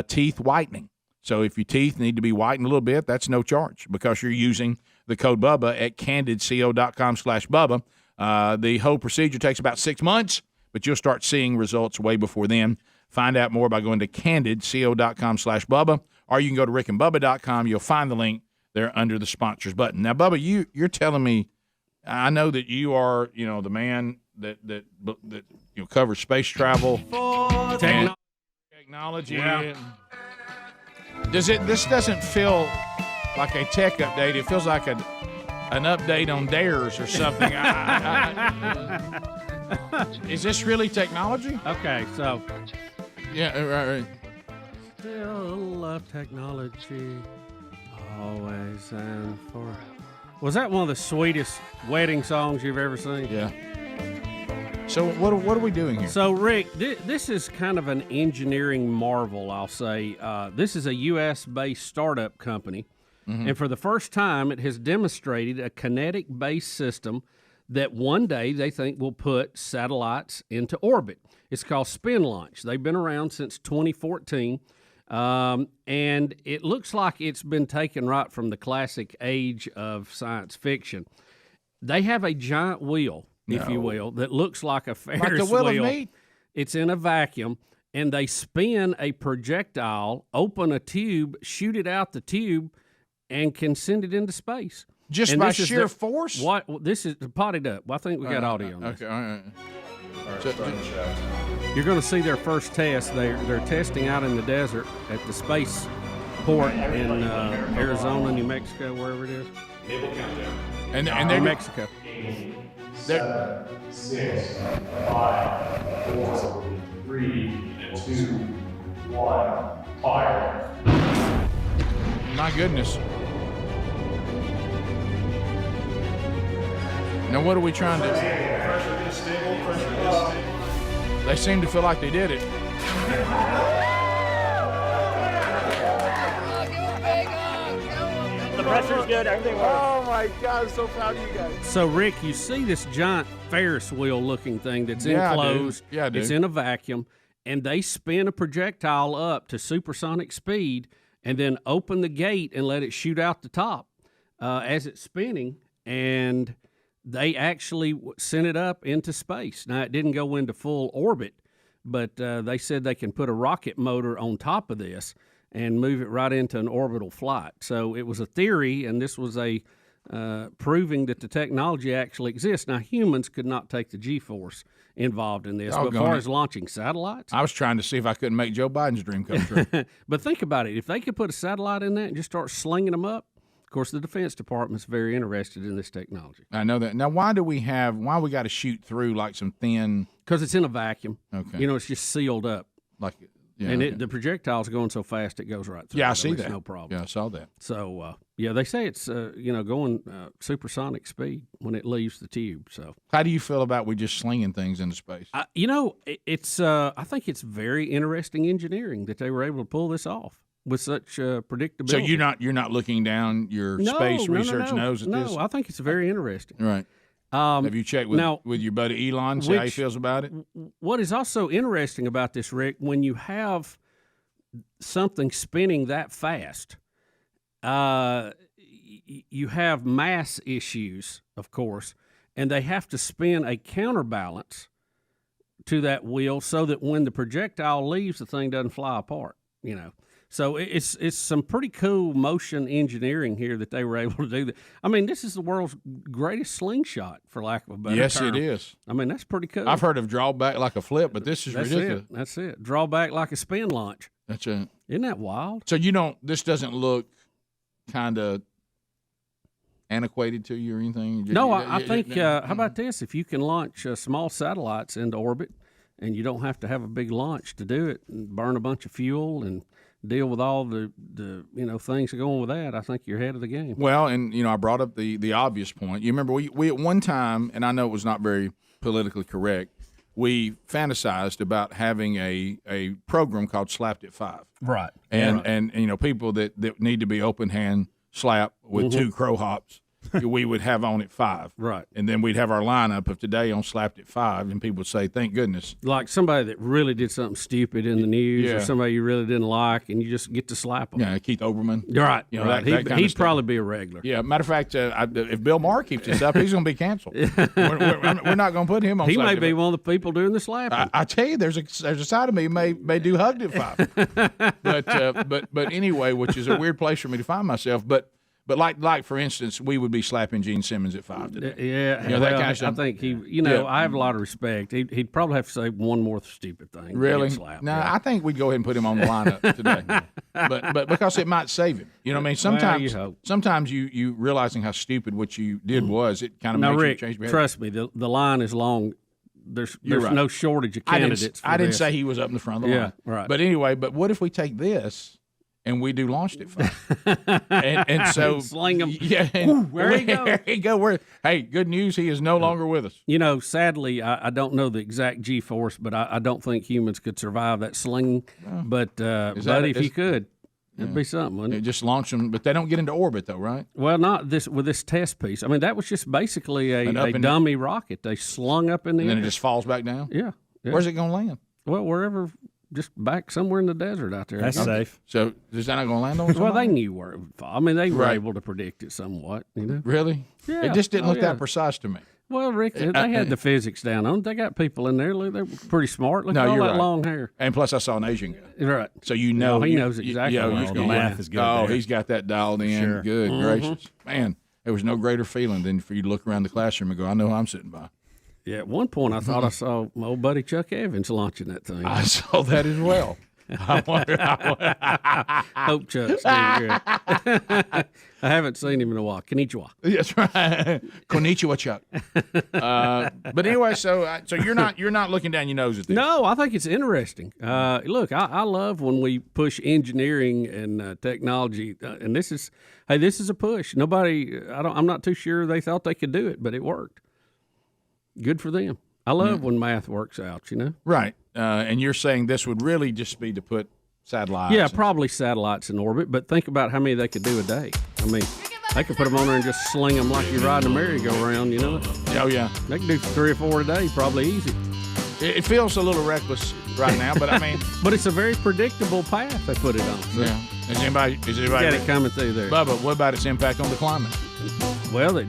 teeth whitening. So if your teeth need to be whitened a little bit, that's no charge because you're using the code Bubba at candidco.com/Bubba. The whole procedure takes about 6 months, but you'll start seeing results way before then. Find out more by going to candidco.com/Bubba, or you can go to rickandbubba.com. You'll find the link there under the sponsors button. Now, Bubba, you're telling me, I know that you are, the man that covers space travel, technology. Yeah. This doesn't feel like a tech update. It feels like an update on Dares or something. Is this really technology? Okay, so. Yeah, right. Still love technology, always and for. Was that one of the sweetest wedding songs you've ever seen? Yeah. So what are we doing here? So, Rick, this is kind of an engineering marvel, I'll say. This is a U.S.-based startup company, and for the first time, it has demonstrated a kinetic-based system that one day they think will put satellites into orbit. It's called spin launch. They've been around since 2014, and it looks like it's been taken right from the classic age of science fiction. They have a giant wheel, if you will, that looks like a Ferris like the wheel wheel. Of meat? It's in a vacuum, and they spin a projectile, open a tube, shoot it out the tube, and can send it into space. Just by sheer force? What this is potted up. I think we got audio on this. Okay, all right. You're going to see their first test. They're testing out in the desert at the space port in Arizona, New Mexico, wherever it is. And they're in Mexico. 7, 6, 5, 4, 3, 2, 1, fire. My goodness. Now what are we trying to do? Pressure is stable, pressure is stable. They seem to feel like they did it. The pressure's good, everything works. Oh my God, I'm so proud of you guys. So, Rick, you see this giant Ferris wheel looking thing that's enclosed. Yeah, I do. It's in a vacuum, and they spin a projectile up to supersonic speed and then open the gate and let it shoot out the top as it's spinning, and they actually sent it up into space. Now, it didn't go into full orbit, but they said they can put a rocket motor on top of this and move it right into an orbital flight. So it was a theory, and this was a proving that the technology actually exists. Now, humans could not take the G-force involved in this, but as far as launching satellites. I was trying to see if I couldn't make Joe Biden's dream come true. But think about it. If they could put a satellite in that and just start slinging them up, of course, the Defense Department's very interested in this technology. I know that. Now, why we got to shoot through like some thin? Because it's in a vacuum. Okay. It's just sealed up. The projectile's going so fast it goes right through. Yeah, I see that. No problem. Yeah, I saw that. So, they say it's going supersonic speed when it leaves the tube. So, how do you feel about we just slinging things into space? It's I think it's very interesting engineering that they were able to pull this off with such predictability. So you're not looking down your space research nose at this? No, I think it's very interesting. Right. Have you checked with your buddy Elon, see how he feels about it? What is also interesting about this, Rick, when you have something spinning that fast, you have mass issues, of course, and they have to spin a counterbalance to that wheel so that when the projectile leaves, the thing doesn't fly apart, So it's some pretty cool motion engineering here that they were able to do that. I mean, this is the world's greatest slingshot, for lack of a better term. Yes, it is. I mean, that's pretty cool. I've heard of drawback like a flip, but this is ridiculous. That's it. Drawback like a spin launch. That's it. Isn't that wild? So this doesn't look kind of antiquated to you or anything? No, I think, how about this? If you can launch small satellites into orbit and you don't have to have a big launch to do it and burn a bunch of fuel and deal with all the things going with that, I think you're ahead of the game. Well, and I brought up the obvious point. You remember we at one time, and I know it was not very politically correct, we fantasized about having a program called Slapped at 5. Right. And people that need to be open hand slap with 2 crow hops, we would have on at 5. Right. And then we'd have our lineup of today on Slapped at 5, and people would say, thank goodness. Like somebody that really did something stupid in the news, Yeah. or somebody you really didn't like, and you just get to slap them. Yeah, Keith Oberman. Right. That kind of He'd stuff. probably be a regular. Yeah, matter of fact, if Bill Maher keeps this up, he's going to be canceled. We're not going to put him on. He may Slapped be at 5. one of the people doing the slapping. I tell you, there's a side of me may do hugged at 5. but anyway, which is a weird place for me to find myself. But like for instance, we would be slapping Gene Simmons at 5 today. Yeah, that kind of stuff. I think he. Yeah. I have a lot of respect. He'd probably have to say one more stupid thing. Really? Slap. No, I think we'd go ahead and put him on the lineup today. but because it might save him. You know what I mean? Sometimes you realizing how stupid what you did was, it kind of Now, makes Rick, you change behavior. trust me, the line is long. There's right. no shortage of candidates. I didn't say he was up in the front of the line. Right. But anyway, what if we take this and we do launched at 5? and so sling him. Yeah. There you go. There you go. Hey, good news. He is no longer with us. Sadly, I don't know the exact G-force, but I don't think humans could survive that slinging. But if you could, it'd be something, wouldn't it? Just launch them, but they don't get into orbit, though, right? Well, not this with this test piece. I mean, that was just basically a dummy rocket they slung up in the And air. then it just falls back down? Yeah. Where's it going to land? Well, wherever, just back somewhere in the desert out there. That's safe. So is that not going to land on somebody? Well, they knew where it would fall. I mean, they were Right. able to predict it somewhat, Really? Yeah. It just didn't look yeah. that precise to me. Well, Rick, they had the physics down on it. They got people in there. Look, they're pretty smart. Look No, at all you're that right. long hair. And plus, I saw an Asian guy. Right. So he knows exactly Yeah, where he's it's going going. Math is good Oh, there. he's got that dialed in. Sure. Good Mm-hmm. gracious. Man, there was no greater feeling than for you to look around the classroom and go, I know who I'm sitting by. Yeah, at one point I thought I saw my old buddy Chuck Evans launching that thing. I saw that as well. I wonder Hope Chuck's doing good. I haven't seen him in a while. Konnichiwa. That's right. Konnichiwa, Chuck. But anyway, so you're not looking down your nose at this. No, I think it's interesting. Look, I love when we push engineering and technology, and this is a push. I'm not too sure they thought they could do it, but it worked. Good for them. I love when math works out. Right. And you're saying this would really just be to put satellites. Yeah, probably satellites in orbit, but think about how many they could do a day. I mean, they could put them on there and just sling them like you're riding a merry-go-round, Oh, yeah. They can do 3 or 4 a day, probably easy. It feels a little reckless right now, but I mean. But it's a very predictable path they put it on. So Yeah. Is anybody got it coming through there. Bubba, what about its impact on the climate? Well, they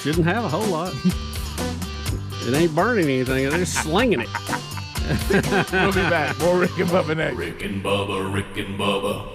shouldn't have a whole lot. It ain't burning anything. They're just slinging it. We'll be back. More Rick and Bubba next. Rick and Bubba, Rick and Bubba.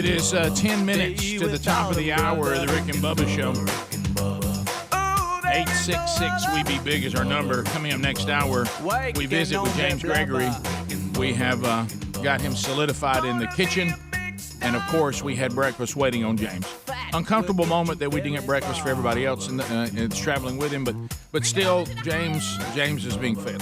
It is 10 minutes to the top of the hour of the Rick and Bubba Show. 866-WE-BE-BIG is our number. Coming up next hour, we visit with James Gregory. We have got him solidified in the kitchen. And, of course, we had breakfast waiting on James. Uncomfortable moment that we didn't get breakfast for everybody else and it's traveling with him. But still, James is being fed.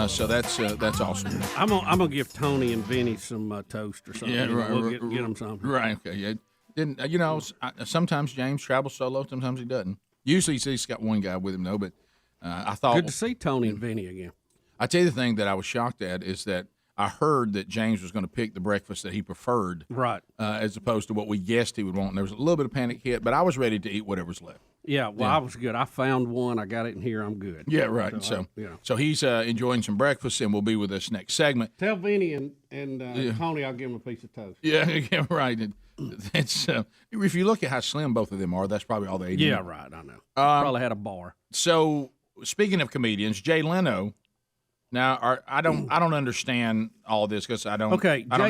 So that's awesome. I'm gonna give Tony and Vinny some toast or something. Yeah, right, We'll get them something. Right, okay. Yeah. Didn't sometimes James travels solo, sometimes he doesn't. Usually he's got one guy with him, though. But I thought... Good to see Tony and Vinny again. I tell you the thing that I was shocked at is that I heard that James was going to pick the breakfast that he preferred, right, as opposed to what we guessed he would want. And there was a little bit of panic hit, but I was ready to eat whatever's left. Yeah, well, I was good. I found one. I got it in here. I'm good. Yeah, right. So he's enjoying some breakfast, and will be with us next segment. Tell Vinny and Tony I'll give him a piece of toast. Yeah, right. It's if you look at how slim both of them are, that's probably all they eat. Yeah, right. I know. Probably had a bar. So speaking of comedians, Jay Leno. Now, I don't understand all this because I don't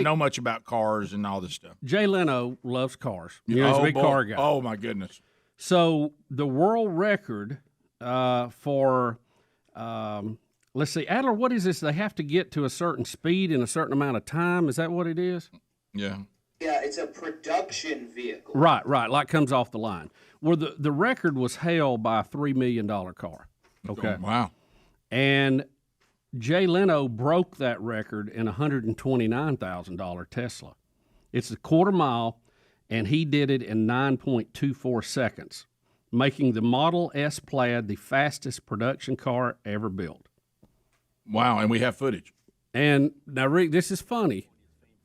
know much about cars and all this stuff. Jay Leno loves cars. He's a big car guy. Oh my goodness! So the world record for let's see, Adler, what is this? They have to get to a certain speed in a certain amount of time. Is that what it is? Yeah. Yeah, it's a production vehicle. Right, like comes off the line. Well, the record was held by a $3 million car. Okay. Oh, wow. And Jay Leno broke that record in a $129,000 Tesla. It's a quarter mile, and he did it in 9.24 seconds, making the Model S Plaid the fastest production car ever built. Wow, and we have footage. And now, Rick, this is funny.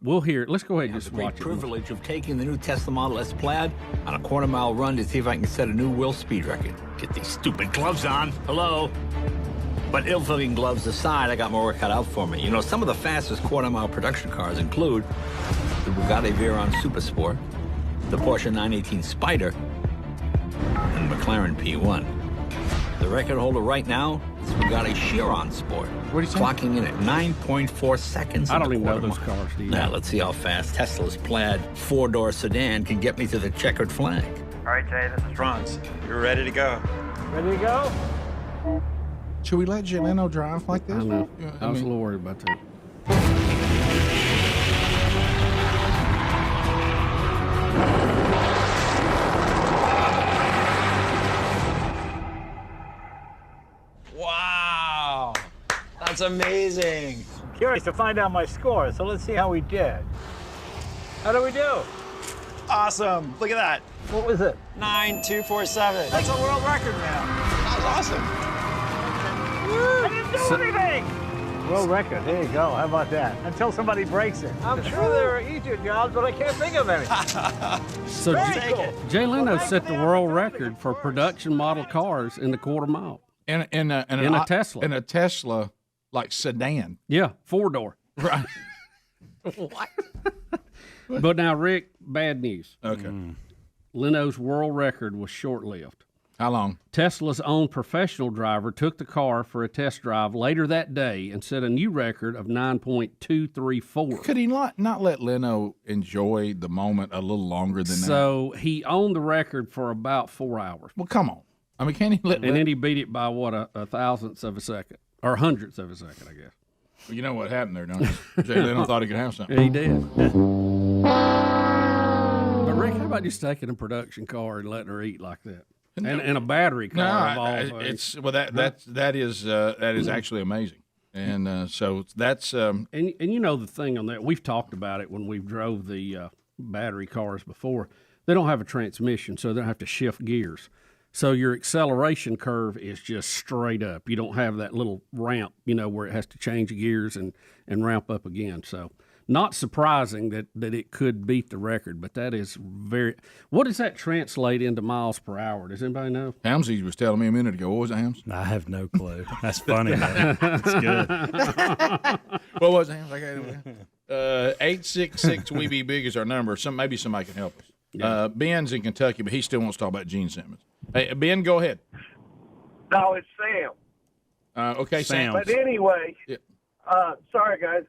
We'll hear it. Let's go ahead and just watch it. The privilege of taking the new Tesla Model S Plaid on a quarter-mile run to see if I can set a new world speed record. Get these stupid gloves on. Hello? But ill-fitting gloves aside, I got more work cut out for me. You know, some of the fastest quarter-mile production cars include the Bugatti Veyron Supersport, the Porsche 918 Spyder, and the McLaren P1. The record holder right now is Bugatti Chiron Sport. What are you saying? Clocking in at 9.4 seconds. I don't even know those cars, do you? Now, let's see how fast Tesla's Plaid four-door sedan can get me to the checkered flag. All right, Jay, this is Franz. You're ready to go. Ready to go? Should we let Jay Leno drive like this? I know. I was a little worried about that. Wow. That's amazing. Curious to find out my score, so let's see how we did. How do we do? Awesome. Look at that. What was it? 9247. That's a world record now. That was awesome. I didn't do anything! World record, there you go. How about that? Until somebody breaks it. I'm sure there are easier jobs, but I can't think of any. So Jay Leno set the world record for production model cars in the quarter mile. In a Tesla. In a Tesla, like sedan. Yeah, four-door. Right. What? But now, Rick, bad news. Okay. Leno's world record was short-lived. How long? Tesla's own professional driver took the car for a test drive later that day and set a new record of 9.234. Could he not let Leno enjoy the moment a little longer than that? So he owned the record for about 4 hours. Well, come on. I mean, can't he let... And then he beat it by, what, a thousandth of a second? Or hundredths of a second, I guess. Well, you know what happened there, don't you? Jay Leno thought he could have something. He did. But, Rick, how about just taking a production car and letting her eat like that? And a battery car of all things. That is actually amazing, and so that's and you know the thing on that, we've talked about it when we've drove the battery cars before. They don't have a transmission, so they don't have to shift gears. So your acceleration curve is just straight up. You don't have that little ramp, where it has to change gears and ramp up again. So not surprising that it could beat the record, but that is very... What does that translate into miles per hour? Does anybody know? Hamsey was telling me a minute ago. What was it, Hams? I have no clue. That's funny, though. That's good. What was it, Hams? 866-WE-BE-BIG is our number. Maybe somebody can help us. Yeah. Ben's in Kentucky, but he still wants to talk about Gene Simmons. Hey, Ben, go ahead. No, it's Sam. Okay, Sam. But anyway, yeah. Sorry, guys.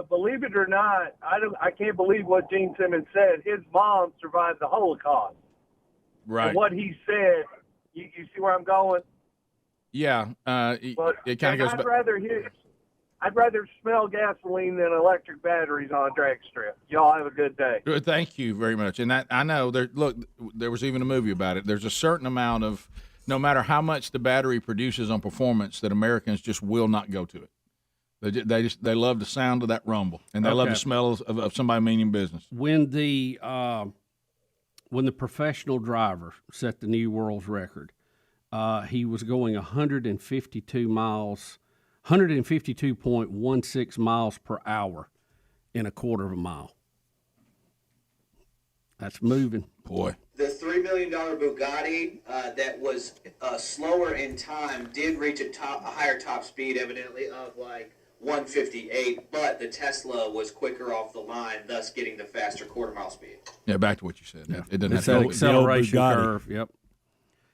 Believe it or not, I can't believe what Gene Simmons said. His mom survived the Holocaust. Right. And what he said, you see where I'm going? Yeah. It kind of goes back. I'd rather smell gasoline than electric batteries on a drag strip. Y'all have a good day. Good, thank you very much. And that I know. There was even a movie about it. There's a certain amount of, no matter how much the battery produces on performance, that Americans just will not go to it. They love the sound of that rumble, and they love the smell of somebody meaning business. When the professional driver set the new world's record, he was going 152.16 miles per hour in a quarter of a mile. That's moving, boy. The $3 million Bugatti that was slower in time did reach a higher top speed, evidently, of like 158, but the Tesla was quicker off the line, thus getting the faster quarter-mile speed. Yeah, back to what you said. Yeah. It doesn't It's have to acceleration curve. Yep.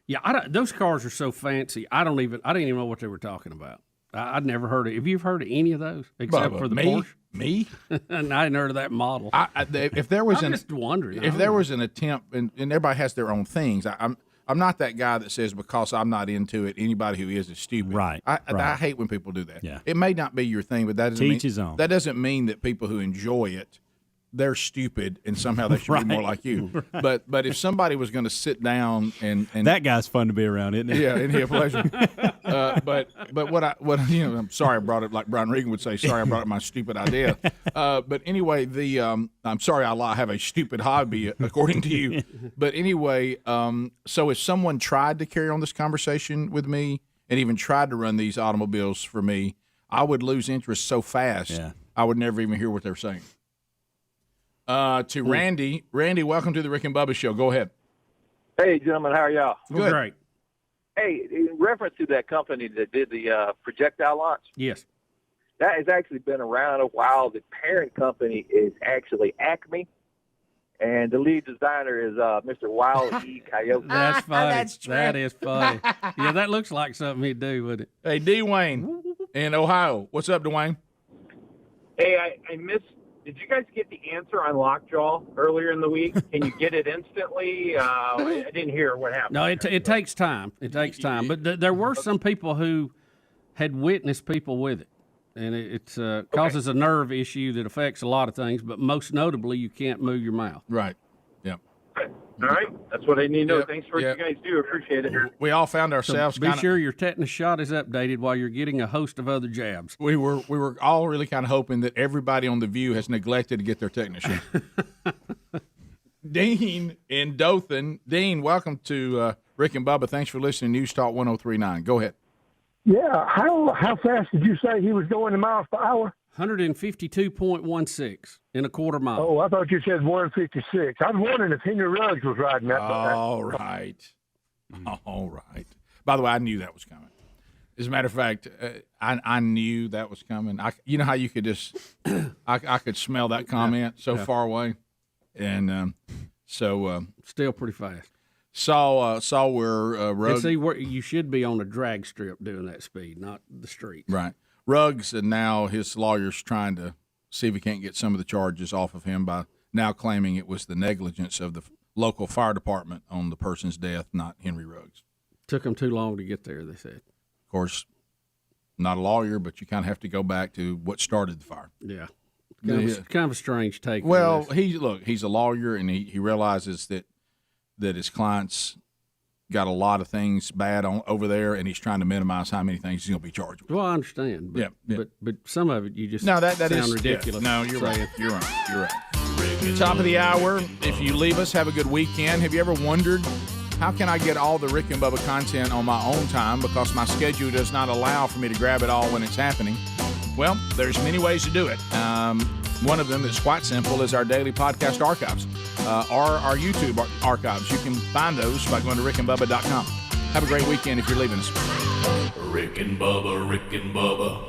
Yeah, those cars are so fancy. I didn't even know what they were talking about. I'd never heard of. Have you heard of any of those except for the Porsche? Me? And I hadn't heard of that model. If there was I'm just wondering. If there was an attempt, and everybody has their own things. I'm not that guy that says because I'm not into it, anybody who is stupid. Right. I hate when people do that. Yeah. It may not be your thing, but that doesn't Teach his own. That doesn't mean that people who enjoy it, they're stupid and somehow they should be more like you. Right. But if somebody was going to sit down and that guy's fun to be around, isn't he? Yeah, isn't he a pleasure? But I'm sorry I brought it, like Brian Regan would say. Sorry I brought up my stupid idea. But anyway, I'm sorry I have a stupid hobby according to you. But anyway, so if someone tried to carry on this conversation with me and even tried to run these automobiles for me, I would lose interest so fast. Yeah. I would never even hear what they're saying. To Randy. Randy, welcome to the Rick and Bubba Show. Go ahead. Hey, gentlemen, how are y'all? Good. Great. Hey, in reference to that company that did the projectile launch, Yes. that has actually been around a while. The parent company is actually Acme, and the lead designer is Mr. Wild E. Coyote. That's funny. That's true. That is funny. Yeah, that looks like something he'd do, wouldn't it? Hey, Dwayne in Ohio. What's up, Dwayne? Hey, I missed. Did you guys get the answer on Lockjaw earlier in the week? Can you get it instantly? I didn't hear what happened. No, it takes time. It takes time. But there were some people who had witnessed people with it, and it causes a nerve issue that affects a lot of things. But most notably, you can't move your mouth. Right. Yep. All right, that's what I need to know. Thanks for what you guys do. Appreciate it. We all found ourselves. So be sure your tetanus shot is updated while you're getting a host of other jabs. We were all really kind of hoping that everybody on The View has neglected to get their tetanus shot. Dean in Dothan. Dean, welcome to Rick and Bubba. Thanks for listening to News Talk 103.9. Go ahead. Yeah, how fast did you say he was going in miles per hour? 152.16 in a quarter mile. Oh, I thought you said 156. I was wondering if Henry Ruggs was riding that. All right. All right. By the way, I knew that was coming. As a matter of fact, I knew that was coming. You know how you could just, I could smell that comment so far away, and still pretty fast. Saw where Ruggs. See, you should be on a drag strip doing that speed, not the streets. Right. Ruggs, and now his lawyer's trying to see if he can't get some of the charges off of him by now claiming it was the negligence of the local fire department on the person's death, not Henry Ruggs. Took him too long to get there, they said. Of course, not a lawyer, but you kind of have to go back to what started the fire. Yeah. Kind of a strange take. Well, he's a lawyer, and he realizes that his clients got a lot of things bad over there, and he's trying to minimize how many things he's going to be charged with. Well, I understand. But, but some of it you just that sound is ridiculous. Yeah. No, you're right. You're right. Top of the hour. If you leave us, have a good weekend. Have you ever wondered, how can I get all the Rick and Bubba content on my own time because my schedule does not allow for me to grab it all when it's happening? Well, there's many ways to do it. One of them that's quite simple is our daily podcast archives or our YouTube archives. You can find those by going to rickandbubba.com. Have a great weekend if you're leaving us. Rick and Bubba, Rick and Bubba.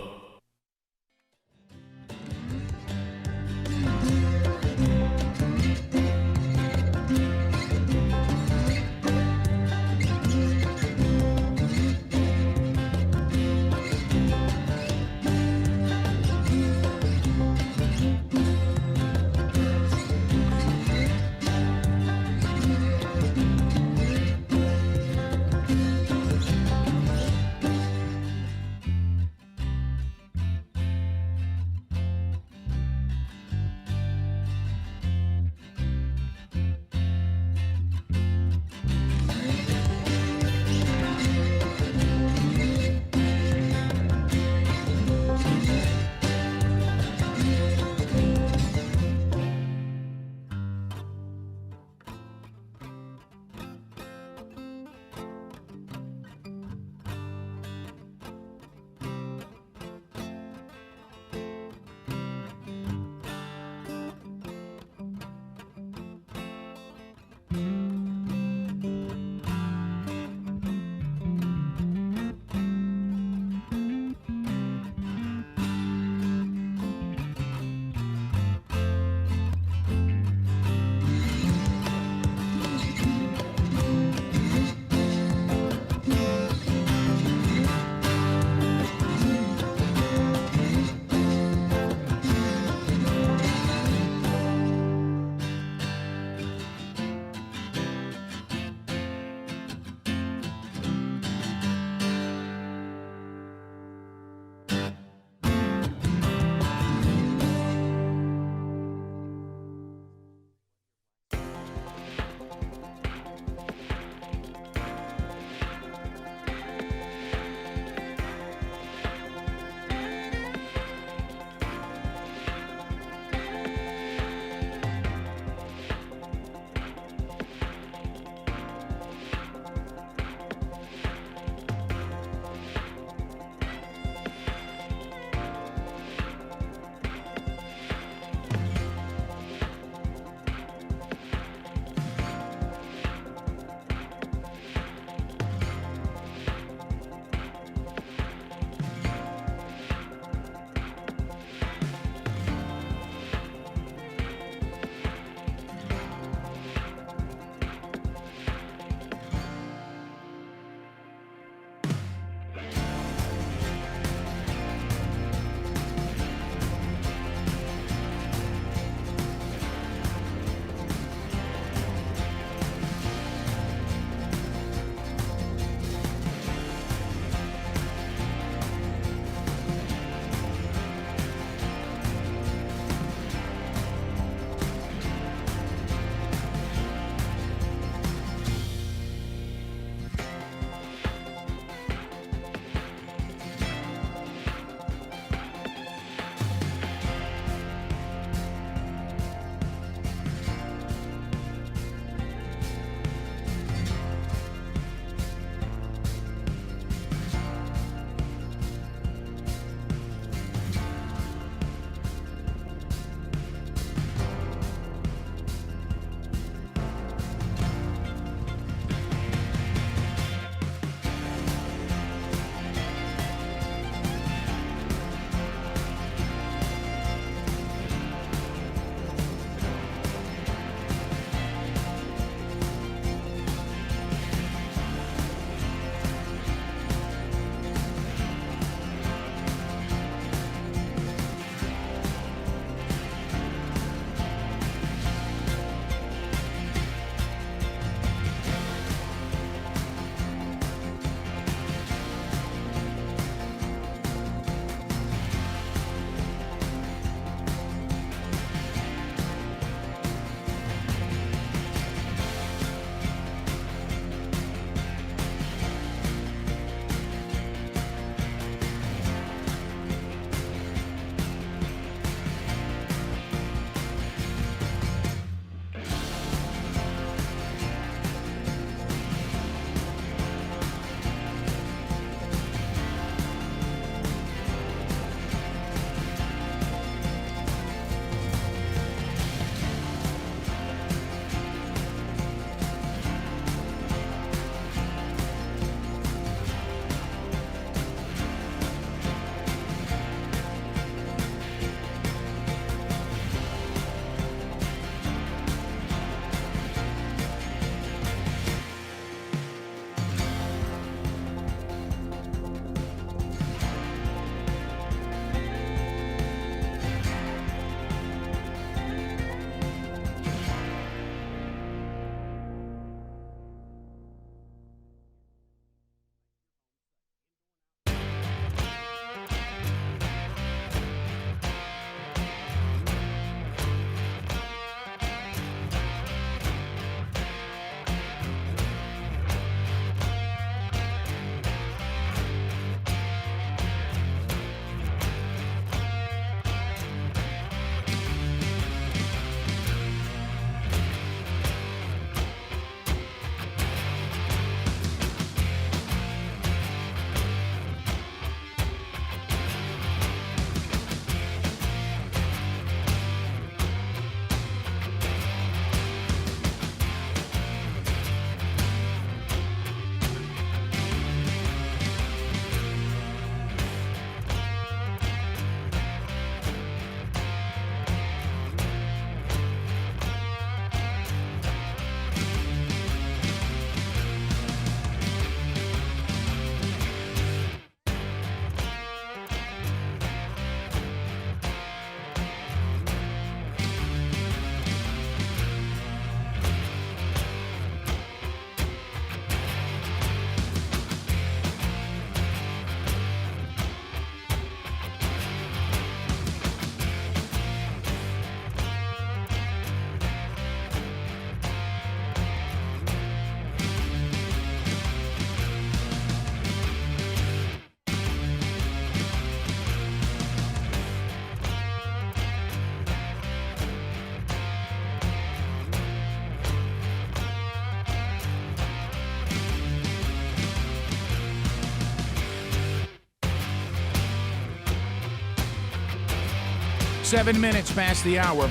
7 minutes past the hour.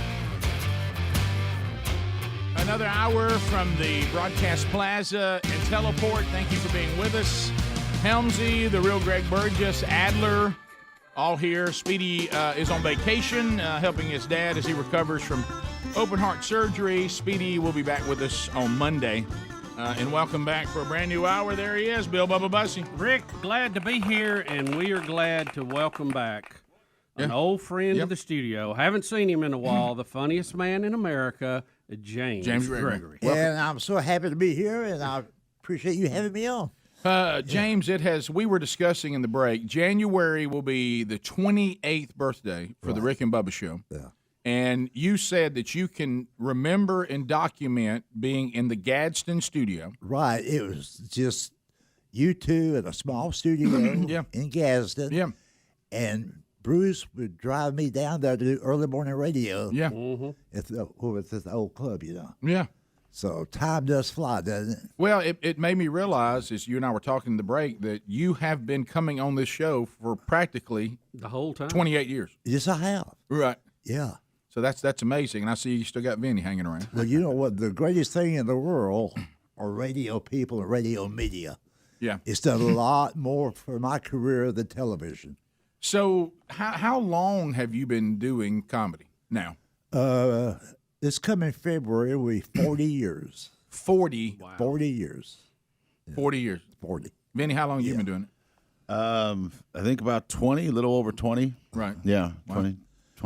Another hour from the Broadcast Plaza and Teleport. Thank you for being with us. Helmsy, the real Greg Burgess, Adler, all here. Speedy is on vacation, helping his dad as he recovers from open heart surgery. Speedy will be back with us on Monday. And welcome back for a brand new hour. There he is, Bill Bubba Bussey. Rick, glad to be here, and we are glad to welcome back an old friend of the studio. Haven't seen him in a while. The funniest man in America, James Gregory. And I'm so happy to be here, and I appreciate you having me on. James, we were discussing in the break, January will be the 28th birthday for the Rick and Bubba Show. Yeah. And you said that you can remember and document being in the Gadsden studio. Right. It was just you two in a small studio in Gadsden. Yeah. And Bruce would drive me down there to do early morning radio. Yeah. At the old club, you know. Yeah. So time does fly, doesn't it? Well, it made me realize, as you and I were talking in the break, that you have been coming on this show for practically the whole time, 28 years. Yes, I have. Right. Yeah. So that's amazing. And I see you still got Vinny hanging around. Well, you know what? The greatest thing in the world are radio people and radio media. Yeah. It's done a lot more for my career than television. So how long have you been doing comedy now? This coming February will be 40 years. 40? Wow. 40 years. Yeah. 40 years. 40. Vinny, how long have you been doing it? I think about 20, a little over 20. Right. Yeah, Wow. 20.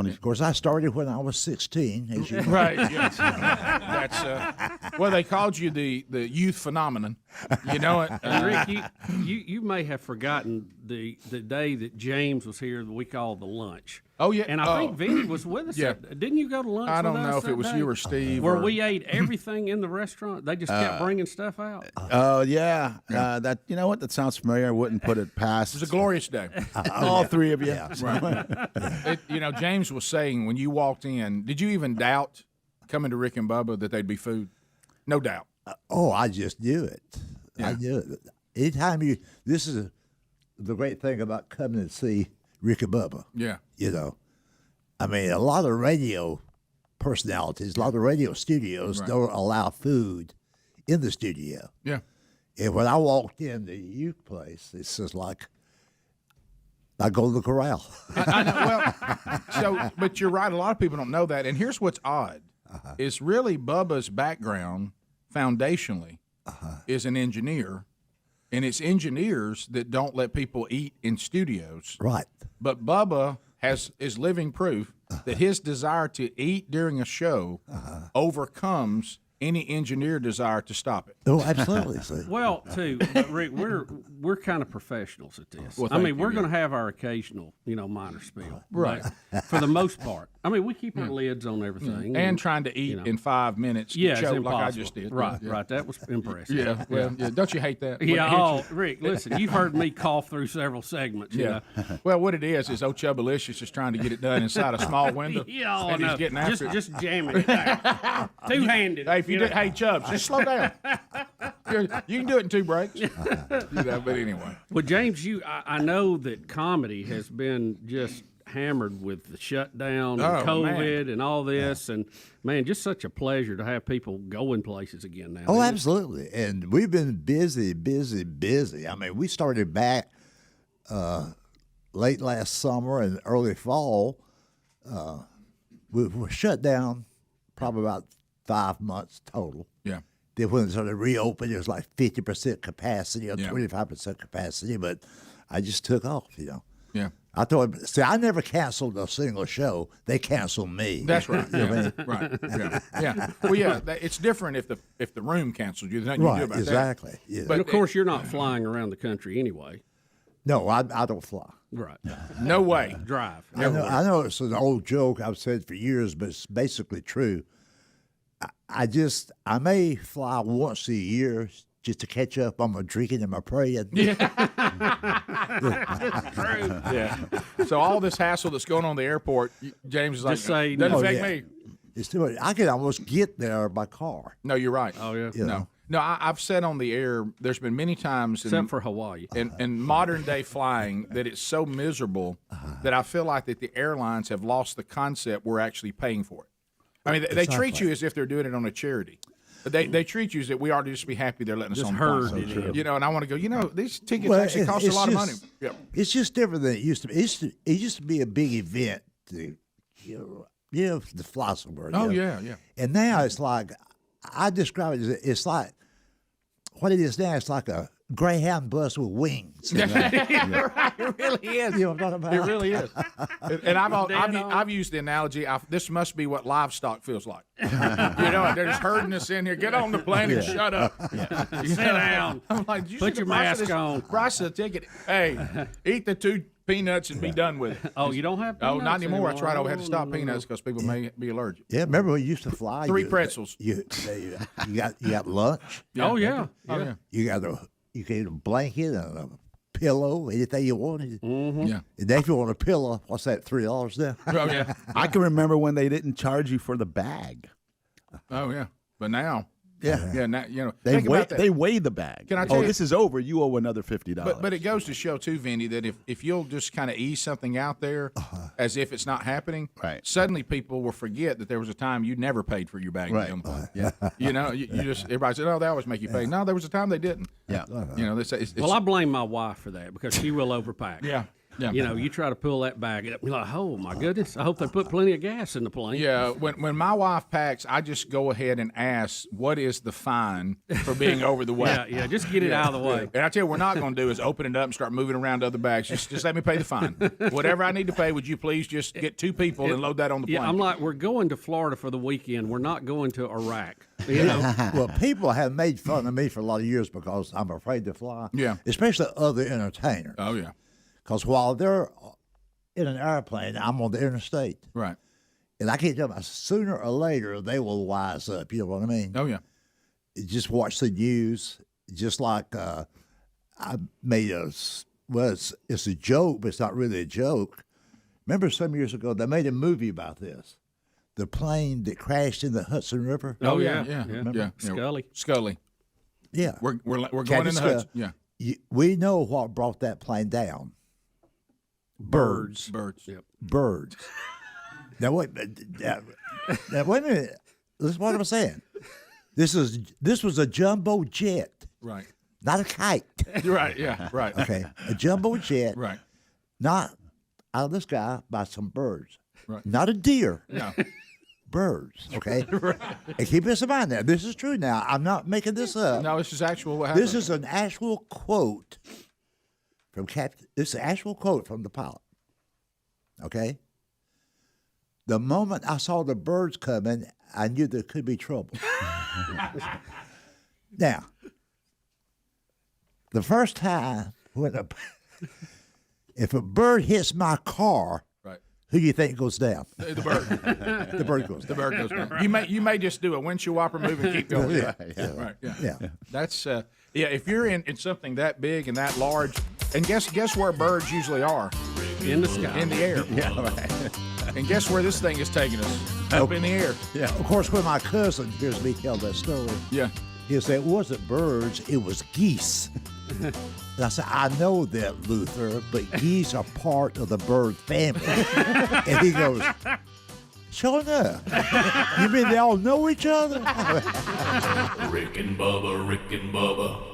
Of course, I started when I was 16, as you know. Right, yes. That's, well, they called you the youth phenomenon. You know it. Rick, you may have forgotten the day that James was here that we called the lunch. Oh, yeah. And I think Vinny was with us. Yeah. Didn't you go to lunch I don't with know us if it was that you day? or Steve. Where or... we ate everything in the restaurant. They just kept bringing stuff out. Oh, yeah. That, you know what? That sounds familiar. I wouldn't put it past. It was a glorious day. All three of you. Yeah. Right. James was saying when you walked in, did you even doubt coming to Rick and Bubba that they'd be food? No doubt. I just knew it. Yeah. I knew it. Anytime this is the great thing about coming to see Rick and Bubba. Yeah. You know, I mean, a lot of radio personalities, a lot of radio studios don't allow food in the studio. Yeah. And when I walked in the youth place, it's just like I go to the corral. I know. Well, but you're right. A lot of people don't know that. And here's what's odd: is really Bubba's background, foundationally, is an engineer, and it's engineers that don't let people eat in studios. Right. But Bubba is living proof that his desire to eat during a show overcomes any engineer desire to stop it. Oh, absolutely. Well, too, Rick, we're kind of professionals at this. Well, I mean, thank you, we're going to have our occasional, minor spill, Right. but for the most part. I mean, we keep our lids on everything, and trying to eat in 5 minutes. Yeah, it's choke impossible. like I just did. Right, Yeah. right. That was impressive. Yeah, well, yeah. Don't you hate that? Yeah. When it Oh, hits you? Rick, listen, you've heard me cough through several segments. Yeah. Well, what it is O'Chubbalicious is trying to get it done inside a small window. Yeah, and no. he's getting after it. Just jamming it there. Two-handed. Hey, hey, Chubbs, just slow down. You can do it in 2 breaks. But anyway. Well, James, I know that comedy has been just hammered with the shutdown and COVID and all this, and man, just such a pleasure to have people going places again now. Oh, absolutely. And we've been busy. I mean, we started back late last summer and early fall. We were shut down probably about 5 months total. Yeah. Then when it started reopening, it was like 50% capacity or Yeah. 25% capacity, but I just took off, Yeah. I thought, see, I never canceled a single show. They canceled me. That's right. You know what I mean? Right. Yeah. Yeah. Well, yeah. It's different if the room canceled you. There's nothing you can do about exactly. that. Yeah. But of course, you're not flying around the country anyway. No, I don't fly. Right. No way. Drive. I know it's an old joke I've said for years, but it's basically true. I may fly once a year just to catch up on my drinking and my praying. Yeah. That's true. Yeah. So all this hassle that's going on in the airport, James is like, Just say doesn't no. affect Yeah. me. It's too much. I can almost get there by car. No, you're right. Oh, yeah. You know. No. No, I've said on the air, there's been many times, except for Hawaii, in modern day flying, that it's so miserable that I feel like that the airlines have lost the concept we're actually paying for it. I mean, they treat you as if they're doing it on a charity. They treat you as that we ought to just be happy they're letting us on the plane. You know, and I want to go, these tickets actually cost a lot of money. Yeah. It's just different than it used to be. It used to be a big event to, to fly somewhere. Oh, yeah. And now it's like, I describe it as it's like, what it is now, it's like a Greyhound bus with wings. Right. It really is. You know what I'm talking about? It really is. And I've used the analogy, this must be what livestock feels like. They're just herding us in here. Get on the plane and shut up. Sit down. I'm like, you Put your mask on. Price of the ticket. Hey, eat the 2 peanuts and be done with it. Oh, you don't have peanuts? Oh, not anymore. That's right. I had to No, stop no, peanuts because people may be allergic. Yeah, remember when you used to fly? 3 pretzels. You got lunch. Oh, yeah. You got a blanket and a pillow, anything you wanted. Mm-hmm. Yeah. And then if you want a pillow, what's that, $3 now? Oh, yeah. I can remember when they didn't charge you for the bag. Oh, yeah. But now. Yeah. Now, They weigh the bag. Can I tell you? This is over. You owe another $50. But it goes to show, too, Vinny, that if you'll just kind of ease something out there as if it's not happening, suddenly people will forget that there was a time you never paid for your bag. Right. Yeah. You just, everybody said, they always make you pay. No, there was a time they didn't. Yeah. They say Well, I blame my wife for that because she will overpack. Yeah. You try to pull that bag up, you're like, oh my goodness, I hope they put plenty of gas in the plane. Yeah, when my wife packs, I just go ahead and ask, what is the fine for being over the weight? Yeah, just get it out of the way. And I tell you, what we're not going to do is open it up and start moving around other bags. Just let me pay the fine. Whatever I need to pay, would you please just get 2 people and load that on the plane? Yeah, I'm like, we're going to Florida for the weekend. We're not going to Iraq. Well, people have made fun of me for a lot of years because I'm afraid to fly. Yeah. Especially other entertainers. Oh, yeah. Because while they're in an airplane, I'm on the interstate. Right. And I can't tell them, sooner or later, they will wise up. You know what I mean? Oh, yeah. Just watch the news. Just like I made it's a joke, but it's not really a joke. Remember some years ago, they made a movie about this. The plane that crashed in the Hudson River. Oh, yeah. Scully. Yeah. We're going in the Hudson. Yeah. We know what brought that plane down. Birds. Yep. Birds. Now wait a minute. Listen to what I'm saying. This was a jumbo jet. Right. Not a kite. Right, yeah, right. Okay. A jumbo jet. Right. Not out of the sky by some birds. Right. Not a deer. No. Birds. Okay. Right. And keep this in mind now. This is true now. I'm not making this up. No, this is actual what happened. This is an actual quote from Captain. This is an actual quote from the pilot. Okay. The moment I saw the birds coming, I knew there could be trouble. Now, the first time if a bird hits my car, right, who do you think goes down? The bird. The bird goes down. The bird goes down. You may just do a windshield wiper move and keep going. Right. Yeah. That's if you're in something that big and that large, and guess where birds usually are? In the sky. In the air. Yeah, right. And guess where this thing is taking us? Up in the air. Yeah. Of course, when my cousin hears me tell that story, he'll say, it wasn't birds, it was geese. And I said, I know that, Luther, but geese are part of the bird family. And he goes, sure enough. You mean they all know each other? Rick and Bubba.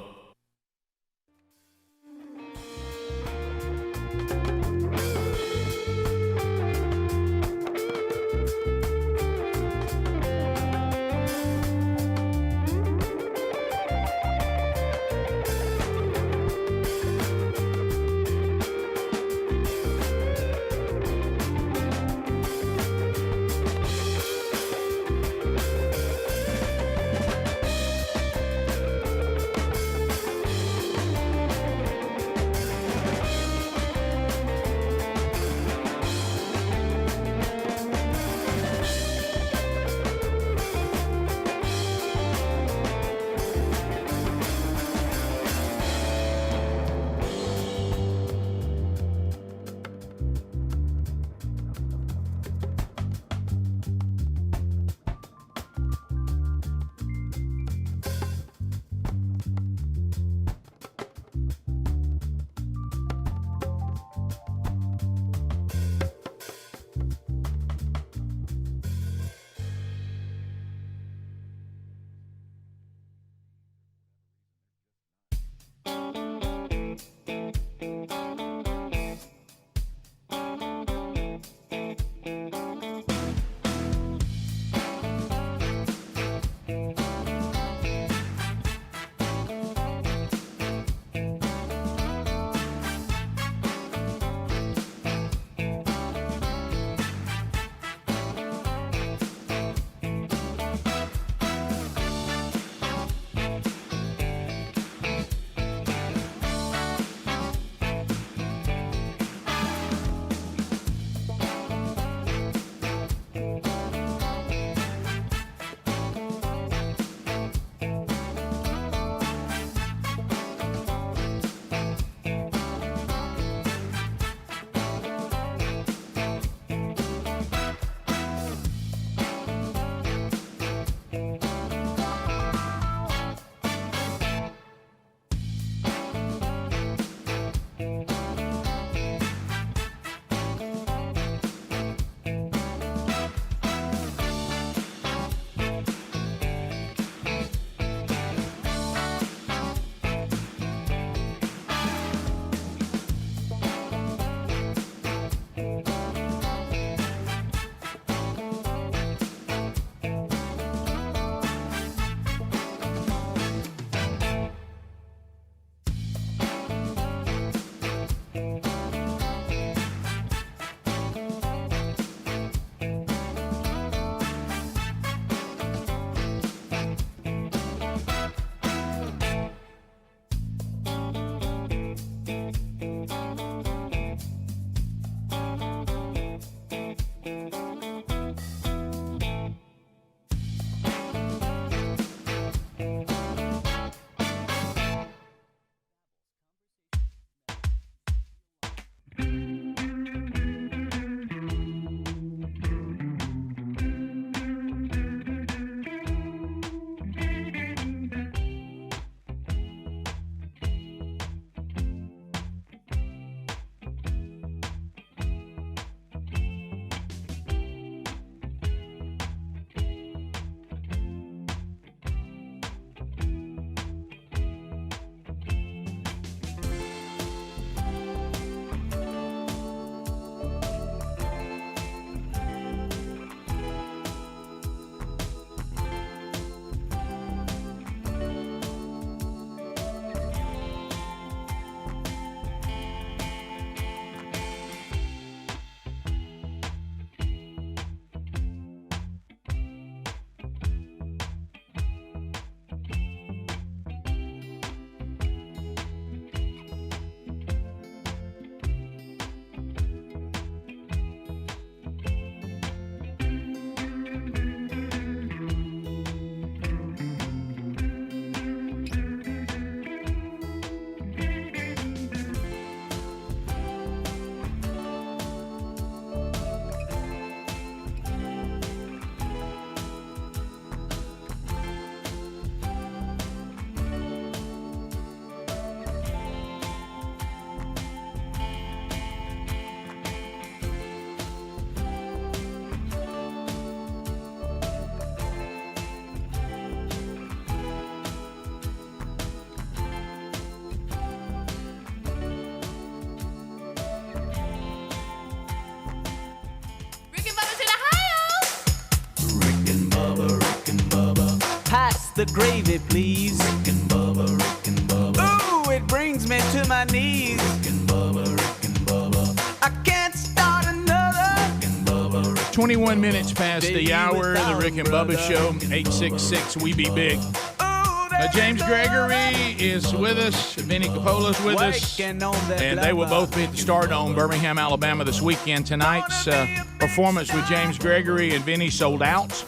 the gravy, please. Rick and Bubba. Ooh, it brings me to my knees. Rick and Bubba. I can't start another. 21 minutes past the hour, the Rick and Bubba Show, 866 We Be Big. James Gregory is with us, Vinny Capolla's with us, and they will both be at the Stardome, Birmingham, Alabama this weekend. Tonight's performance with James Gregory and Vinny sold out.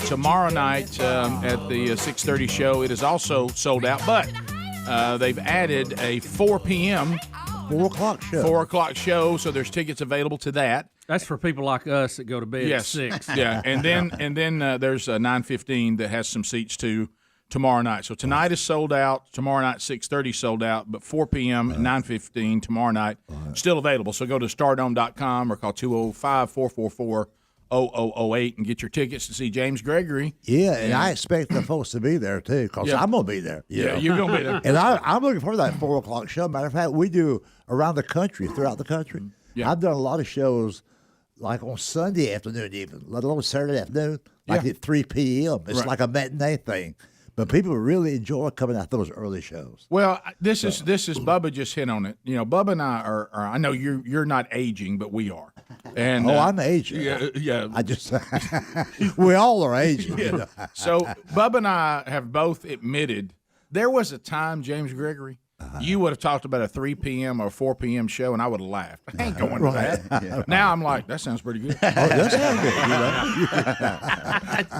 Tomorrow night at the 6:30 show, it is also sold out, but they've added a 4 p.m. 4 o'clock show. 4 o'clock show, so there's tickets available to that. That's for people like us that go to bed at 6. Yeah, and then there's 9:15 that has some seats too tomorrow night. So tonight is sold out. Tomorrow night 6:30 sold out, but 4 p.m. and 9:15 tomorrow night still available. So go to stardome.com or call 205-444-0008 and get your tickets to see James Gregory. Yeah, and I expect the folks to be there too, because I'm going to be there. Yeah, you're going to be there. And I'm looking forward to that 4 o'clock show. Matter of fact, we do around the country, throughout the country. Yeah. I've done a lot of shows like on Sunday afternoon even, let alone Saturday afternoon, like at 3 p.m. It's like a matinee thing. But people really enjoy coming out those early shows. Well, this is Bubba just hit on it. You know, Bubba and I are I know you're not aging, but we are. And I'm aging. Yeah. I just we all are aging. Yeah. You know? So Bubba and I have both admitted there was a time, James Gregory, you would have talked about a 3 p.m. or 4 p.m. show, and I would have laughed. I ain't going to that. Yeah. Now I'm like, that sounds pretty good. That sounds good.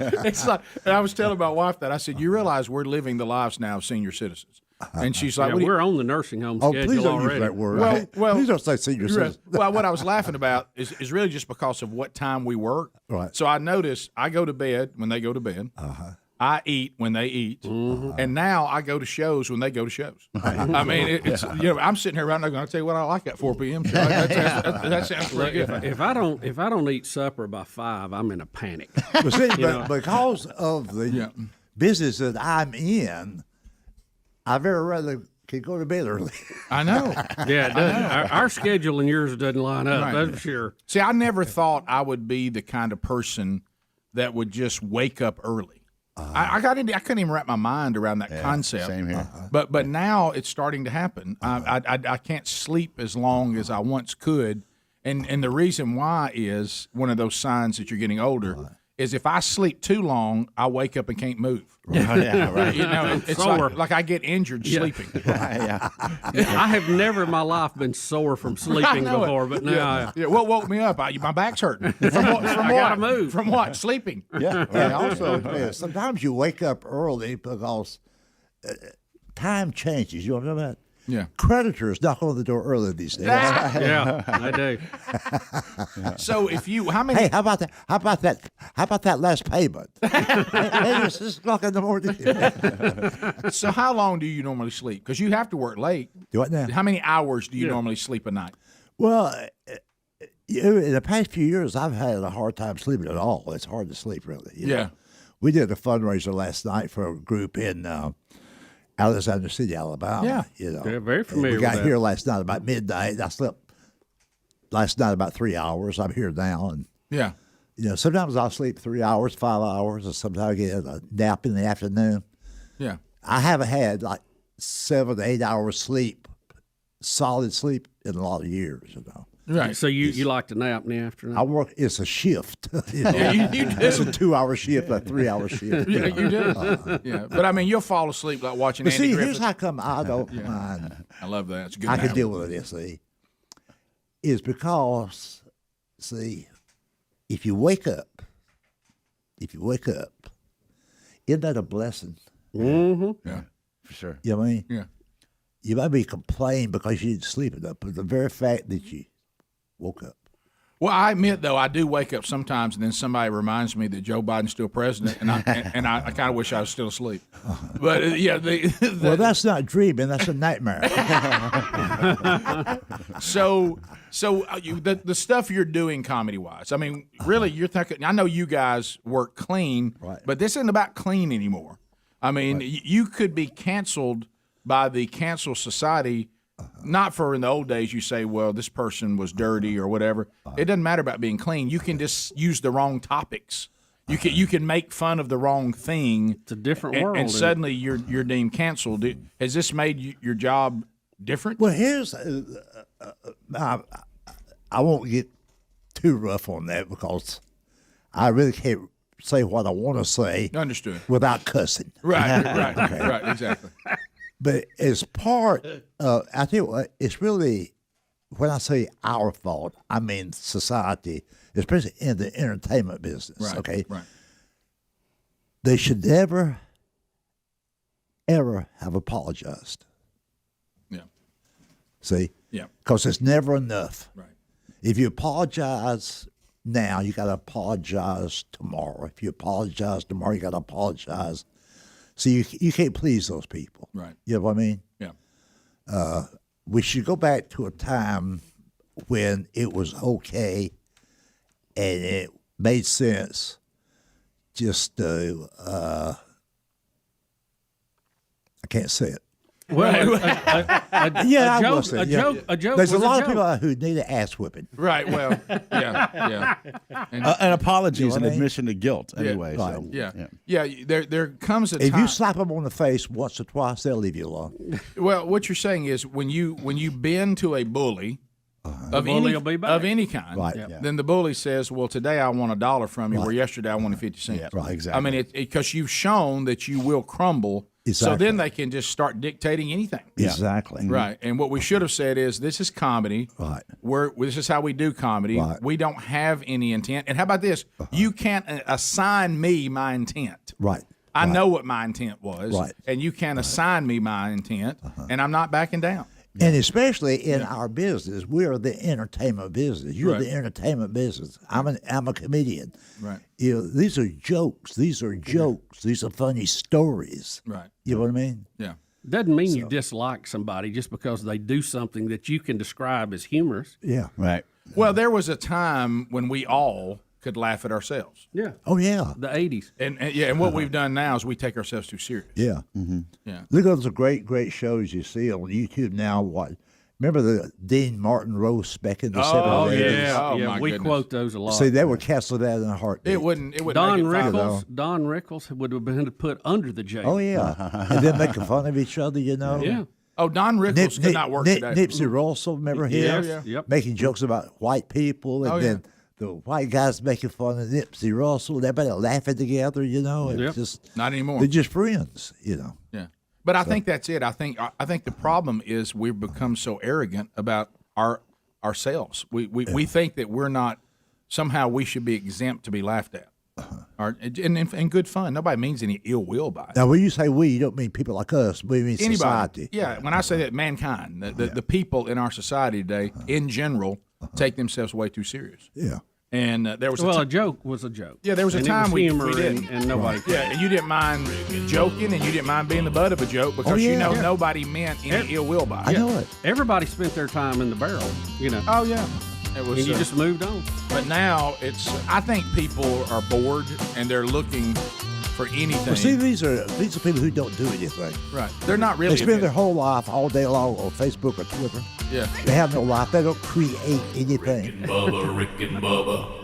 You know? It's like, and I was telling my wife that. I said, you realize we're living the lives now of senior citizens. And she's like, we're on the nursing home schedule please don't already. use that word. Well, please don't say senior citizens. Well, what I was laughing about is really just because of what time we work. Right. So I noticed I go to bed when they go to bed. I eat when they eat, and now I go to shows when they go to shows. I mean, it's I'm sitting here right now going to tell you what I like at 4 p.m. show. That sounds pretty good. If I don't eat supper by 5, I'm in a panic. But see, because of the business that I'm in, I very rarely can go to bed early. I know. Yeah, it doesn't. Our schedule and yours doesn't line up. Right. That's for sure. See, I never thought I would be the kind of person that would just wake up early. I couldn't even wrap my mind around that concept. Same here. But now it's starting to happen. I can't sleep as long as I once could, and the reason why is one of those signs that you're getting older. Is if I sleep too long, I wake up and can't move. Yeah, right. You know, it's like I get injured sleeping. Yeah. I have never in my life been sore from sleeping before, but now what woke me up? My back's hurting. From what? I gotta move. From what? Sleeping. Yeah. And also, sometimes you wake up early because time changes. You know what I'm talking about? Yeah. Creditors knock on the door early these days. yeah, I do. So if you, how many? Hey, how about that? How about that last payment? Hey, it's 6 o'clock in the morning. So how long do you normally sleep? Because you have to work late. Do what now? How many hours do you normally sleep a night? Well, in the past few years, I've had a hard time sleeping at all. It's hard to sleep, really. You know? We did a fundraiser last night for a group in Alexander City, Alabama. Yeah. You know, very familiar we got with here that. last night about midnight. I slept last night about 3 hours. I'm here now, and yeah, you know, sometimes I'll sleep 3 hours, 5 hours, or sometimes I get a nap in the afternoon. Yeah, I haven't had like 7 to 8 hours sleep, solid sleep, in a lot of years. You know. Right. So you like to nap in the afternoon? I work. It's a shift. You know? Yeah, you do. It's a 2-hour shift, a 3-hour shift. Yeah, you do. Yeah, but I mean, you'll fall asleep like watching. But Andy see, Griffith. here's how come I don't mind. I love that. It's a good. I can nap. deal with it. See, is because if you wake up, isn't that a blessing? Mm-hmm. Yeah, for sure. You know what I mean? Yeah. You might be complaining because you didn't sleep enough, but the very fact that you woke up. Well, I admit though, I do wake up sometimes, and then somebody reminds me that Joe Biden's still president, and I kind of wish I was still asleep. But Well, that's not dreaming; that's a nightmare. So the stuff you're doing comedy wise, I mean, really, you're thinking. I know you guys work clean, right? But this isn't about clean anymore. I mean, you could be canceled by the cancel society. Not for in the old days you say, well, this person was dirty or whatever. It doesn't matter about being clean. You can just use the wrong topics. You can make fun of the wrong thing. It's a different and, world. and suddenly you're deemed canceled. Has this made your job different? Well, here's I won't get too rough on that because I really can't say what I want to say. Understood. Without cussing. Right, Okay. right, exactly. But as part of, I tell you what, it's really, when I say our fault, I mean society, especially in the entertainment business, Right, okay? right. They should never, ever have apologized. Yeah. See? Yeah. Because it's never enough. Right. If you apologize now, you got to apologize tomorrow. If you apologize tomorrow, you got to apologize. So you can't please those people. Right. You know what I mean? Yeah. We should go back to a time when it was okay and it made sense just to, I can't say it. Well, I will say it, yeah. A joke. There's a was lot joke. of people who need an ass whipping. Right. Well. Yeah. An apology is You an know what I mean? admission to guilt anyway. Right. So Yeah. There comes a If time. you slap them on the face once or twice, they'll leave you alone. Well, what you're saying is when you bend to a bully of bully any will be back. of any kind, Right. Yeah. then the bully says, "Well, today I want $1 from you, Right. where yesterday I wanted 50 cents." Yeah, right, exactly. I mean, because you've shown that you will crumble. So Exactly. then they can just start dictating anything. Exactly. Right. And what we should have said is, this is comedy. Right. This is how we do comedy. Right. We don't have any intent. And how about this? You can't assign me my intent. Right. I know what my intent was. Right. And you can't assign me my intent. And I'm not backing down. And especially in our business, we are the entertainment business. You're Right. the entertainment business. I'm a comedian. Right. You know, these are jokes. These are jokes. These are funny stories. Right. You know what I mean? Yeah. Doesn't mean you dislike somebody just because they do something that you can describe as humorous. Yeah. Right. Well, there was a time when we all could laugh at ourselves. Yeah. Oh yeah. The 80s. And what we've done now is we take ourselves too serious. Yeah. Yeah. Look at those great shows you see on YouTube now. What? Remember the Dean Martin roast back in the 70s? Oh, yeah. my We goodness. quote those a lot. See, they would cancel that in a heartbeat. It wouldn't Don make it Rickles. Don Rickles would have been put under the jail. Oh yeah. And then making fun of each other, you know. Yeah. Oh, Don Rickles could not work today. Nipsey Russell, remember him? Yeah. Yep. Making jokes about white people, and then the white guys making fun of Nipsey Russell. Everybody laughing together, you know. It's just Not anymore. They're just friends, you know. Yeah. But I think that's it. I think the problem is we've become so arrogant about ourselves. We think that we're not, somehow we should be exempt to be laughed at. And good fun. Nobody means any ill will by it. Now, when you say we, you don't mean people like us. We mean Anybody. society. Yeah. When I say that, mankind, the people in our society today, in general, take themselves way too serious. Yeah. And there was a joke was a joke. Yeah, there was a And it time was we humor didn't. and nobody cared. Yeah, and you didn't mind joking, and you didn't mind being the butt of a joke because you know nobody meant any ill will by it. I know it. Everybody spent their time in the barrel, you know. Oh yeah, it was. And you just moved on. But now I think people are bored and they're looking for anything. Well, see, these are people who don't do anything. Right. They're not really. They spend their whole life all day long on Facebook or Twitter. Yeah. They have no life. They don't create anything. Rick and Bubba.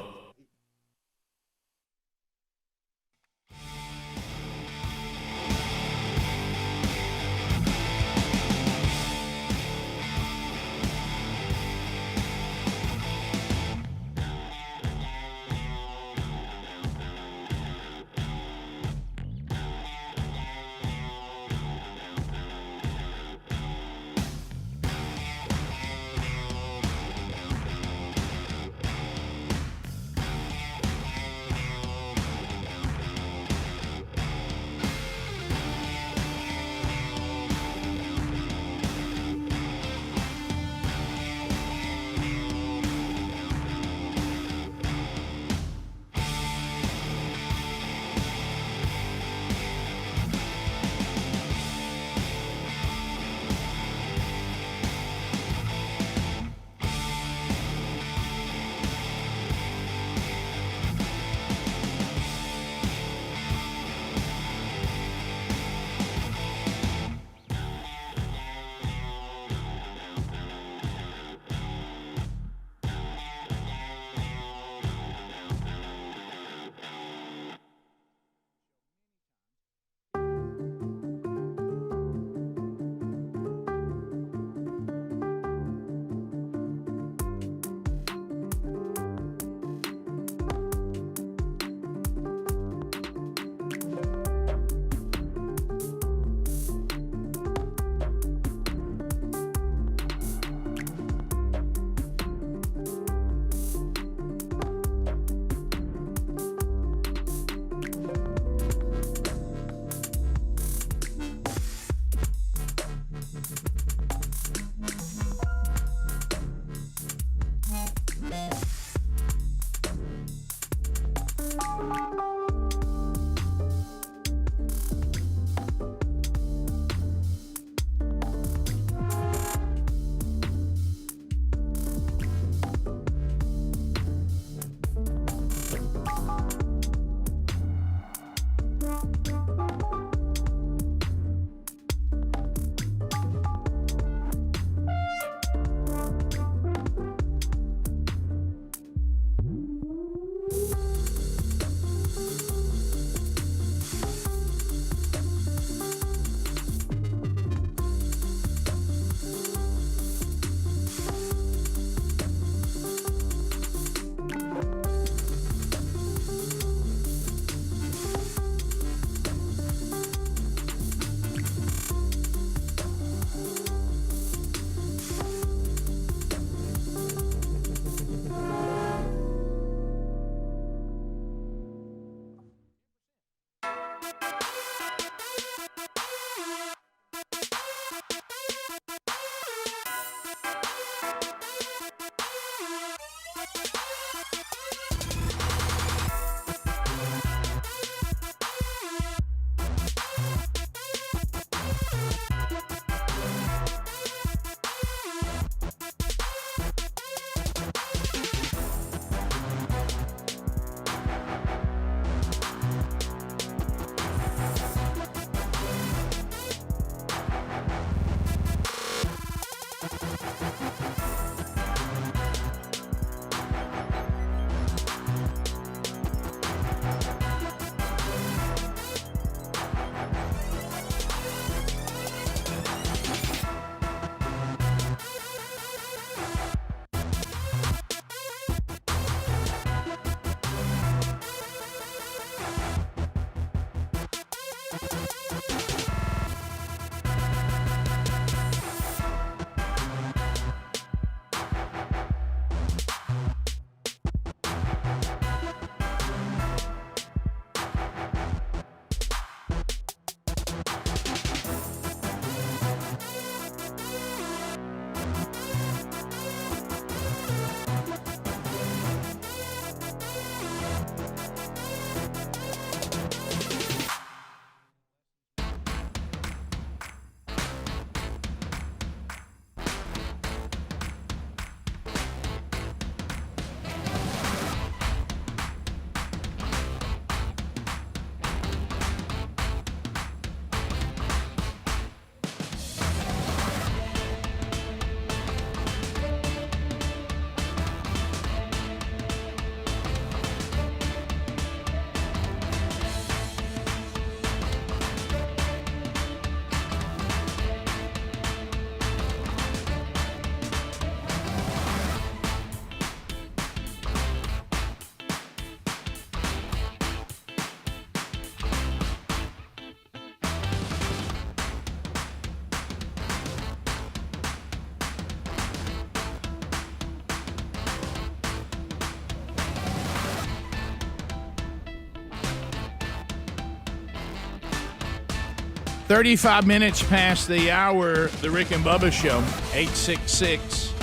35 minutes past the hour, the Rick and Bubba Show. 866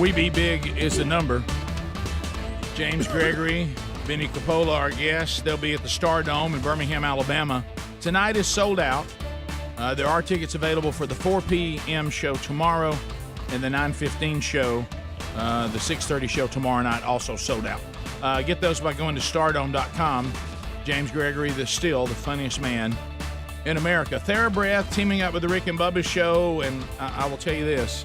We Be Big is the number. James Gregory, Vinny Capola, our guests. They'll be at the Stardome in Birmingham, Alabama. Tonight is sold out. There are tickets available for the 4 p.m. show tomorrow and the 9:15 show. The 6:30 show tomorrow night also sold out. Get those by going to stardome.com. James Gregory, still the funniest man in America. TheraBreath teaming up with the Rick and Bubba Show, and I will tell you this.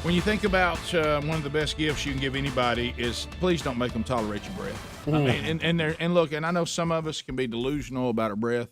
When you think about one of the best gifts you can give anybody is please don't make them tolerate your breath. And look, and I know some of us can be delusional about our breath.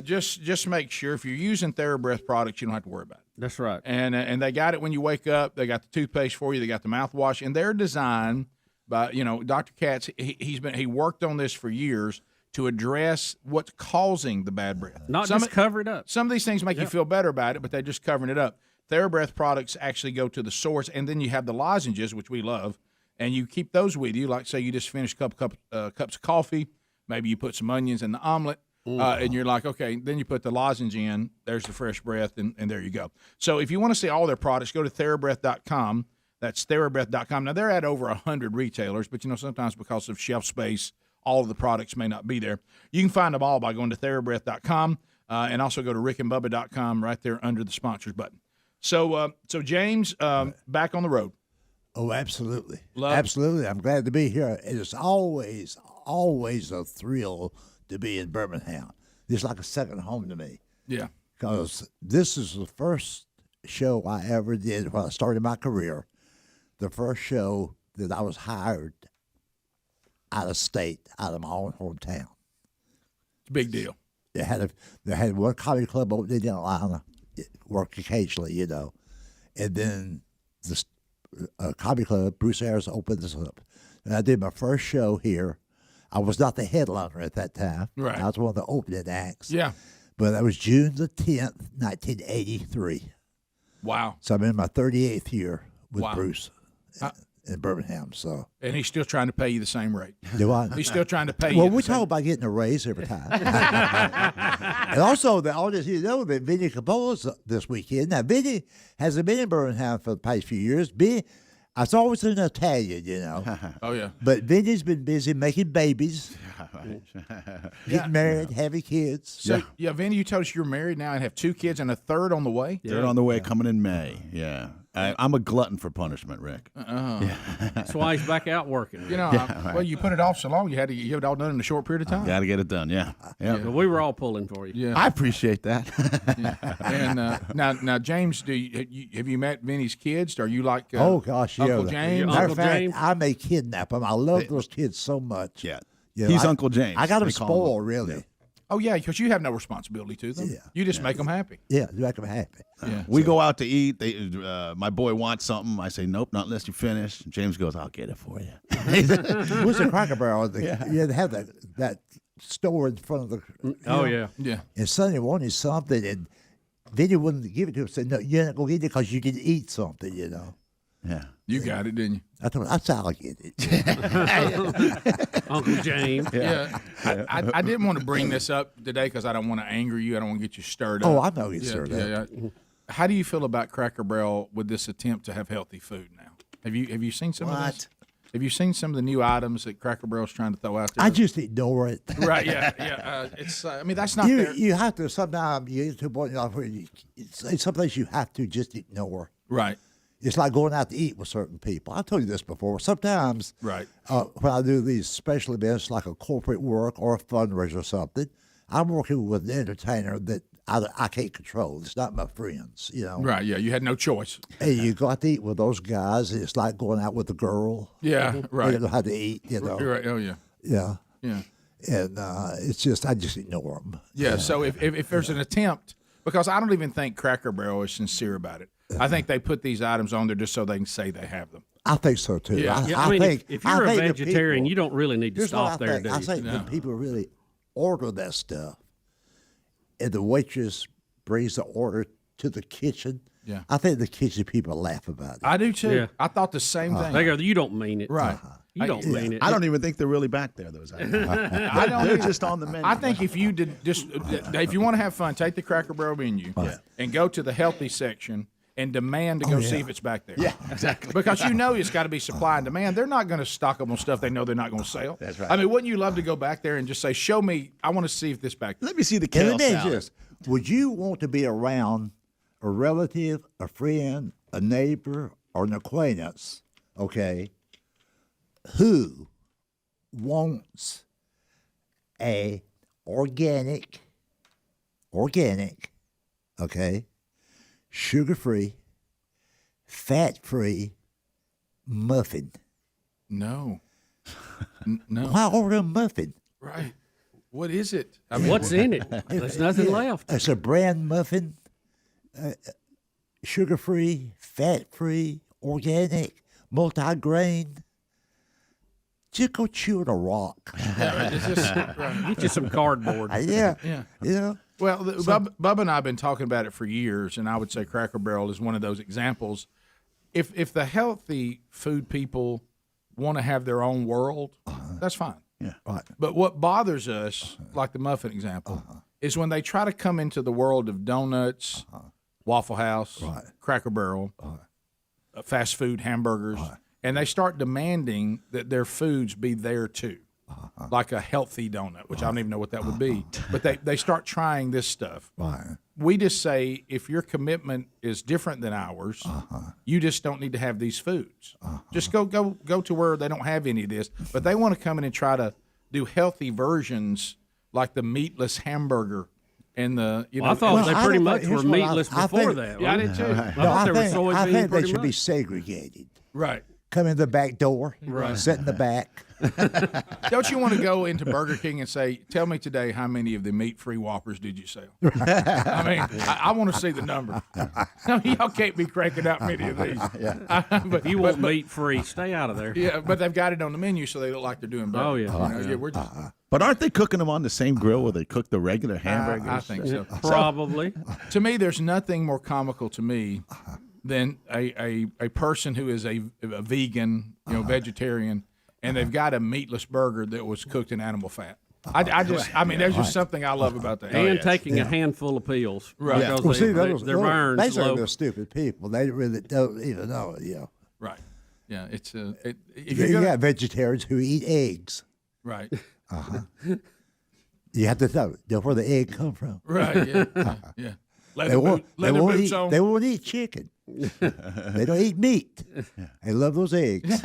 Just make sure if you're using TheraBreath products, you don't have to worry about it. That's right. And they got it when you wake up. They got the toothpaste for you. They got the mouthwash, and they're designed by Dr. Katz. He worked on this for years to address what's causing the bad breath. Not just cover it up. Some of these things make you feel better about it, but they're just covering it up. TheraBreath products actually go to the source, and then you have the lozenges, which we love, and you keep those with you. Like, say you just finished cups of coffee, maybe you put some onions in the omelet, and you're like, okay, then you put the lozenge in, there's the fresh breath, and there you go. So if you want to see all their products, go to TheraBreath.com. That's TheraBreath.com. Now, they're at over 100 retailers, but, sometimes because of shelf space, all of the products may not be there. You can find them all by going to TheraBreath.com and also go to rickandbubba.com right there under the sponsors button. So James, back on the road. Oh, absolutely. Absolutely. I'm glad to be here. It is always a thrill to be in Birmingham. It's like a second home to me. Yeah. Because this is the first show I ever did when I started my career, the first show that I was hired out of state, out of my own hometown. It's a big deal. They had one comedy club opening in Atlanta, work occasionally, and then the comedy club, Bruce Ayers, opened this up. And I did my first show here. I was not the headliner at that time. Right. I was one of the opening acts. Yeah. But that was June the 10th, 1983. Wow. So I'm in my 38th year with Wow. Bruce in Birmingham. So. And he's still trying to pay you the same rate. Do I? He's still trying to pay you. Well, we talk about getting a raise every time. And also, the audience, that Vinny Capola's this weekend. Now, Vinny hasn't been in Birmingham for the past few years. It's always an Italian, Oh, yeah. But Vinny's been busy making babies, getting married, having kids. So, Vinny, you told us you're married now and have 2 kids and a third on the way? Third on the way, coming in May. Yeah. I'm a glutton for punishment, Rick. That's why he's back out working. Well, you put it off so long, you had it all done in a short period of time. Got to get it done, yeah. But we were all pulling for you. Yeah. I appreciate that. And now, James, have you met Vinny's kids? Are you like oh, gosh, yeah. Uncle James? Matter of fact, I may kidnap them. I love those kids so much. Yeah. He's Uncle James. I got them spoiled, really. Oh, yeah, because you have no responsibility to them. Yeah. You just make them happy. Yeah, you make them happy. Yeah. We go out to eat. My boy wants something. I say, nope, not unless you finish. And James goes, I'll get it for you. Who's the Cracker Barrel? They have that store in front of the. Yeah. And Sonny wanted something, and Vinny wouldn't give it to him. Said, no, you're not going to get it because you didn't eat something, Yeah. You got it, didn't you? I thought, that's how I get it. Uncle James. Yeah. I didn't want to bring this up today because I don't want to anger you. I don't want to get you stirred up. Oh, I know you're stirred up. Yeah. How do you feel about Cracker Barrel with this attempt to have healthy food now? Have you seen some of this? Have you seen some of the new items that Cracker Barrel's trying to throw out there? I just ignore it. Right, yeah. It's. I mean, that's not. You have to sometimes you get to a point where some things you have to just ignore. Right. It's like going out to eat with certain people. I told you this before. Sometimes, right, when I do these special events like a corporate work or a fundraiser or something, I'm working with an entertainer that I can't control. It's not my friends, Right, yeah. You had no choice. And you go out to eat with those guys. And it's like going out with a girl. Yeah, right. They don't know how to eat, Right. Oh, yeah. Yeah. Yeah. And it's just, I just ignore them. Yeah. So if there's an attempt, because I don't even think Cracker Barrel is sincere about it. I think they put these items on there just so they can say they have them. I think so too. Yeah. I mean, if you're a vegetarian, you don't really need to stop there, do you? I think when people really order that stuff, and the waitress brings the order to the kitchen, I think the kitchen people laugh about it. I do too. Yeah. I thought the same thing. They go, you don't mean it. Right. You don't mean it. I don't even think they're really back there. Those items. I don't. They're just on the menu. I think if you did just if you want to have fun, take the Cracker Barrel menu and go to the healthy section and demand to go see if it's back there. Yeah, exactly. Because you know it's got to be supply and demand. They're not going to stock them on stuff they know they're not going to sell. That's right. I mean, wouldn't you love to go back there and just say, "Show me. I want to see if this back there." Let me see the And kale let me ask you salad. this. Would you want to be around a relative, a friend, a neighbor, or an acquaintance, okay, who wants a organic, okay, sugar-free, fat-free muffin? No. No. Why order a muffin? Right. What is it? I mean, what's in it? There's nothing left. It's a bran muffin, sugar-free, fat-free, organic, multi-grain. Just go chew on a rock. Get you some cardboard. Yeah. Well, Bubba and I have been talking about it for years, and I would say Cracker Barrel is one of those examples. If the healthy food people want to have their own world, that's fine. Yeah, right. But what bothers us, like the muffin example, is when they try to come into the world of donuts, Waffle House, Cracker Barrel, fast food hamburgers, and they start demanding that their foods be there too, like a healthy donut, which I don't even know what that would be. But they start trying this stuff. We just say, if your commitment is different than ours, you just don't need to have these foods. Just go to where they don't have any of this. But they want to come in and try to do healthy versions like the meatless hamburger and the, you know. I thought they pretty much were meatless before that. Yeah, I did too. I think they should be segregated. Right. Come in the back door, sit in the back. Don't you want to go into Burger King and say, "Tell me today how many of the meat-free Whoppers did you sell?" I mean, I want to see the number. No, y'all can't be cranking out many of these. But you want meat-free, stay out of there. Yeah, but they've got it on the menu, so they look like they're doing better. Oh, yeah. You know, we're just, But aren't they cooking them on the same grill where they cook the regular hamburgers? I think so. Probably. To me, there's nothing more comical to me than a person who is a vegan, vegetarian, and they've got a meatless burger that was cooked in animal fat. I mean, there's just something I love about that. And taking a handful of pills. Right. Because Well, see, their iron's those low. are the stupid people. They really don't even know. Right. Yeah. It's You got vegetarians who eat eggs. Right. You have to know where the egg come from. Right. Yeah. Yeah. They Boots on. won't eat chicken. They don't eat meat. They love those eggs.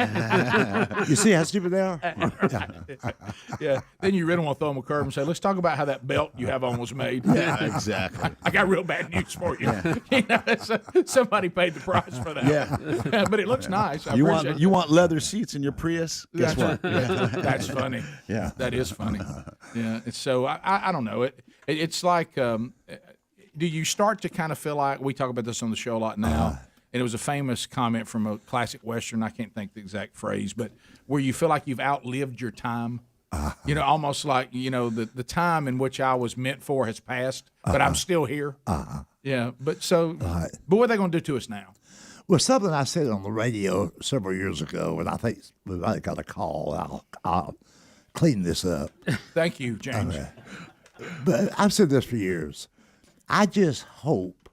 You see how stupid they are? Yeah. Then you really want to throw them a curve and say, "Let's talk about how that belt you have on was made." Yeah, exactly. I got real bad news for you. Somebody paid the price for that. Yeah. But it looks nice. I You appreciate want you want leather seats in your Prius? Guess what? That's funny. Yeah. That is funny. Yeah. It's so I don't know. It's like. Do you start to kind of feel like, we talk about this on the show a lot now, and it was a famous comment from a classic Western, I can't think the exact phrase, but where you feel like you've outlived your time, almost like, the time in which I was meant for has passed, but I'm still here. Yeah, but what are they going to do to us now? Well, something I said on the radio several years ago, and I think I got a call. I'll clean this up. Thank you, James. But I've said this for years. I just hope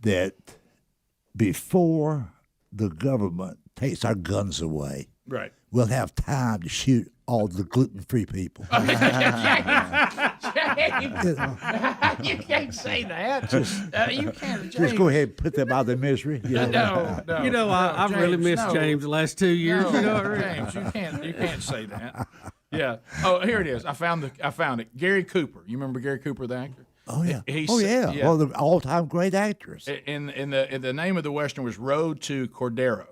that before the government takes our guns away, right, we'll have time to shoot all the gluten-free people. James, you can't say that. You can't. James. Just go ahead and put them out of their misery. No. I've really missed James the last 2 years. James, you can't say that. Yeah. Oh, here it is. I found it. Gary Cooper. You remember Gary Cooper, the actor? Oh yeah. Yeah. Well, the all-time great actress. In the name of the Western was Road to Cordero,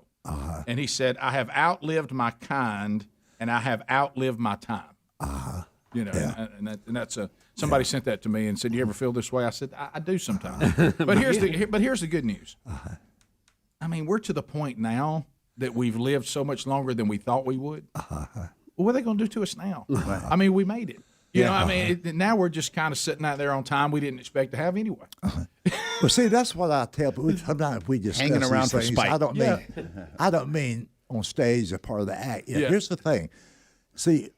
and he said, "I have outlived my kind, and I have outlived my time." And that's somebody sent that to me and said, "You ever feel this way?" I said, "I do sometimes." But here's the good news. I mean, we're to the point now that we've lived so much longer than we thought we would. What are they going to do to us now? I mean, we made it. Now we're just kind of sitting out there on time we didn't expect to have anyway. Well, see, that's what I tell people. Sometimes we just hanging around for things. spite. I don't mean on stage as part of the act. Yeah. Here's the thing. See,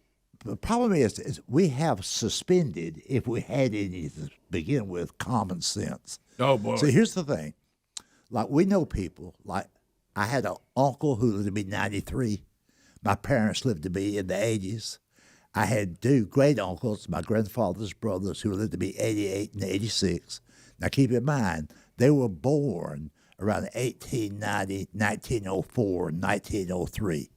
the problem is we have suspended, if we had any to begin with, common sense. Oh, boy. See, here's the thing. Like, we know people. Like, I had an uncle who lived to be 93. My parents lived to be in the 80s. I had two great uncles, my grandfather's brothers, who lived to be 88 and 86. Now, keep in mind, they were born around 1890, 1904, 1903.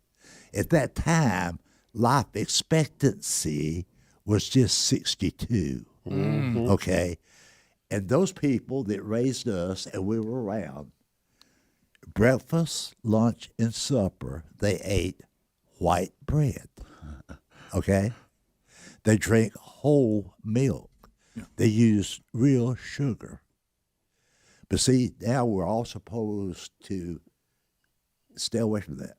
At that time, life expectancy was just 62. Mm-hmm. Okay? And those people that raised us and we were around, breakfast, lunch, and supper, they ate white bread. Okay? They drank whole milk. Yeah. They used real sugar. But see, now we're all supposed to stay away from that.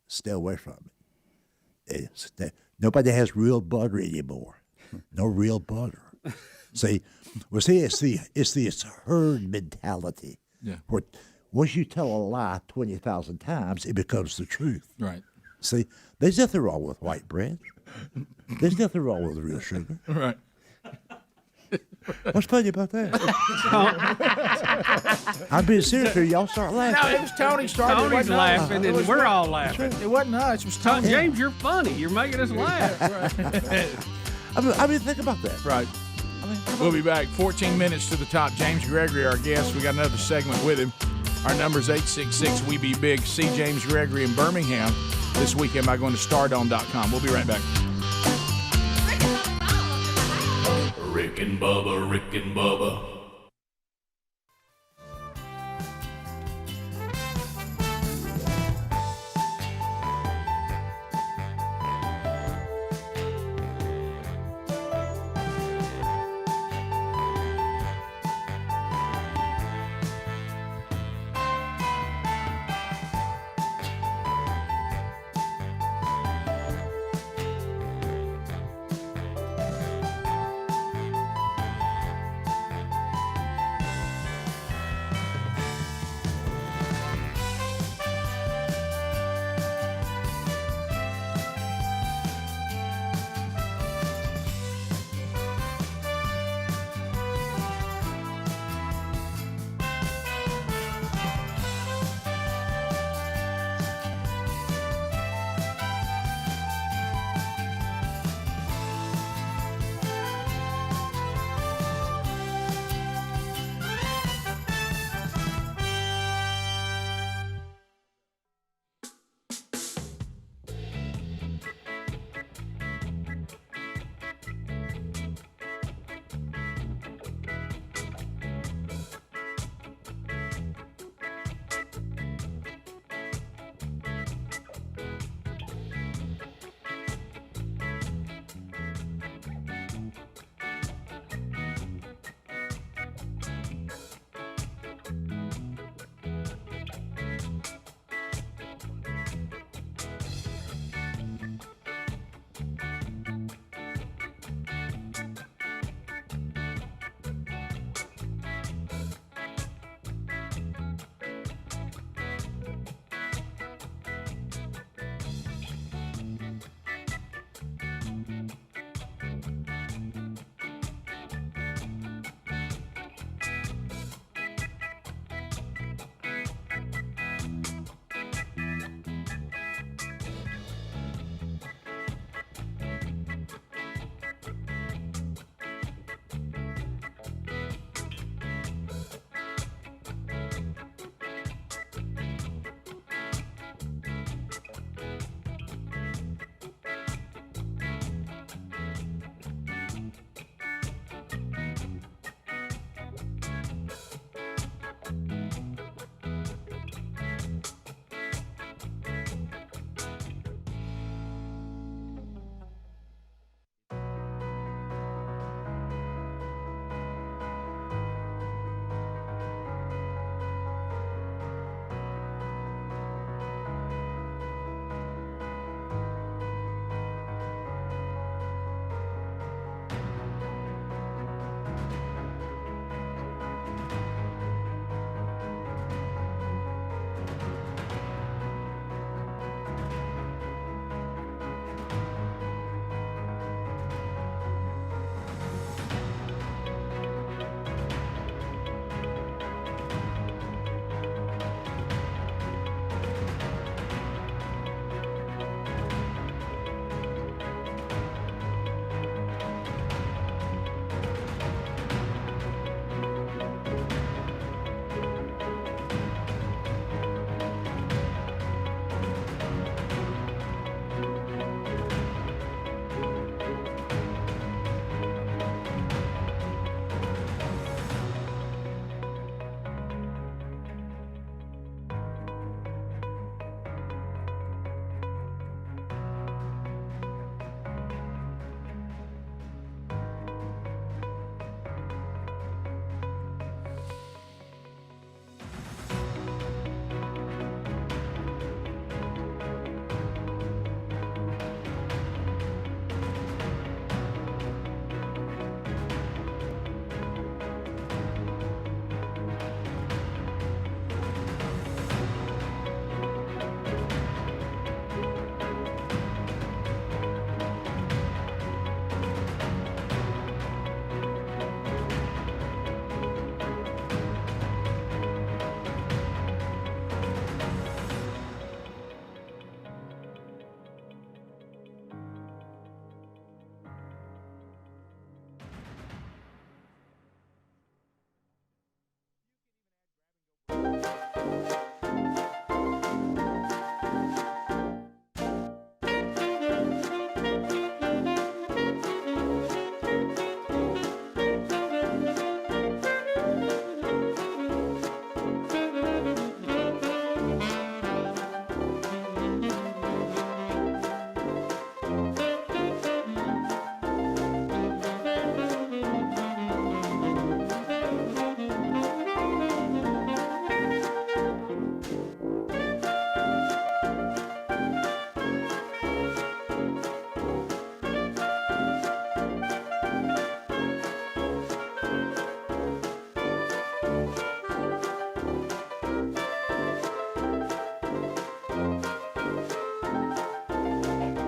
Stay away from it. Nobody has real butter anymore. No real butter. See, it's this herd mentality. Yeah. Where once you tell a lie 20,000 times, it becomes the truth. Right. See, there's nothing wrong with white bread. There's nothing wrong with real sugar. Right. What's funny about that? I'm being serious here. Y'all start laughing. No, it was Tony started. Tony's laughing, and we're all laughing. It wasn't us. It was Tony. James, you're funny. You're making us laugh. I mean, think about that. Right. We'll be back. 14 minutes to the top. James Gregory, our guest. We got another segment with him. Our number's 866-WE-BE-BIG. See James Gregory in Birmingham this weekend by going to stardome.com. We'll be right back. Rick and Bubba, Rick and Bubba.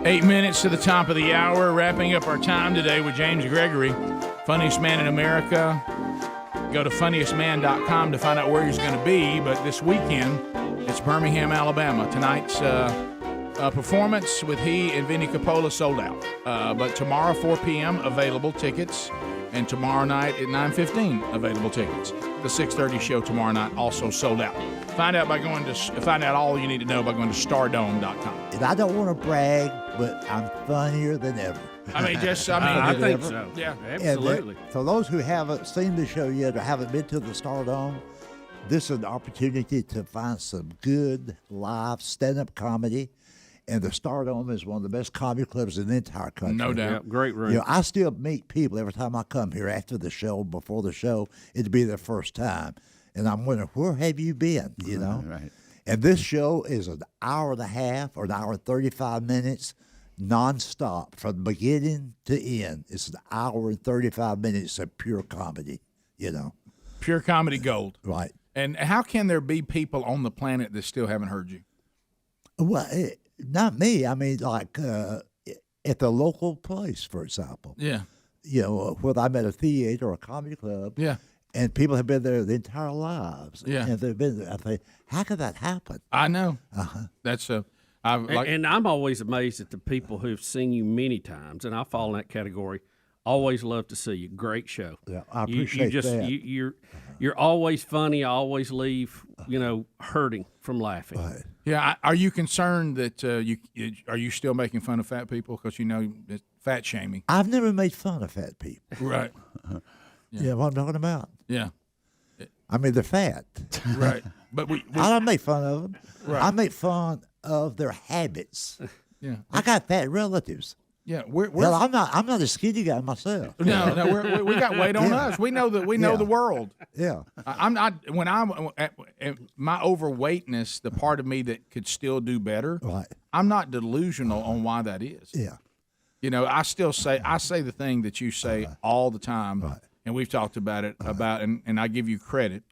8 minutes to the top of the hour, wrapping up our time today with James Gregory, funniest man in America. Go to funniestman.com to find out where he's going to be. But this weekend, it's Birmingham, Alabama. Tonight's performance with he and Vinny Coppola sold out. But tomorrow, 4 p.m., available tickets. And tomorrow night at 9:15, available tickets. The 6:30 show tomorrow night also sold out. Find out all you need to know by going to stardome.com. And I don't want to brag, but I'm funnier than ever. I think so. Yeah, absolutely. For those who haven't seen the show yet or haven't been to the Stardome, this is an opportunity to find some good live stand-up comedy. And the Stardome is one of the best comedy clubs in the entire country. No doubt. Yeah, great room. I still meet people every time I come here after the show, before the show. It'd be their first time. And I'm wondering, where have you been, Right. And this show is an hour and a half or an hour and 35 minutes nonstop from beginning to end. It's an hour and 35 minutes of pure comedy, Pure comedy gold. Right. And how can there be people on the planet that still haven't heard you? Well, not me. I mean, like at the local place, for example. Yeah. Whether I'm at a theater or a comedy club. Yeah. And people have been there their entire lives. Yeah. And they've been there. I think, how could that happen? I know. Uh-huh. That's and I'm always amazed at the people who've seen you many times, and I fall in that category. Always love to see you. Great show. Yeah, I appreciate that. You're always funny. I always leave, hurting from laughing. Right. Yeah. Are you concerned that are you still making fun of fat people because it's fat shaming? I've never made fun of fat people. Right. Yeah, what I'm talking about. Yeah. I mean, they're fat. Right. But I don't make fun of them. Right. I make fun of their habits. Yeah. I got fat relatives. Yeah, well, I'm not a skinny guy myself. No, we got weight on us. We know that know the world. Yeah, I'm not. When I'm at my overweightness, the part of me that could still do better. Right. I'm not delusional on why that is. Yeah. I still say the thing that you say all the time, right. And we've talked about it and I give you credit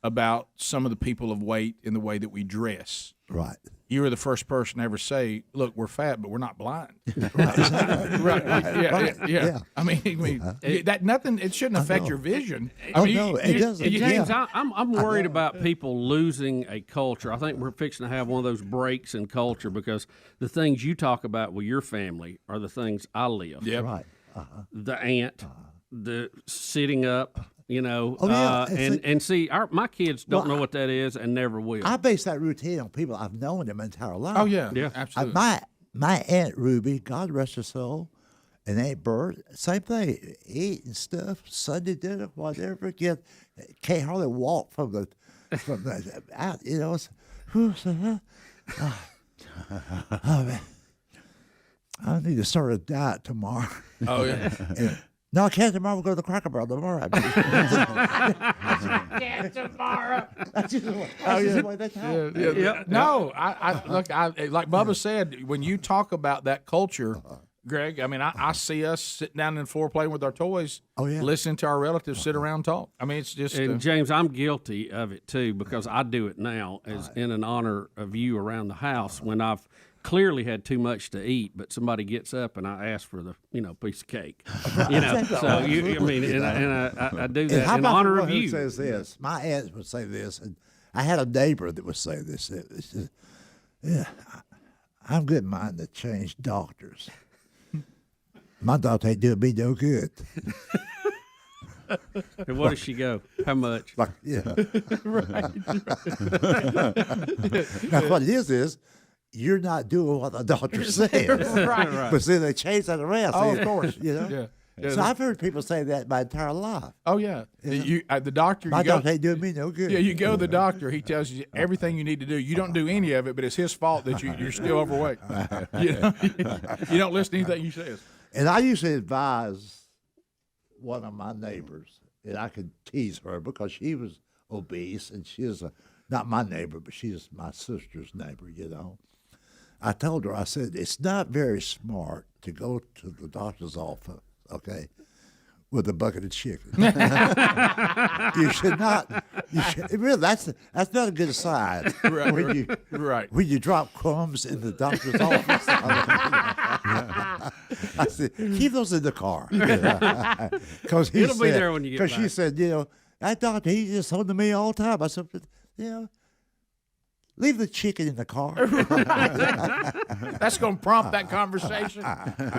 about some of the people of weight in the way that we dress. Right. You were the first person to ever say, "Look, we're fat, but we're not blind." Right. Yeah. I mean, that nothing. It shouldn't affect your vision. No, it doesn't. James, I'm worried about people losing a culture. I think we're fixing to have one of those breaks in culture because the things you talk about with your family are the things I live. Yeah. Right. The aunt, the sitting up. And see, my kids don't know what that is and never will. I base that routine on people I've known their entire life. Oh yeah, absolutely. My Aunt Ruby, God rest her soul, and Aunt Bert, same thing, eating stuff, Sunday dinner, whatever. Can't hardly walk from the out. Oh man, I need to start a diet tomorrow. Oh yeah. No, I can't tomorrow. We'll go to the Cracker Barrel tomorrow. Can't tomorrow. That's just the way they talk. Yeah. No, I look. Like Bubba said, when you talk about that culture, Greg. I mean, I see us sitting down on the floor playing with our toys. Oh yeah. Listening to our relatives sit around and talk. I mean, it's just. And James, I'm guilty of it too because I do it now as in an honor of you around the house when I've clearly had too much to eat, but somebody gets up and I ask for the piece of cake. So I do that in honor of you. Says this. My aunt would say this, and I had a neighbor that would say this. Yeah, I'm good minded to change doctors. My doctor ain't doing me no good. And what does she go? How much? Right. Right. Now what it is you're not doing what the doctor says. Right. But see, they change that around. Oh, of course. Yeah. Yeah, so I've heard people say that my entire life. Oh yeah, the doctor. My doctor ain't doing me no good. Yeah, you go to the doctor. He tells you everything you need to do. You don't do any of it, but it's his fault that you're still overweight. You don't listen to anything he says. And I used to advise one of my neighbors, and I could tease her because she was obese, and she is not my neighbor, but she's my sister's neighbor. I told her, I said, it's not very smart to go to the doctor's office, okay, with a bucket of chicken. You should not. You should, really, that's not a good sign. Right, when you, right. When you drop crumbs in the doctor's office. I said, keep those in the car. Because It'll be there when you get back. Because she said, that doctor, he just told to me all the time. I said, leave the chicken in the car. That's going to prompt that conversation.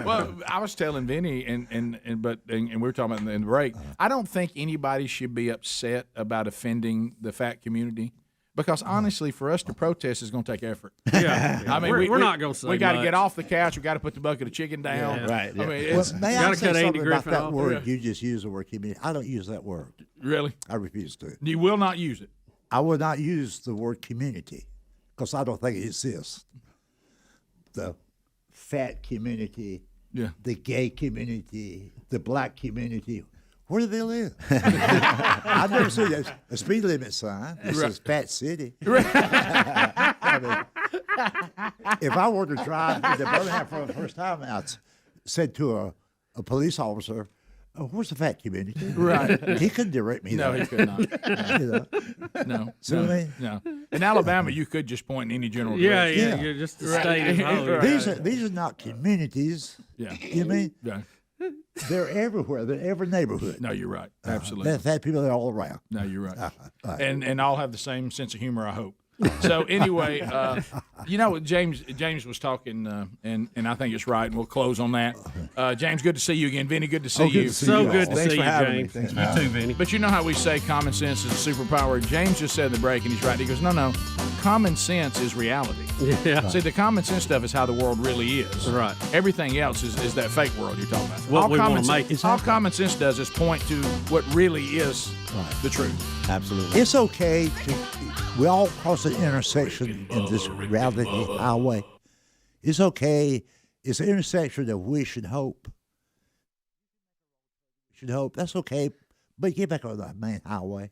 Well, I was telling Vinny, and we were talking about in the break. I don't think anybody should be upset about offending the fat community, because honestly, for us to protest is going to take effort. Yeah, I mean, we're not going to say we got to much. get off the couch. We got to put the bucket of chicken down. Yeah. Right. I mean, Well, may I say something about Griffin that off? word? You just use the word community. I don't use that word. Really? I refuse to. You will not use it. I will not use the word community because I don't think it exists. The fat community, the gay community, the black community. Where do they live? I've never seen a speed limit sign that says Fat City. I mean, if I were to drive into Birmingham for the first time, I said to a police officer, where's the fat community? Right. He couldn't direct me No, there. he could not. No. No. No. In Alabama, you could just point in any general Yeah, direction. yeah, just the state as a whole. These are not communities. Yeah. You mean? Yeah. They're everywhere. They're every neighborhood. No, you're right. Absolutely. Fat people are all around. No, you're right. Right. And all have the same sense of humor, I hope. So anyway, James was talking, and I think it's right, and we'll close on that. James, good to see you again. Vinny, good to see you. So good to see you, Thanks James. for having me. You too, Vinny. But you know how we say common sense is a superpower? James just said in the break, and he's right. He goes, no, common sense is reality. Yeah. See, the common sense stuff is how the world really is. Right. Everything else is that fake world you're talking about. What we wanna make it. All common sense does is point to what really is the truth. Absolutely. It's okay we all cross an intersection in this reality highway. It's okay. It's an intersection of wish and hope. That's okay. But get back on the main highway.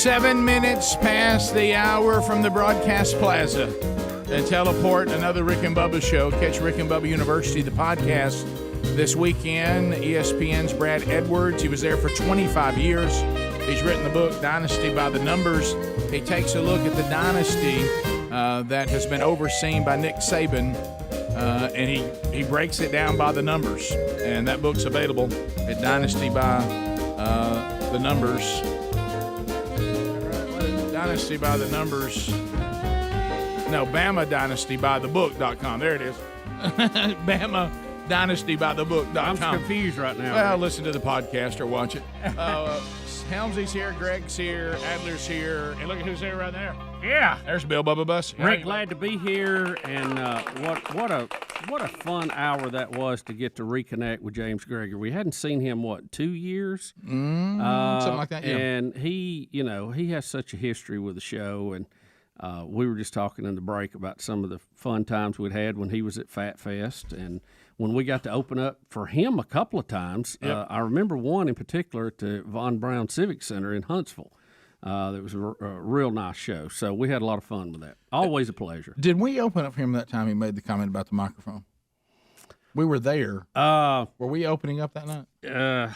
7 minutes past the hour from the broadcast plaza. And teleport another Rick and Bubba show. Catch Rick and Bubba University, the podcast, this weekend. ESPN's Brad Edwards. He was there for 25 years. He's written the book, Dynasty by the Numbers. He takes a look at the dynasty that has been overseen by Nick Saban, and he breaks it down by the numbers. And that book's available at Dynasty by the Numbers. Dynasty by the Numbers. No, Bama Dynasty by the book.com. There it is. Bama Dynasty by the book.com. I'm confused right now. Well, listen to the podcast or watch it. Helmsy's here, Greg's here, Adler's here, and look at who's there right there. Yeah, there's Bill Bubba Bus. Rick, glad to be here, and what a fun hour that was to get to reconnect with James Gregory. We hadn't seen him 2 years, something like that. Yeah. And he has such a history with the show, and we were just talking in the break about some of the fun times we'd had when he was at Fat Fest, and when we got to open up for him a couple of times. Yep. I remember one in particular at the Von Braun Civic Center in Huntsville. That was a real nice show. So we had a lot of fun with that. Always a pleasure. Did we open up for him that time he made the comment about the microphone? We were there. Were we opening up that night?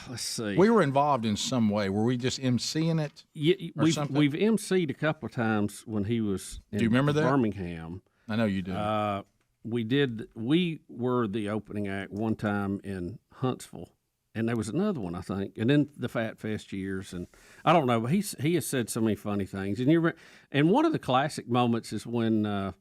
Let's see. We were involved in some way. Were we just emceeing it? We've emceed a couple of times when he was in Do you remember that? Birmingham. I know you do. We were the opening act one time in Huntsville, and there was another one, I think, and then the Fat Fest years, and I don't know, but he has said so many funny things, and one of the classic moments is when the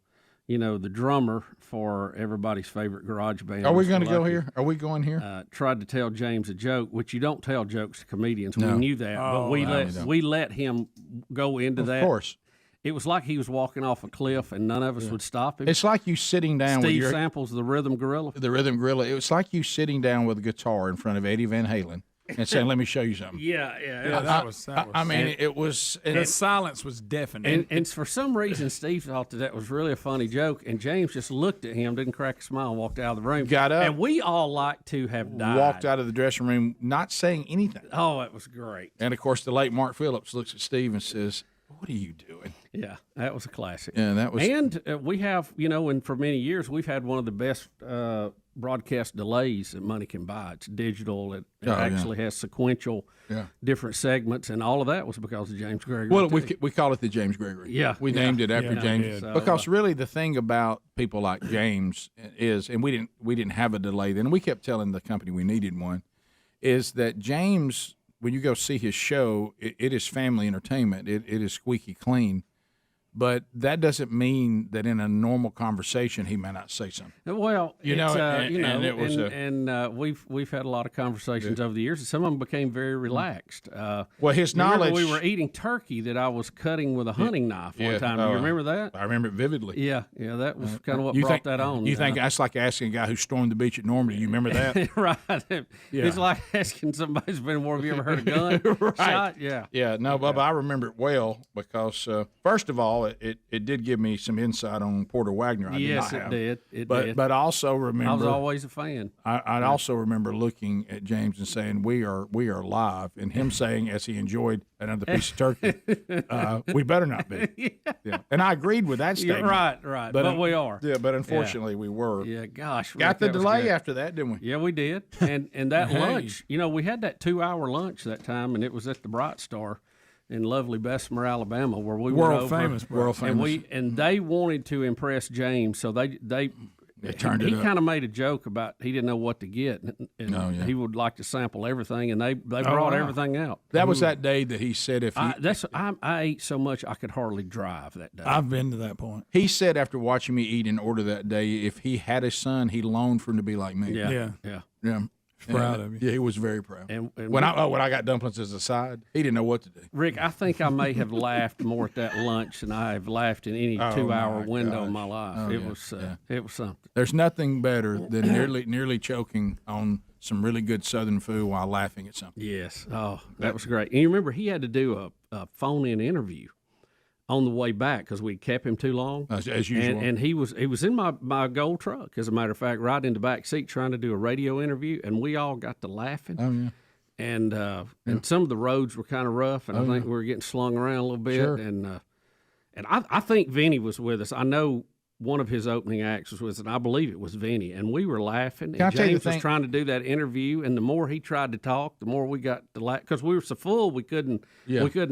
drummer for everybody's favorite garage band. Are we going to go here? Are we going here? Tried to tell James a joke, which you don't tell jokes to comedians. No. We knew that, but we let him go into that. Of course. It was like he was walking off a cliff, and none of us would stop him. It's like you sitting down with Steve Samples, the Rhythm Gorilla. The Rhythm Gorilla. It was like you sitting down with a guitar in front of Eddie Van Halen and saying, "Let me show you something." Yeah. That was. I mean, it was. The silence was deafening. And for some reason, Steve thought that was really a funny joke, and James just looked at him, didn't crack a smile, and walked out of the room. Got up. And we all like to have died. Walked out of the dressing room, not saying anything. Oh, it was great. And of course, the late Mark Phillips looks at Steve and says, "What are you doing?" Yeah, that was a classic. Yeah, that was. And we have, and for many years we've had one of the best broadcast delays that money can buy. It's digital. It actually has sequential, different segments, and all of that was because of James Gregory. Well, we call it the James Gregory. Yeah, we named it after James because really the thing about people like James is, and we didn't have a delay then. We kept telling the company we needed one, is that James. When you go see his show, it is family entertainment. It is squeaky clean. But that doesn't mean that in a normal conversation he may not say something. Well, we've had a lot of conversations over the years, and some of them became very relaxed. Well, his knowledge. We were eating turkey that I was cutting with a hunting knife one time. Do you remember that? I remember it vividly. Yeah, that was kind of what brought that on. You think that's like asking a guy who stormed the beach at Normandy? You remember that? Right. It's like asking somebody who's been in war. Have you ever heard a gun shot? Yeah. Yeah. No, Bubba, I remember it well because first of all, it did give me some insight on Porter Wagner. Yes, it did. But I also remember I was always a fan. I also remember looking at James and saying, "We are live," and him saying, as he enjoyed another piece of turkey, "We better not be." Yeah. And I agreed with that statement. Right. But we are. Yeah, but unfortunately we were. Yeah, gosh. Got the delay after that, didn't we? Yeah, we did. And that lunch, we had that 2-hour lunch that time, and it was at the Bright Star in lovely Bessemer, Alabama, where we were world famous. And they wanted to impress James, so they turned it up. He kind of made a joke about he didn't know what to get, and he would like to sample everything, and they brought everything out. That was that day that he said I ate so much I could hardly drive that day. I've been to that point. He said after watching me eat and order that day, if he had a son, he longed for him to be like me. Yeah. Proud of you. Yeah, he was very proud. And when I got dumplings as a side, he didn't know what to do. Rick, I think I may have laughed more at that lunch than I have laughed in any 2-hour window in my life. It was something. There's nothing better than nearly choking on some really good Southern food while laughing at something. Yes. Oh, that was great. And you remember he had to do a phone-in interview on the way back because we kept him too long. As usual. And he was in my gold truck, as a matter of fact, right in the back seat trying to do a radio interview, and we all got to laughing. Oh, yeah. and some of the roads were kind of rough, and I think we were getting slung around a little bit. Sure. And I think Vinny was with us. I know one of his opening acts was with us, and I believe it was Vinny, and we were laughing. Can I And tell you the James was thing- trying to do that interview, and the more he tried to talk, the more we got to laugh because we were so full we couldn't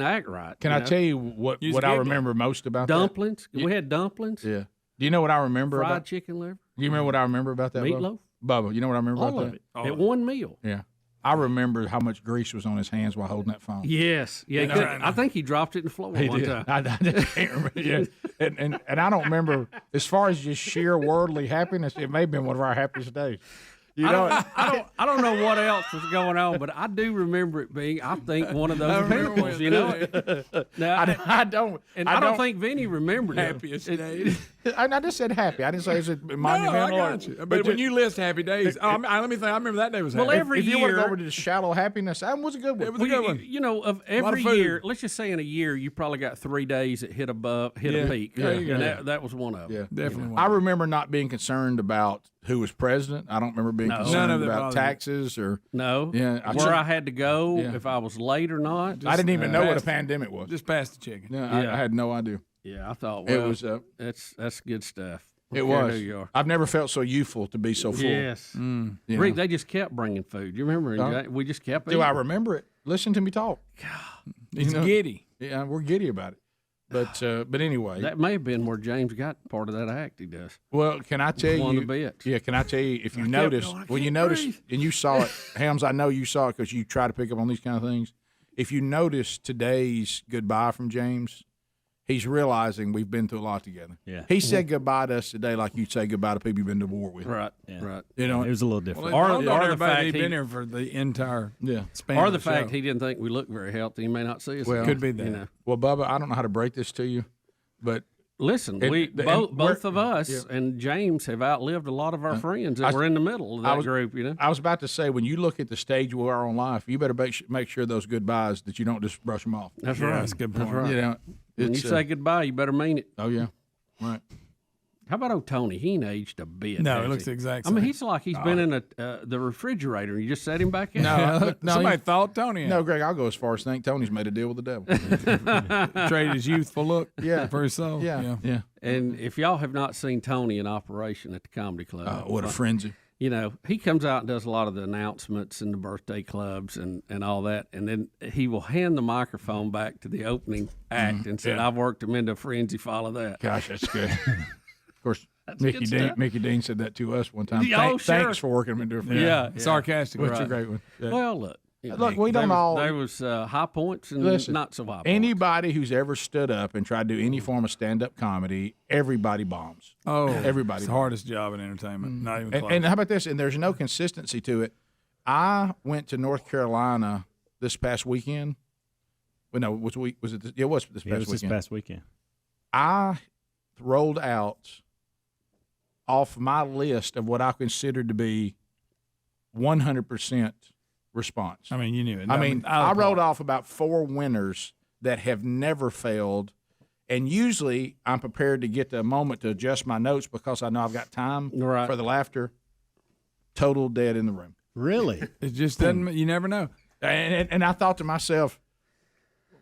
act right. Can I tell you what I remember most about dumplings? that? We had dumplings. Yeah. Do you know what I remember Fried about chicken liver. Do you remember what I remember about that? Meatloaf? Bubba, you know what I remember All about of that? it. At one meal. Yeah. I remember how much grease was on his hands while holding that phone. Yes. Yeah. I think he dropped it in the floor He one did. time. I just can't remember. Yeah. And I don't remember, as far as just sheer worldly happiness, it may have been one of our happiest days. You know, I don't know what else was going on, but I do remember it being, I think, one of those pinnacles, you know. Now, I don't think Vinny remembered happiest it. days. I just said happy. I didn't say it's No, monumental. I got you. But when you list happy days, let me think. I remember that day was happy. Well, if you want to go over to the shallow happiness, that was a good one. It was a good one. You know, of lot every of food. year, let's just say in a year, you probably got 3 days that hit a peak. Yeah, you And go. that was one of them. Yeah, Definitely. I remember not being concerned about who was president. I don't remember being No. None concerned of it about bothered me. taxes or No. Yeah, Where I had to go, Yeah. if I was late or not. I didn't even know what a past- pandemic was. Just past the chicken. No, Yeah. I had no idea. Yeah, I thought, It well, was, that's good stuff. It Don't care was. who you are. I've never felt so youthful to be so full. Yes. You know. Rick, they just kept bringing food. You remember? Huh? We just kept Do eating. I remember it? Listen to me talk. It's giddy. Yeah, we're giddy about it. But anyway, That may have been where James got part of that act he does. well, can I tell One you? of the bits. Yeah, can I tell you if you kept noticed going, I when you can't noticed breathe. and you saw it, Helms? I know you saw it because you try to pick up on these kind of things. If you notice today's goodbye from James, he's realizing we've been through a lot together. Yeah. He said goodbye to us today like you'd say goodbye to people you've been to war with. Right. Yeah. Right. You know, It was a little different. Well, Or or the everybody fact he'd he- been there for the entire yeah. span Or of the fact show. he didn't think we looked very healthy. He may not see us. Well, again, could be that. You know. Well, Bubba, I don't know how to break this to you, but Listen, And- we and both we're- of us yeah. and James have outlived a lot of our friends that were in the middle of that group. You know. I was about to say, when you look at the stage we are on life, you better make sure those goodbyes that you don't just brush them off. That's Yeah, right. that's a good That's point. right. You know, When you it's, say goodbye, you better mean it. oh yeah, right. How about old Tony? He ain't aged a bit. No, has he looks he? the exact I mean, same. he's like he's been in the refrigerator. You just set him back in. No, Somebody thought Tony No, Greg, I'll go as far as think Tony's made a deal with the devil. traded his youthful look Yeah. for his soul. yeah. And if y'all have not seen Tony in operation at the comedy club, Oh, what a frenzy! you know, he comes out and does a lot of the announcements and the birthday clubs and all that. And then he will hand the microphone back to the opening act and say, Yeah. I've worked him into a frenzy. Follow that. Gosh, that's good. Of course, good stuff. Mickey Dean said that to us one time. Yeah, oh, sure. Thanks for working him into a frenzy. Yeah. Sarcastic. Which is a Right. great one. Yeah. Well, look. you know, Look, we don't there was, all- There was high points and Listen, not so high points. Anybody who's ever stood up and tried to do any form of stand-up comedy, everybody bombs. Oh, Everybody It's the hardest job in entertainment. Not even close. And how about this? And there's no consistency to it. I went to North Carolina this past weekend. Well, no, was it? It was this Yeah, it past was this weekend. past weekend. I rolled out off my list of what I considered to be 100% response. I mean, you knew it. I mean, I rolled off about 4 winners that have never failed. And usually I'm prepared to get the moment to adjust my notes because I know I've got time Right. for the laughter. Total dead in the room. Really? It just doesn't. You never know. And I thought to myself,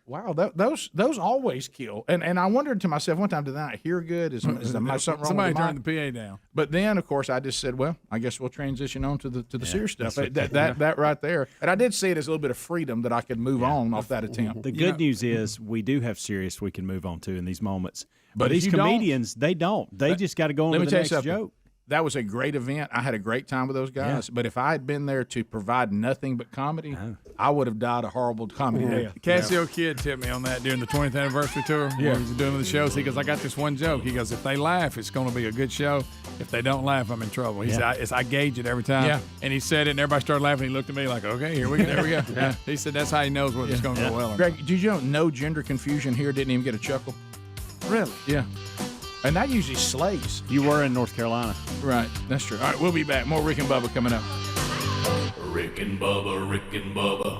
wow, those always kill. And I wondered to myself one time, did I not hear good? Is something wrong Somebody with the turned mic? the PA down. But then, of course, I just said, well, I guess we'll transition on to the serious stuff. That right there. And I did see it as a little bit of freedom that I could move on off that attempt. The good news is we do have serious we can move on to in these moments. But if these you don't- comedians, they don't. They just got to go on Let to me the tell you next something. joke. That was a great event. I had a great time with those guys. But if I had been there to provide nothing but comedy, I would have died a horrible comedy death. Cassio Kid tipped me on that during the 20th anniversary tour. Yeah. When he was doing the shows. He goes, I got this one joke. He goes, if they laugh, it's going to be a good show. If they don't laugh, I'm in trouble. He said, I gauge it every time. Yeah. And he said it, and everybody started laughing. He looked at me like, okay, here we go. There we go. Yeah. He said, that's how he knows whether it's going to go well or not. Greg, did you know no gender confusion here didn't even get a chuckle? Really? Yeah. And that usually slays. You were in North Carolina. Right. That's true. All right, we'll be back. More Rick and Bubba coming up. Rick and Bubba, Rick and Bubba.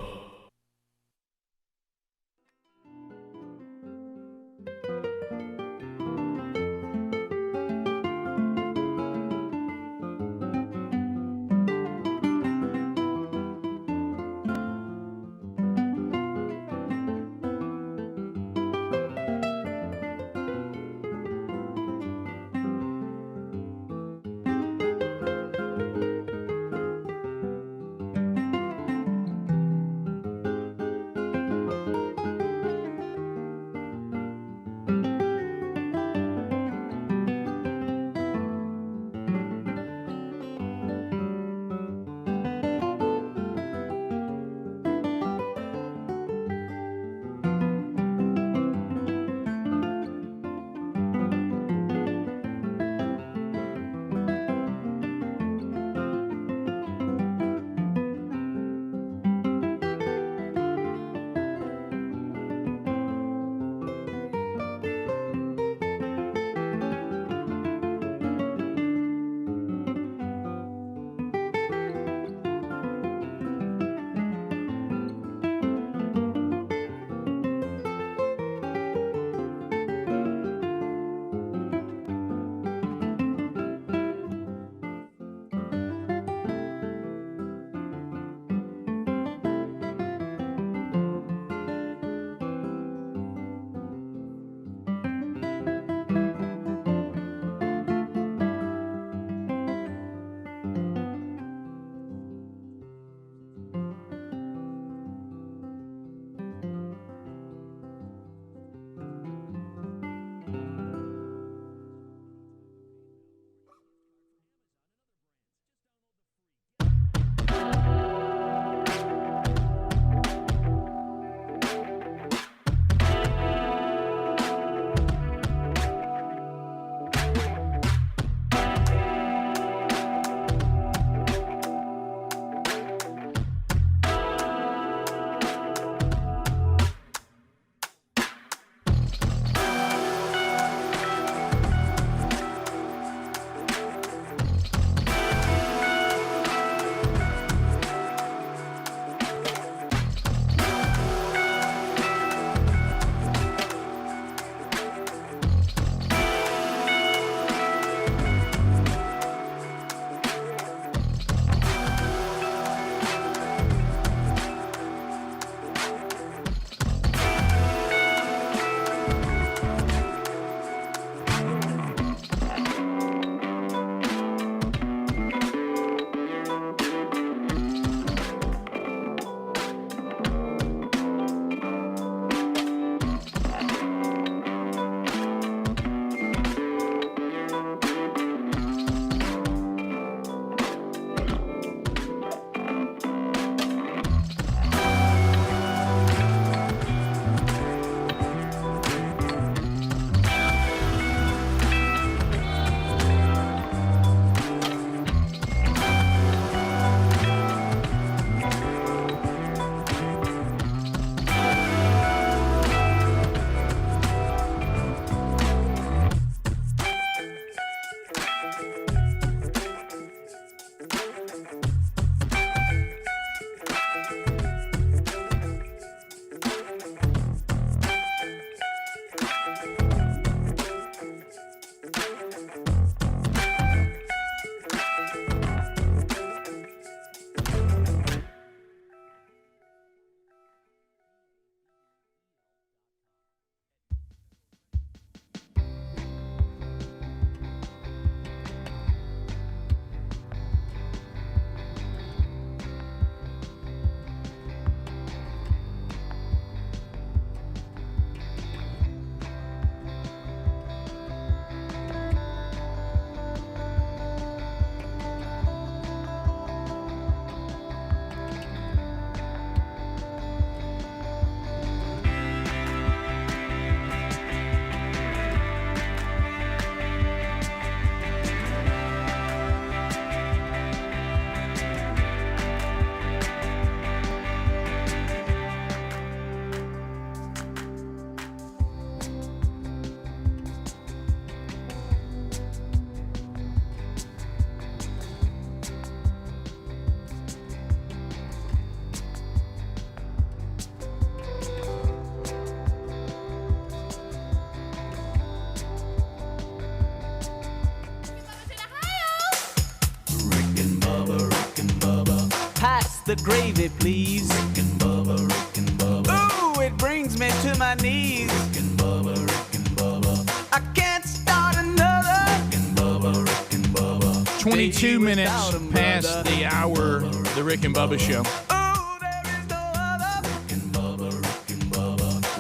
the gravy, please. Rick and Bubba, Rick and Bubba. Ooh, it brings me to my knees. Rick and Bubba, Rick and Bubba. I can't start another. Rick and Bubba, Rick and Bubba. 22 minutes past the hour, the Rick and Bubba Show.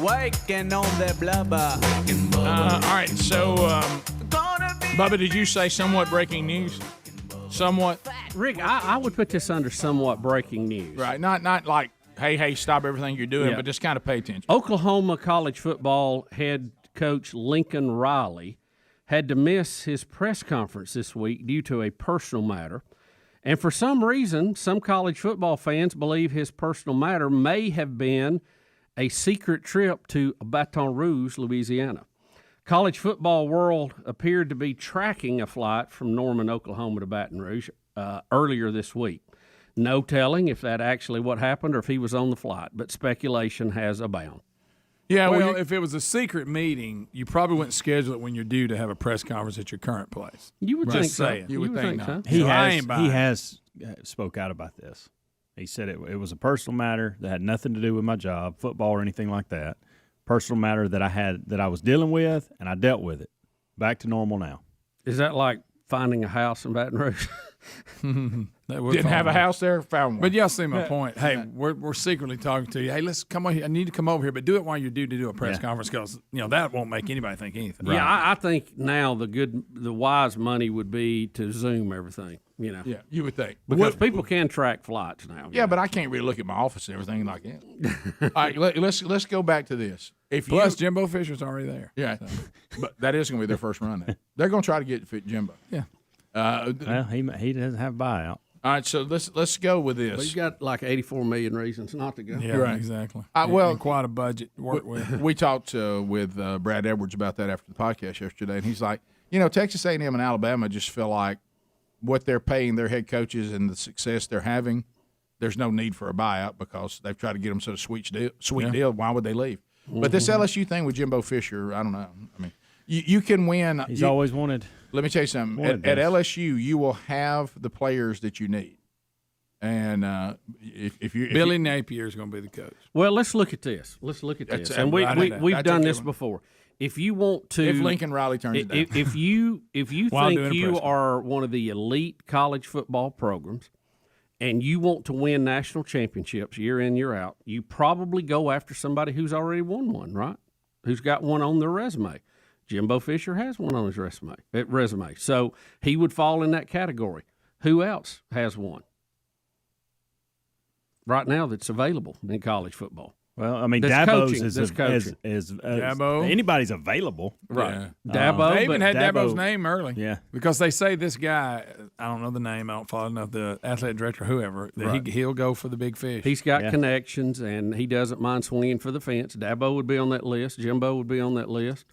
Waking on the blubber. All right, so, Bubba, did you say somewhat breaking news? Somewhat? Rick, I would put this under somewhat breaking news. Right, not like, hey, stop everything you're doing, but just kind of pay attention. Oklahoma college football head coach Lincoln Riley had to miss his press conference this week due to a personal matter. And for some reason, some college football fans believe his personal matter may have been a secret trip to Baton Rouge, Louisiana. College football world appeared to be tracking a flight from Norman, Oklahoma to Baton Rouge earlier this week. No telling if that actually what happened or if he was on the flight, but speculation has abound. Yeah, well, if it was a secret meeting, you probably wouldn't schedule it when you're due to have a press conference at your current place. You would Just think so. saying. You would think so. not. He So has spoke out about this. He said it was a personal matter that had nothing to do with my job, football or anything like that. Personal matter that I was dealing with, and I dealt with it. Back to normal now. Is that like finding a house in Baton Rouge? Didn't have a house there, found one. But y'all see my point. Hey, we're secretly talking to you. Hey, let's come on here. I need to come over here, but do it while you're due to do a press conference because that won't make anybody think anything. Yeah, I think now the wise money would be to Zoom everything. Yeah, you would think. Because people can track flights now. Yeah, but I can't really look at my office and everything like that. All right, let's go back to this. Plus, Jimbo Fisher's already there. Yeah, but that is going to be their first run there. They're going to try to get fit Jimbo. Yeah. Well, he doesn't have buyout. All right, so let's go with this. But he's got like 84 million reasons not to go. Yeah, right. Exactly. Well, and quite a budget to work with. We talked with Brad Edwards about that after the podcast yesterday, and he's like, Texas A&M and Alabama just feel like what they're paying their head coaches and the success they're having, there's no need for a buyout because they've tried to get them such a sweet deal. Why would they leave? Mm-hmm. But this LSU thing with Jimbo Fisher, I don't know. I mean, you can win. He's always wanted. Let me tell you something. At LSU, you will have the players that you need. And if Billy Napier is going to be the coach. Well, let's look at this. And we've done this before. If you want to, if Lincoln Riley turns it down, if you think you are one of the elite college football programs, and you want to win national championships year in year out, you probably go after somebody who's already won one, right? Who's got one on their resume. Jimbo Fisher has one on his resume, so he would fall in that category. Who else has one right now that's available in college football? Well, I mean, Dabo's is Dabo. Anybody's available, right? Yeah. Dabo. They even had Dabo's name early, yeah, because they say this guy. I don't know the name. I don't follow enough. The athletic director, whoever, that he'll go for the big fish. He's got connections, and he doesn't mind swinging for the fence. Dabo would be on that list. Jimbo would be on that list.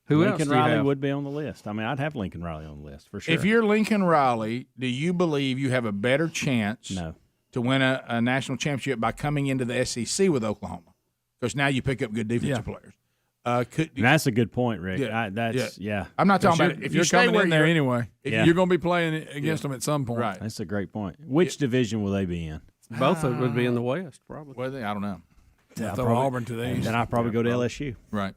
Lincoln Riley would be on the list. I mean, I'd have Lincoln Riley on the list for sure. If you're Lincoln Riley, do you believe you have a better chance? No. To win a national championship by coming into the SEC with Oklahoma, because now you pick up good defensive players. And that's a good point, Rick. Yeah. I'm not talking about if you're coming in there anyway. You're going to be playing against them at some point. Right. That's a great point. Which division will they be in? Both of them would be in the West, probably. Well, I don't know. Throw Auburn to the East. Then I'll probably go to LSU. Right.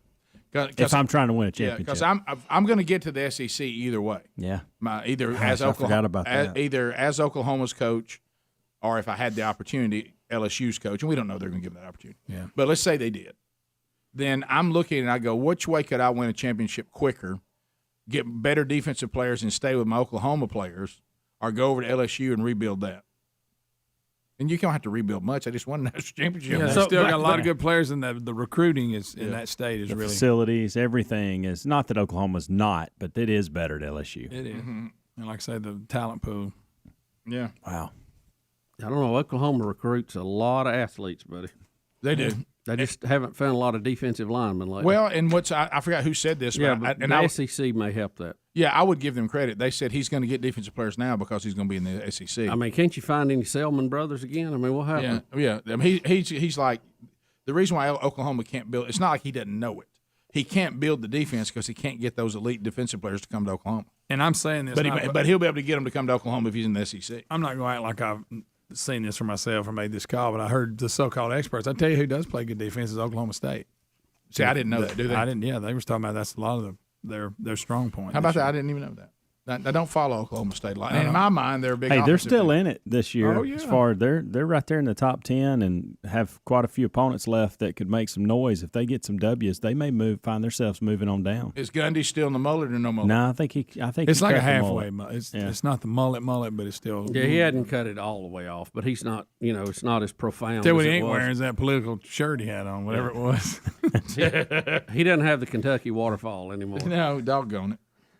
If I'm trying to win a championship. Because I'm going to get to the SEC either way. Yeah. As Oklahoma's coach, or if I had the opportunity, LSU's coach, and we don't know they're going to give them that opportunity. Yeah. But let's say they did. Then I'm looking and I go, which way could I win a championship quicker, get better defensive players and stay with my Oklahoma players, or go over to LSU and rebuild that? And you don't have to rebuild much. I just won a national championship. Yeah, still got a lot of good players, and the recruiting is in that state is the really facilities, everything is not that Oklahoma's not, but it is better at LSU. It is, and like I say, the talent pool. Yeah. Wow. I don't know. Oklahoma recruits a lot of athletes, buddy. They do. They just haven't found a lot of defensive linemen lately. Well, and I forgot who said this. Yeah, but the SEC may help that. Yeah, I would give them credit. They said he's going to get defensive players now because he's going to be in the SEC. I mean, can't you find any Selman brothers again? I mean, what happened? Yeah. I mean, he's like, the reason why Oklahoma can't build, it's not like he doesn't know it. He can't build the defense because he can't get those elite defensive players to come to Oklahoma. And I'm saying this, but he'll be able to get them to come to Oklahoma if he's in the SEC. I'm not going to act like I've seen this for myself or made this call, but I heard the so-called experts. I tell you who does play good defense is Oklahoma State. See, I didn't know that. Do they? I didn't. Yeah, they were talking about that's a lot of their strong point. How about that? I didn't even know that. I don't follow Oklahoma State a lot. In my mind, they're a big. Hey, they're offensive still team. in it this year. Oh, yeah. As far as they're right there in the top 10 and have quite a few opponents left that could make some noise. If they get some W's, they may find themselves moving on down. Is Gundy still in the mullet or no mullet? No, I think it's like a halfway mullet. It's not the mullet, but it's still. Yeah, he hadn't cut it all the way off, but he's not. It's not as profound. Tell as what he it ain't was. wearing is that political shirt he had on, whatever it was. He doesn't have the Kentucky waterfall anymore. No, doggone it.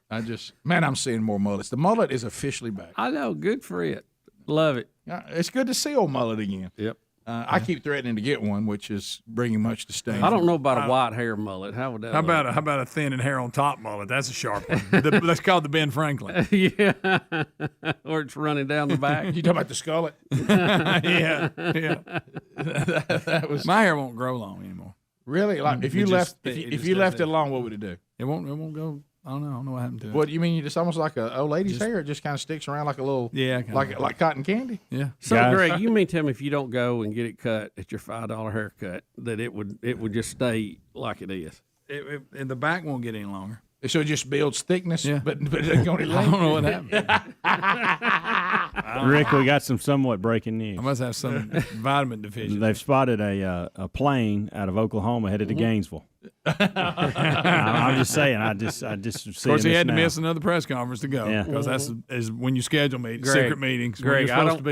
I'm seeing more mullets. The mullet is officially back. I know. Good for it. Love it. It's good to see old mullet again. Yep. I keep threatening to get one, which is bringing much disdain. I don't know about a white hair mullet. How would that? How about a thin and hair on top mullet? That's a sharp one. That's called the Ben Franklin. Yeah, or it's running down the back. You talking about the skullet? yeah. That was my hair won't grow long anymore. Really? Like if you left it alone, what would it do? It won't go. I don't know what happened to it. What you mean? You just almost like a old lady's hair. It just kind of sticks around like a little like cotton candy. Yeah. So Greg, you mean tell me if you don't go and get it cut at your $5 haircut that it would just stay like it is? And the back won't get any longer. So it just builds thickness, but it doesn't go any I length. don't know what happened. Rick, we got some somewhat breaking news. I must have some vitamin deficiency. They've spotted a plane out of Oklahoma headed to Gainesville. I'm just saying. I just. Of course, he had to miss another press conference to go because that's when you schedule secret meetings. Greg, I don't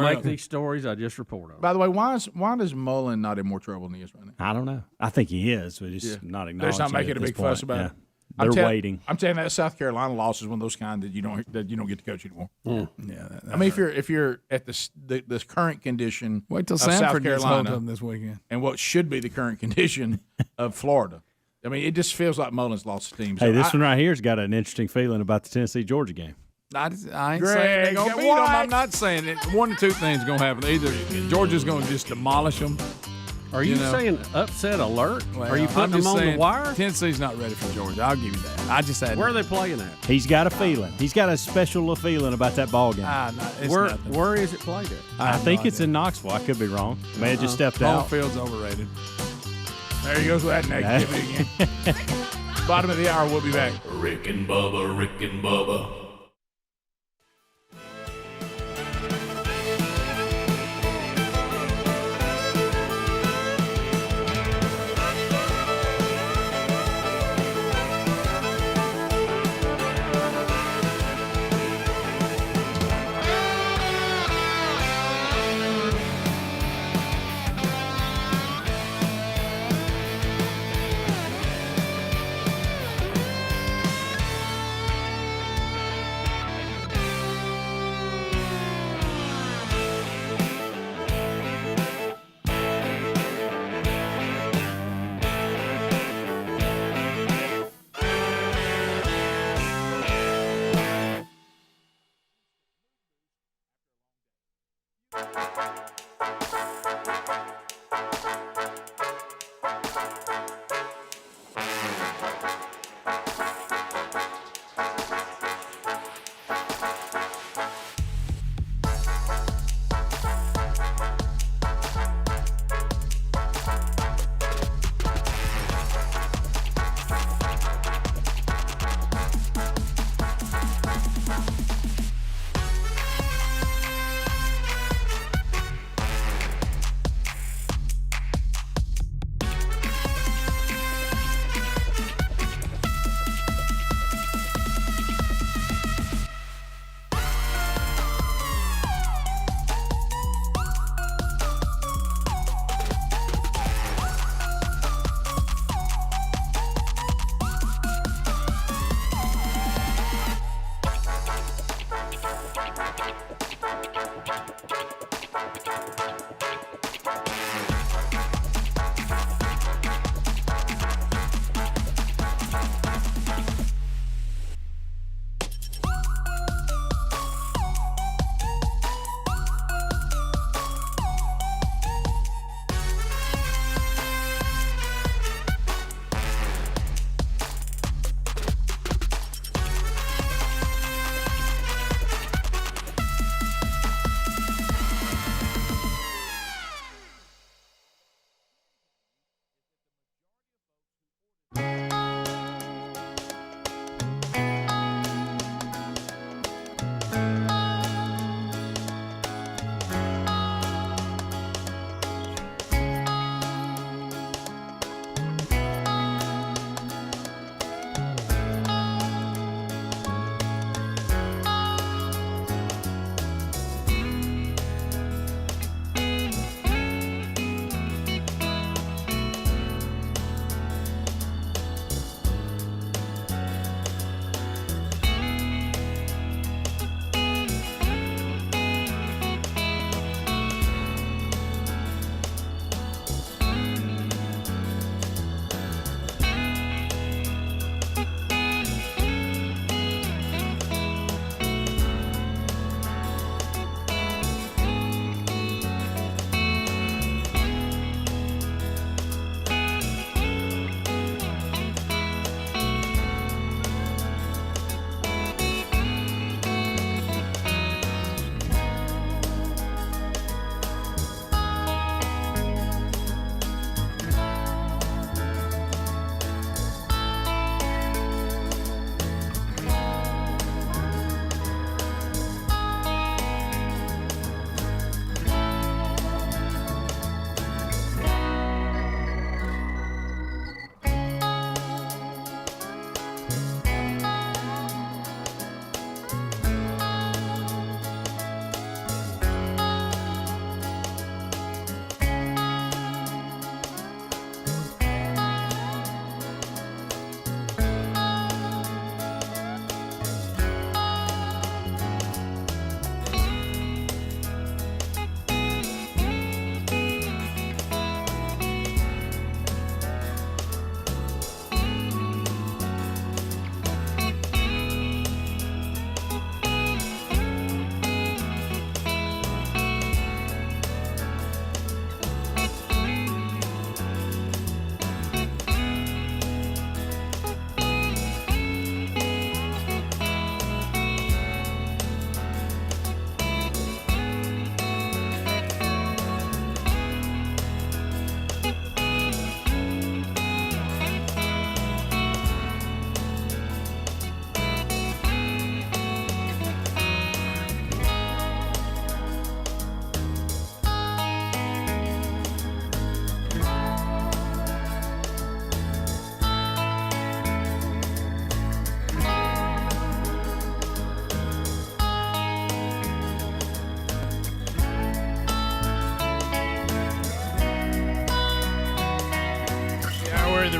make these stories. I just report on them. By the way, why is Mullen not in more trouble than he is right now? I don't know. I think he is, but he's not acknowledging. They're just not making it a at this big fuss point. about it. They're waiting. I'm telling you, that South Carolina loss is one of those kind that you don't get to coach anymore. Yeah, I mean, if you're at this current condition, wait till of Sanford South gets hold Carolina of them this weekend, and what should be the current condition of Florida. I mean, it just feels like Mullen's lost the team. Hey, this one right here's got an interesting feeling about the Tennessee-Georgia game. I ain't saying they're going to beat them. I'm not saying it. One or two things going to happen. Either Georgia's going to just demolish them. Are you saying upset alert? Well, are you putting them on the wire? Tennessee's not ready for Georgia. I'll give you that. I just had. Where are they playing at? He's got a feeling. He's got a special little feeling about that ball game. Where is it played at? I think it's in Knoxville. I could be wrong. May have just stepped out. Home field's overrated. There he goes with that negativity again. Bottom of the hour. We'll be back. Rick and Bubba, Rick and Bubba.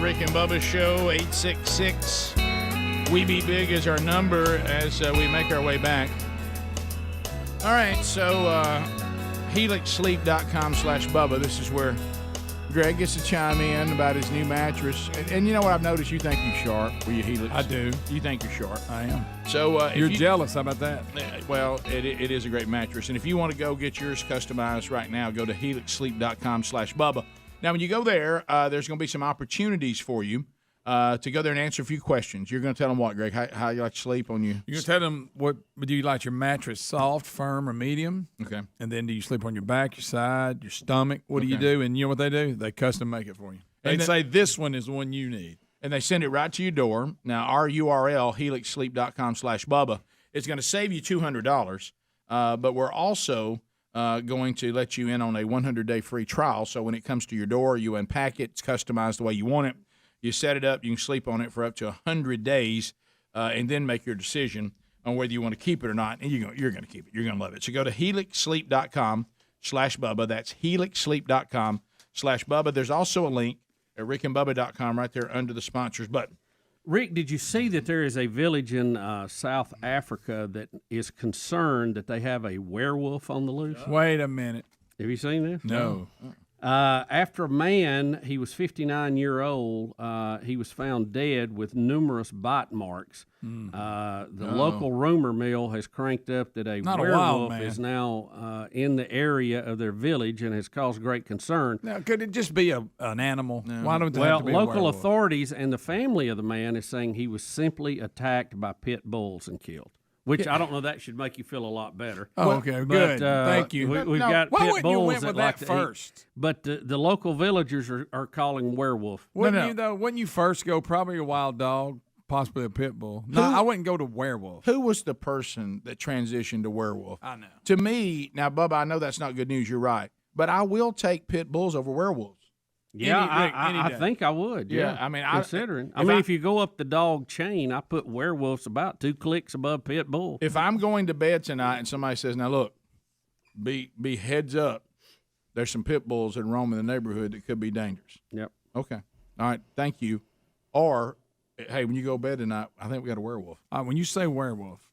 Rick and Bubba Show. 866 We Be Big is our number as we make our way back. All right, so helixsleep.com/Bubba. This is where Greg gets to chime in about his new mattress. And you know what I've noticed? You think you're sharp. Were you Helix? I do. You think you're sharp. I am. So you're jealous. How about that? Well, it is a great mattress. And if you want to go get yours customized right now, go to helixsleep.com/Bubba. Now, when you go there, there's going to be some opportunities for you to go there and answer a few questions. You're going to tell them what, Greg? How you like to sleep on you? You're going to tell them what do you like your mattress, soft, firm, or medium? Okay. And then do you sleep on your back, your side, your stomach? What do you do? And you know what they do? They custom make it for you. They say this one is the one you need. And they send it right to your door. Now, our URL, helixsleep.com/Bubba, is going to save you $200, but we're also going to let you in on a 100-day free trial. So when it comes to your door, you unpack it. It's customized the way you want it. You set it up. You can sleep on it for up to 100 days and then make your decision on whether you want to keep it or not. And you're going to keep it. You're going to love it. So go to helixsleep.com/Bubba. That's helixsleep.com/Bubba. There's also a link at rickandbubba.com right there under the sponsors button. Rick, did you see that there is a village in South Africa that is concerned that they have a werewolf on the loose? Wait a minute. Have you seen this? No. After a man, he was 59-year-old, he was found dead with numerous bite marks. The local rumor mill has cranked up that a werewolf is now in the area of their village and has caused great concern. Now, could it just be an animal? No. Why don't it Well, have to be a local werewolf? authorities and the family of the man is saying he was simply attacked by pit bulls and killed. Which I don't know. That should make you feel a lot better. Oh, okay, good. Thank you. We've No, got why pit wouldn't you bulls went that with like that to eat. first? But the local villagers are calling werewolf. Wouldn't you though? Wouldn't you first go probably a wild dog, possibly a pit bull? No, I wouldn't go to werewolf. Who was the person that transitioned to werewolf? I know. To me, now, Bubba, I know that's not good news. You're right. But I will take pit bulls over werewolves. Yeah, I think I would. Yeah, I mean, considering. If you go up the dog chain, I put werewolves about 2 clicks above pit bull. If I'm going to bed tonight and somebody says, "Now look, be heads up, there's some pit bulls that roam in the neighborhood that could be dangerous." Yep. Okay. All right. Thank you. Or, hey, when you go to bed tonight, I think we got a werewolf. When you say werewolf,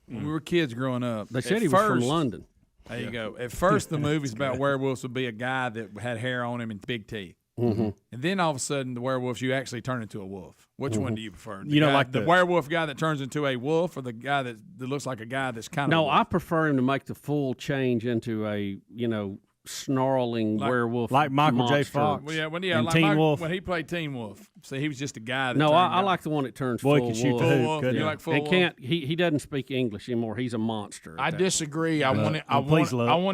when we were kids growing up, they said he was from London. There you go. At first, the movies about werewolves would be a guy that had hair on him and big teeth. Mm-hmm. And then all of a sudden, the werewolves, you actually turn into a wolf. Which one do you prefer? The the werewolf guy that turns into a wolf, or the guy that looks like a guy that's kind of? No, I prefer him to make the full change into a snarling werewolf, like Michael J. monster. Fox. Well, and like Teen Wolf. when he played Teen Wolf. See, he was just a guy. That No, turned I out. like the one that turns Boy, full can shoot wolf. the hoop, Wolf. couldn't You he? like full And wolf? can't he doesn't speak English anymore. He's a monster. I disagree. I want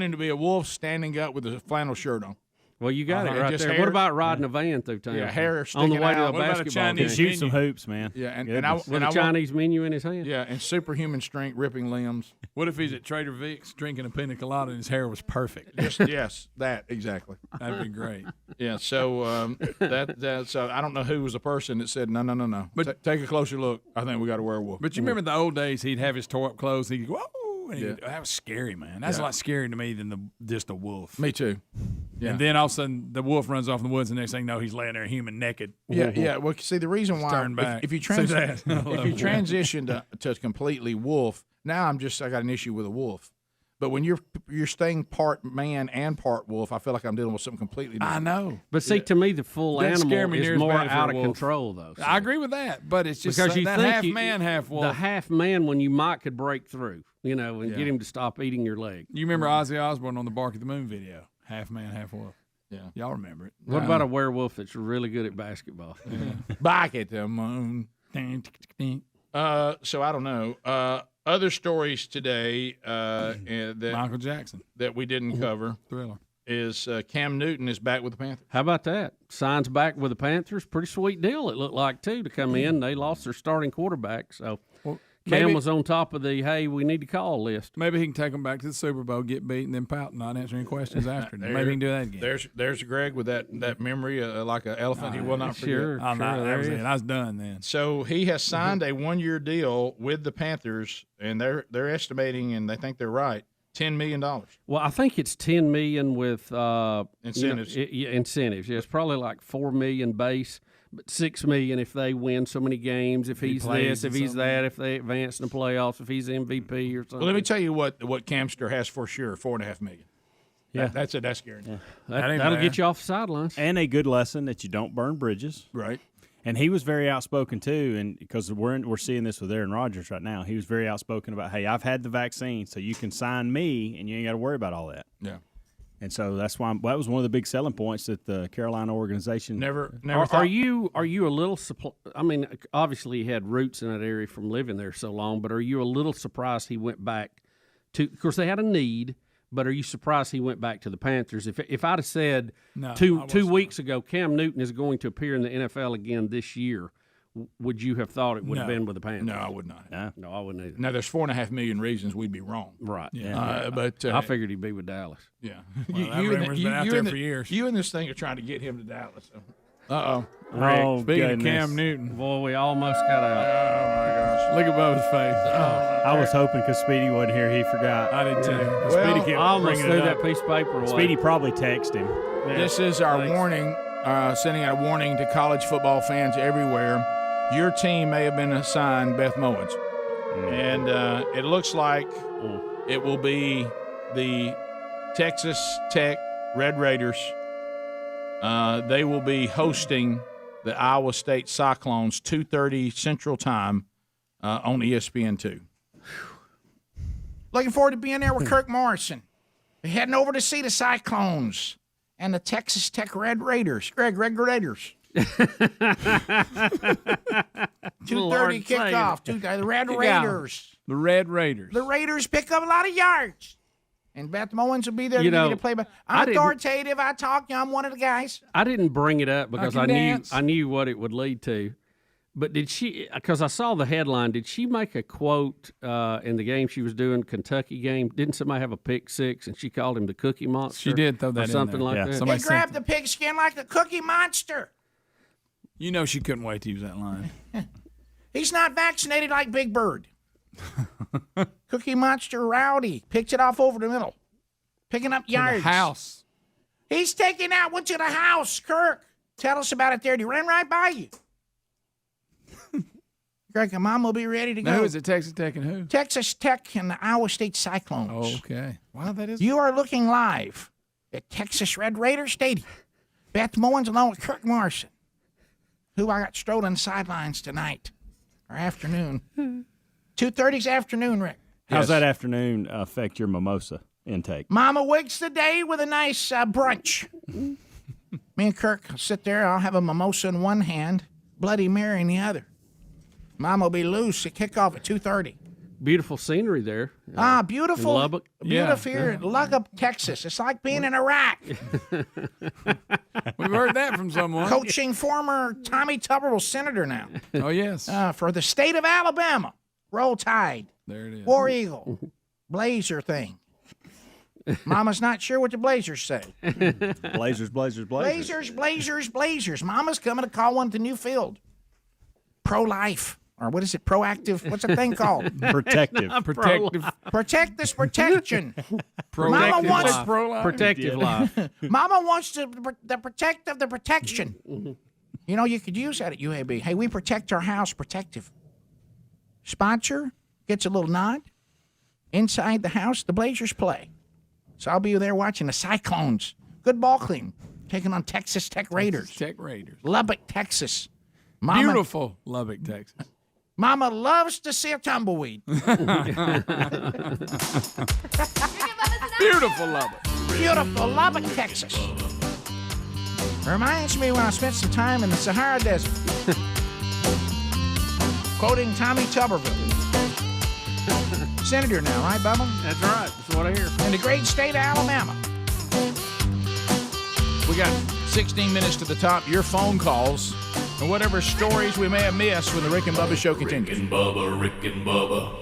him to be a wolf standing up with a flannel shirt on. Well, you got it right just there. hair. What about riding a van through town? Yeah, hair on sticking the way to out. a What about a basketball Chinese game. Shoot some hoops, man. Yeah, and With a Chinese menu in his hand. Yeah, and superhuman strength, ripping limbs. What if he's at Trader Vic's drinking a pina colada and his hair was perfect? Yes, that exactly. That'd be great. Yeah, so so I don't know who was the person that said no. But take a closer look. I think we got a werewolf. But you remember the old days? He'd have his tore up clothes. He'd go, whoa, and that was scary, man. That's a lot scarier to me than just a wolf. Me too. Yeah. And then all of a sudden, the wolf runs off in the woods, and next thing you know, he's laying there human naked. Yeah. Well, see, the reason why Turn back. if you See that? if you transition to completely wolf, now I got an issue with a wolf. But when you're staying part man and part wolf, I feel like I'm dealing with something completely different. I know. But see, to me, the full Doesn't scare animal me is near as more bad for a out of wolf. control, though. I agree with that, but it's just Because you that think half man, half wolf. The half man, when you could break through, and get him to stop eating your leg. You remember Ozzy Osbourne on the Bark at the Moon video? Half man, half wolf. Yeah. Y'all remember it. What about a werewolf that's really good at basketball? Back at the moon. So I don't know. Other stories today that Michael Jackson that we didn't cover Thriller is Cam Newton is back with the Panthers. How about that? Signs back with the Panthers. Pretty sweet deal it looked like, too, to come in. They lost their starting quarterback, so Cam was on top of the, hey, we need to call list. Maybe he can take them back to the Super Bowl, get beat, and then pout and not answer any questions after. Maybe he can do that again. There's Greg with that memory like an elephant he will not forget. Sure, I was done then. So he has signed a 1-year deal with the Panthers, and they're estimating, and they think they're right, $10 million. Well, I think it's $10 million with incentives. Incentives. Yeah, it's probably like $4 million base. but $6 million if they win so many games, if he's this, if he's that, if they advance in the playoffs, if he's MVP or something. Well, let me tell you what Camster has for sure: $4.5 million. Yeah, that's guaranteed. Yeah. That'll get you off the sidelines. And a good lesson that you don't burn bridges. Right. And he was very outspoken too, and because we're seeing this with Aaron Rodgers right now, he was very outspoken about, hey, I've had the vaccine, so you can sign me, and you ain't got to worry about all that. Yeah. And so that's why that was one of the big selling points that the Carolina organization never. Are you a little? I mean, obviously he had roots in that area from living there so long, but are you a little surprised he went back to? Of course, they had a need. But are you surprised he went back to the Panthers? If I'd have said two weeks ago Cam Newton is going to appear in the NFL again this year, would you have thought it would have been with the Panthers? No, I would not. No, I wouldn't either. Now, there's $4.5 million reasons we'd be wrong. Right. Yeah. But I figured he'd be with Dallas. Yeah. Well, that rumor's been out there for years. You and this thing are trying to get him to Dallas. Oh, speaking of Cam Newton. Boy, we almost got out. Oh, my gosh. Look at Bubba's face. I was hoping because Speedy wasn't here, he forgot. I did too. Well, Speedy kept I almost bringing threw it up. that piece of paper away. Speedy probably texted him. This is our warning, sending out a warning to college football fans everywhere. Your team may have been assigned Beth Mowens. And it looks like it will be the Texas Tech Red Raiders. They will be hosting the Iowa State Cyclones, 2:30 Central Time on ESPN2. Looking forward to being there with Kirk Morrison. We're heading over to see the Cyclones and the Texas Tech Red Raiders. Red Raiders. 2:30 kickoff. The Red Raiders. The Red Raiders. The Raiders pick up a lot of yards. And Beth Mowens will be there to give you the play. I'm authoritative. I talk. I'm one of the guys. I didn't bring it up because I dance. knew what it would lead to. But did she? Because I saw the headline. Did she make a quote in the game she was doing, Kentucky game? Didn't somebody have a pick six and she called him the Cookie Monster? She did throw that or in something there. like that. They grabbed the pigskin like the Cookie Monster. You know she couldn't wait to use that line. He's not vaccinated like Big Bird. Cookie Monster rowdy. Picks it off over the middle. Picking up yards. The house. He's taking out one to the house, Kirk. Tell us about it there. He ran right by you. Greg and Mom will be ready to go. Now, who is it, Texas Tech and who? Texas Tech and the Iowa State Cyclones. Oh, okay. Wow, that is. You are looking live at Texas Red Raider Stadium. Beth Mowens along with Kirk Morrison, who I got strolling the sidelines tonight or afternoon. 2:30's afternoon, Rick. How's that afternoon affect your mimosa intake? Mama wakes the day with a nice brunch. Me and Kirk will sit there. I'll have a mimosa in one hand, Bloody Mary in the other. Mama will be loose at kickoff at 2:30. Beautiful scenery there. Beautiful. In Lubbock. Beautiful here in Lubbock, Texas. It's like being in Iraq. We've heard that from someone. Coaching former Tommy Tuberville senator now. Oh, yes. For the state of Alabama. Roll Tide. There it is. War Eagle. Blazer thing. Mama's not sure what the Blazers say. Blazers. Blazers. Mama's coming to call one to new field. Pro-life. Or what is it? Proactive? What's the thing called? Protective. Protect this protection. Protective life. Mama wants the protect of the protection. You know, you could use that at UAB. Hey, we protect our house. Protective. Sponsor gets a little nod. Inside the house, the Blazers play. So I'll be there watching the Cyclones. Good ball clean. Taking on Texas Tech Raiders. Tech Raiders. Lubbock, Texas. Beautiful Lubbock, Texas. Mama loves to see a tumbleweed. Beautiful Lubbock. Beautiful Lubbock, Texas. Reminds me when I spent some time in the Sahara Desert. Quoting Tommy Tuberville. Senator now, right, Bubba? That's right. That's what I hear. In the great state of Alabama. We got 16 minutes to the top. Your phone calls and whatever stories we may have missed when the Rick and Bubba show continues. Rick and Bubba.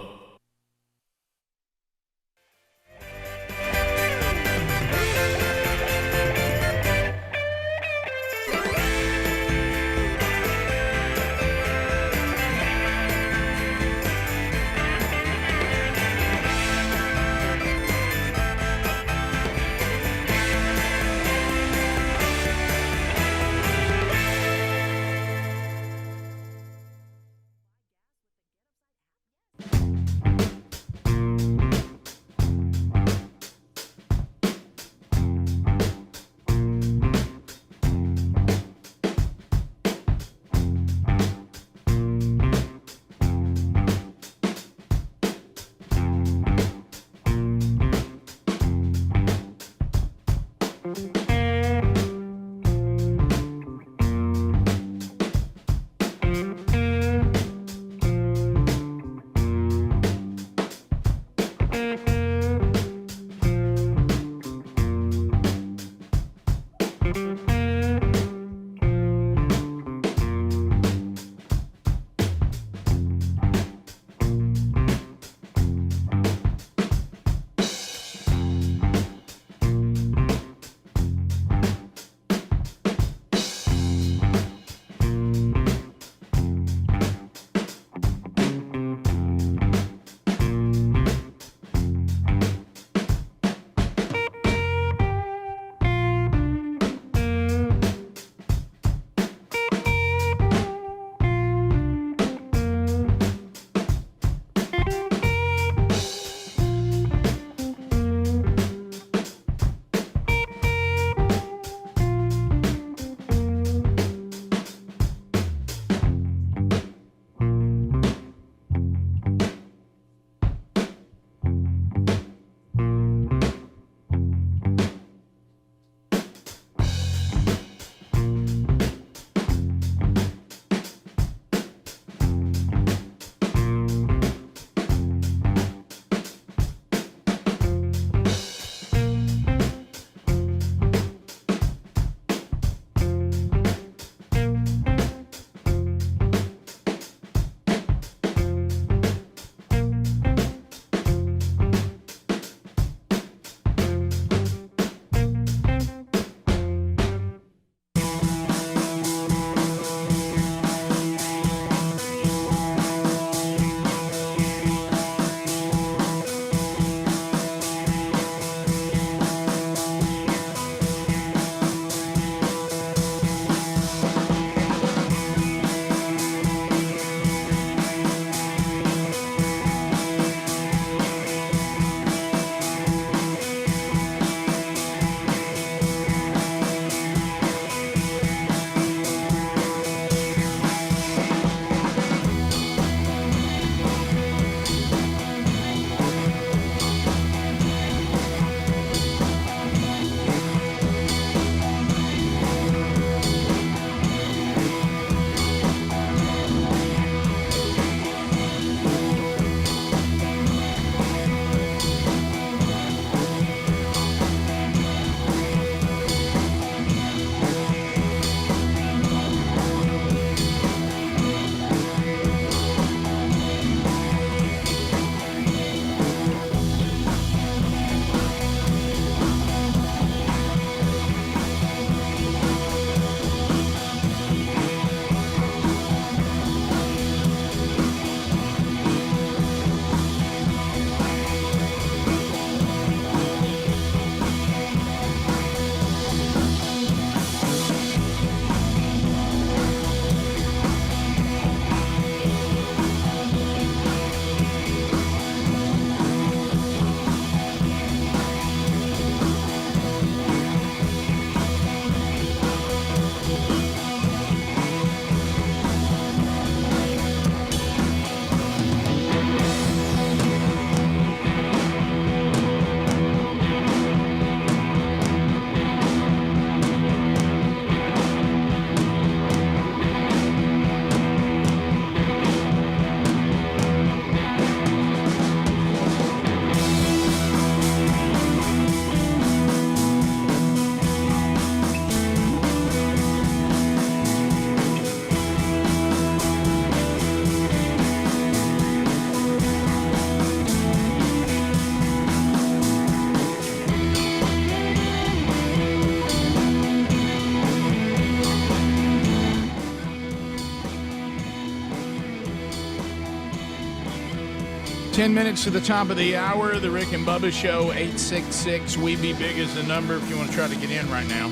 10 minutes to the top of the hour, the Rick and Bubba Show, 866 We Be Big is the number if you want to try to get in right now.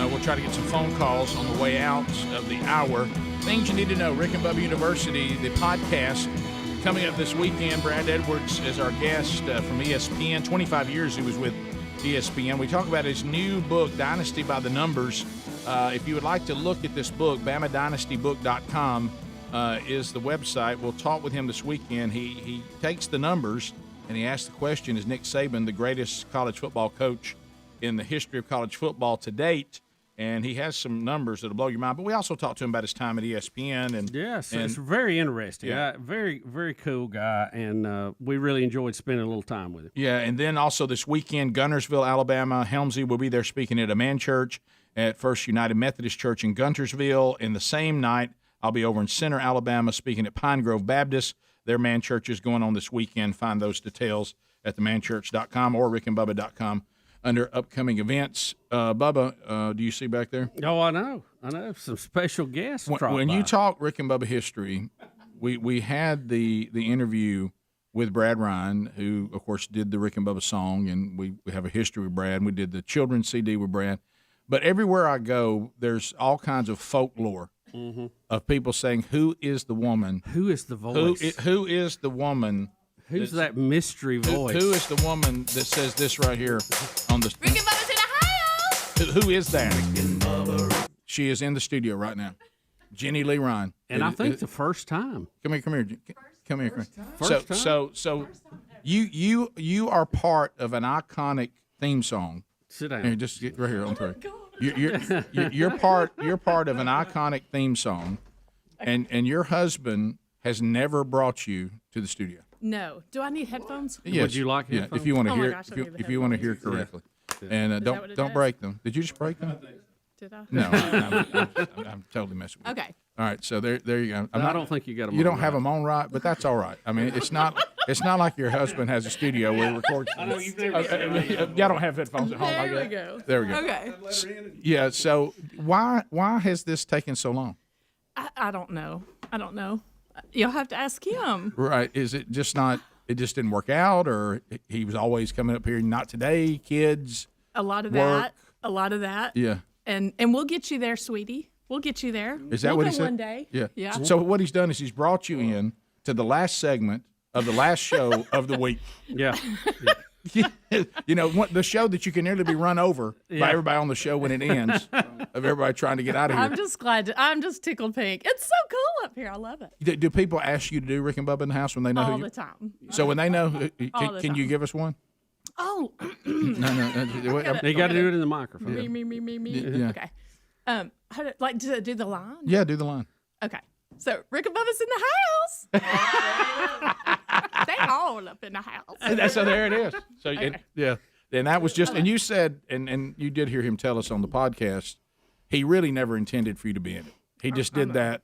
We'll try to get some phone calls on the way out of the hour. Things you need to know, Rick and Bubba University, the podcast, coming up this weekend. Brad Edwards is our guest from ESPN. 25 years he was with ESPN. We talk about his new book, Dynasty by the Numbers. If you would like to look at this book, BamaDynastyBook.com is the website. We'll talk with him this weekend. He takes the numbers and he asks the question, is Nick Saban the greatest college football coach in the history of college football to date? And he has some numbers that'll blow your mind. But we also talked to him about his time at ESPN. And yes, and, it's very interesting. Yeah. Very, very cool guy, and we really enjoyed spending a little time with him. Yeah, and then also this weekend, Guntersville, Alabama. Helmsy will be there speaking at a man church at First United Methodist Church in Guntersville. And the same night, I'll be over in Center, Alabama, speaking at Pine Grove Baptist. Their man church is going on this weekend. Find those details at themanchurch.com or rickandbubba.com. Under upcoming events. Bubba, do you see back there? Oh, I know. Some special guests. When you talk Rick and Bubba history, we had the interview with Brad Ryan, who, of course, did the Rick and Bubba song, and we have a history with Brad, and we did the children's CD with Brad. But everywhere I go, there's all kinds of folklore of people saying, who is the woman? Who is the voice? Who is the woman? Who's that mystery voice? Who is the woman that says this right here on the? Rick and Bubba's in Ohio. Who is that? She is in the studio right now. Jenny Lee Ryan. And I think the first time. Come here. Come here. First time? So you are part of an iconic theme song. Sit down. Here, just get right here. I'm sorry. You're part of an iconic theme song, and your husband has never brought you to the studio. No. Do I need headphones? Yes. Would you like headphones? If you want to Oh my hear, gosh, if you want to hear correctly, and don't break them. Did you just break them? Did I? No, I'm totally messing with you. Okay. All right, so there you go. I don't think you got them. You don't have them on right, but that's all right. I mean, it's not like your husband has a studio where he records. I know you've Y'all don't have headphones at home. There we go. There we go. Okay. Yeah. So why has this taken so long? I don't know. You'll have to ask him. Right? Is it just not? It just didn't work out, or he was always coming up here. Not today, kids. A lot of work. that. Yeah. And we'll get you there, sweetie. We'll get you there. Is that we'll what go he said? One day. Yeah. Yeah. So what he's done is he's brought you in to the last segment of the last show of the week. Yeah. You know, the show that you can nearly be run over by everybody on the show when it ends, of everybody trying to get out of here. I'm just glad. I'm just tickled pink. It's so cool up here. I love it. Do people ask you to do Rick and Bubba in the house when they know All who you? the time. So when they know, All the can you time. give us one? Oh. No. You got to do it in the microphone. Me. Yeah. Okay. To do the line? Yeah, do the line. Okay. So Rick and Bubba's in the house. They all up in the house. So there it is. So Okay. yeah, and that was just, and you said, and you did hear him tell us on the podcast, he really never intended for you to be in it. He just did that,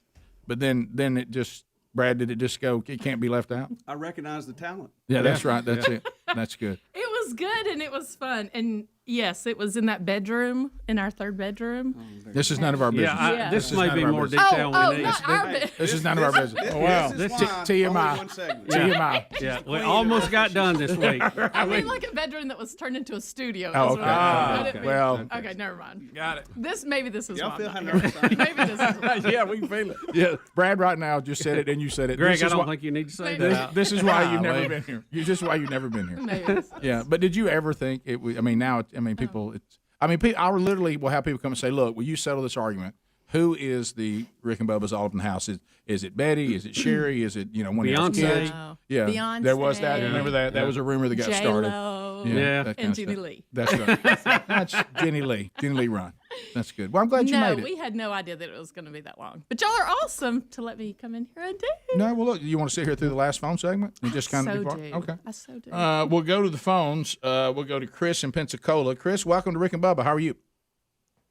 but then it just, Brad, did it just go? It can't be left out. I recognize the talent. Yeah, that's right. That's it. That's good. It was good and it was fun. And yes, it was in that bedroom, in our third bedroom. This is none of our business. Yeah, this may be more business. detail we need. Not our business. This is none of our business. Oh, wow. This is TMI. TMI. Yeah, we almost got done this week. I mean, like a bedroom that was turned into a studio. Oh, is okay. what I didn't mean- Well. Okay, never mind. Got it. Maybe this is Y'all why feel I'm how not nervous I here. am? Maybe this is why. Yeah, we can feel it. Yeah, Brad right now just said it, and you said it. Greg, This I is don't why- think you need to say This, that. this is why you've never been here. This is why you've never been here. Maybe. Yeah, but did you ever think it? I mean, now, people. I literally will have people come and say, "Look, will you settle this argument? Who is the Rick and Bubba's all up in the house? Is it Betty? Is it Sherry? Is it one of your Beyonce. kids? No. Yeah, Beyonce. there was that. Remember that? That was a rumor that got Jay started. Leno. Yeah. that kind And of Jenny stuff. Lee. That's right. That's Jenny Lee Ryan. That's good. Well, I'm glad you No, made it. we had no idea that it was going to be that long. But y'all are awesome to let me come in here and do. No, well, look, you want to sit here through the last phone segment and just kind of be part? do. Okay. I so do. We'll go to the phones. We'll go to Chris in Pensacola. Chris, welcome to Rick and Bubba. How are you?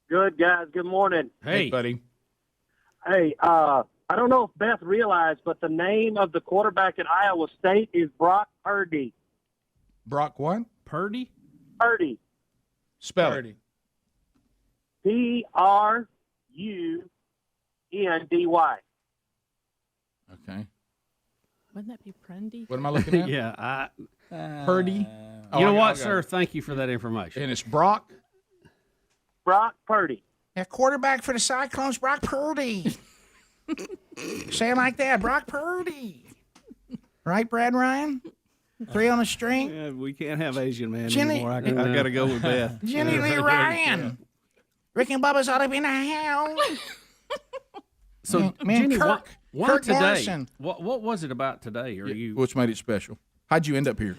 Good, guys. Good morning. Hey, buddy. Hey, I don't know if Beth realized, but the name of the quarterback at Iowa State is Brock Purdy. Brock what? Purdy? Purdy. Spell it. Purundy. Okay. Wouldn't that be Purdy? What am I looking at? Yeah, Purdy. You know what, sir? Thank you for that information. And it's Brock. Brock Purdy. Yeah, quarterback for the Cyclones, Brock Purdy. Say it like that, Brock Purdy. Right, Brad Ryan? 3 on the string. Yeah, we can't have Asian man Jenny- anymore. I got to go with Beth. Jenny Lee Ryan. Rick and Bubba's ought to be in the house. So, Man, Jenny, Kirk why today? Morrison. What was it about today? Are you? What's made it special? How'd you end up here?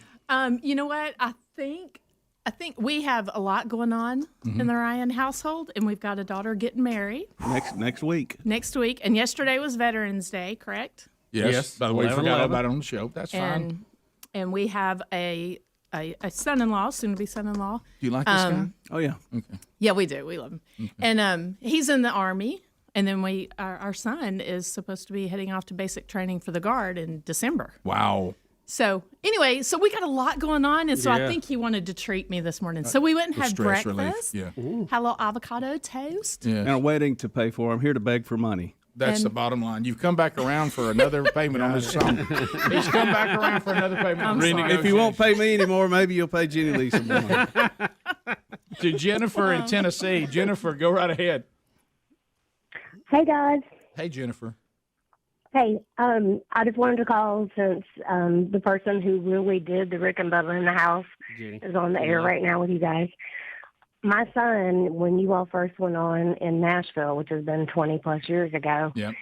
You know what? I think we have a lot going on in the Ryan household, and we've got a daughter getting married Next week. next week. And yesterday was Veterans Day, correct? Yes. By the way, you 11-11. forgot all about it on the show. That's fine. And we have a son-in-law, soon-to-be son-in-law. Do you like this guy? Oh yeah. Okay. Yeah, we do. We love him. Okay. And he's in the Army. And then our son is supposed to be heading off to basic training for the Guard in December. Wow. So anyway, so we got a lot going on, and so I Yeah. think he wanted to treat me this morning. So we went and The had stress breakfast. relief. Yeah. Had a little avocado toast. Yeah. And a wedding to pay for. I'm here to beg for money. That's And- the bottom line. You've come back around for another payment on this song. He's come back around for another payment on this song. If you won't pay me anymore, maybe you'll pay Jenny Lee some money. To Jennifer in Tennessee. Jennifer, go right ahead. Hey guys. Hey, Jennifer. Hey, I just wanted to call since the person who really did the Rick and Bubba in the house Jenny. is on the air right now with you guys. My son, when you all first went on in Nashville, which has been 20 plus years ago, Yep.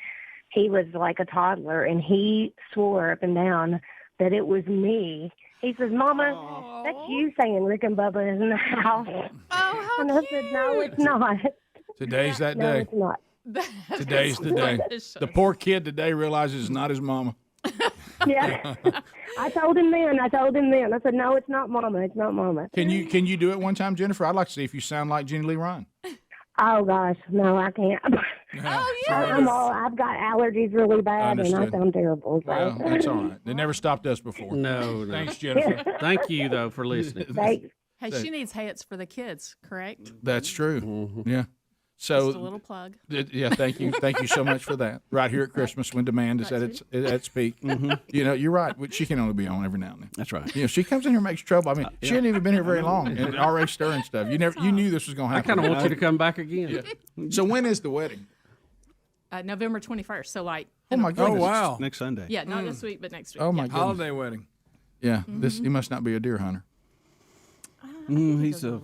he was like a toddler and he swore up and down that it was me. He says, Mama, that's you saying Rick and Bubba is in the house. And I said, no, it's not. Today's that No, day. it's not. Today's the day. The poor kid today realizes it's not his mama. Yeah. I told him then. I said, no, it's not Mama. It's not Mama. Can you do it one time, Jennifer? I'd like to see if you sound like Jenny Lee Ryan. Oh, gosh. No, I can't. Oh, I've got allergies really bad, and I Understood. sound terrible. So. Well, that's all right. They never stopped us before. No. Thanks, Jennifer. Thank you though for listening. Thanks. Hey, she needs hats for the kids, correct? That's true. Mm-hmm. Yeah. So Just a little plug. Yeah, thank you so much for that. Right here at Christmas, when demand is at its peak. You know, you're right. She can only be on every now and then. That's right. You know, she comes in here and makes trouble. I mean, she hadn't even been here very long, and already stirring stuff. You knew this was going to I happen. kind of want you to come back again. Yeah. So when is the wedding? November 21st. So like. Oh my goodness! Oh wow. Next Sunday. Yeah, not this week, but next week. Oh my yeah. goodness! Holiday wedding. Yeah, he must not be a deer hunter. He's a.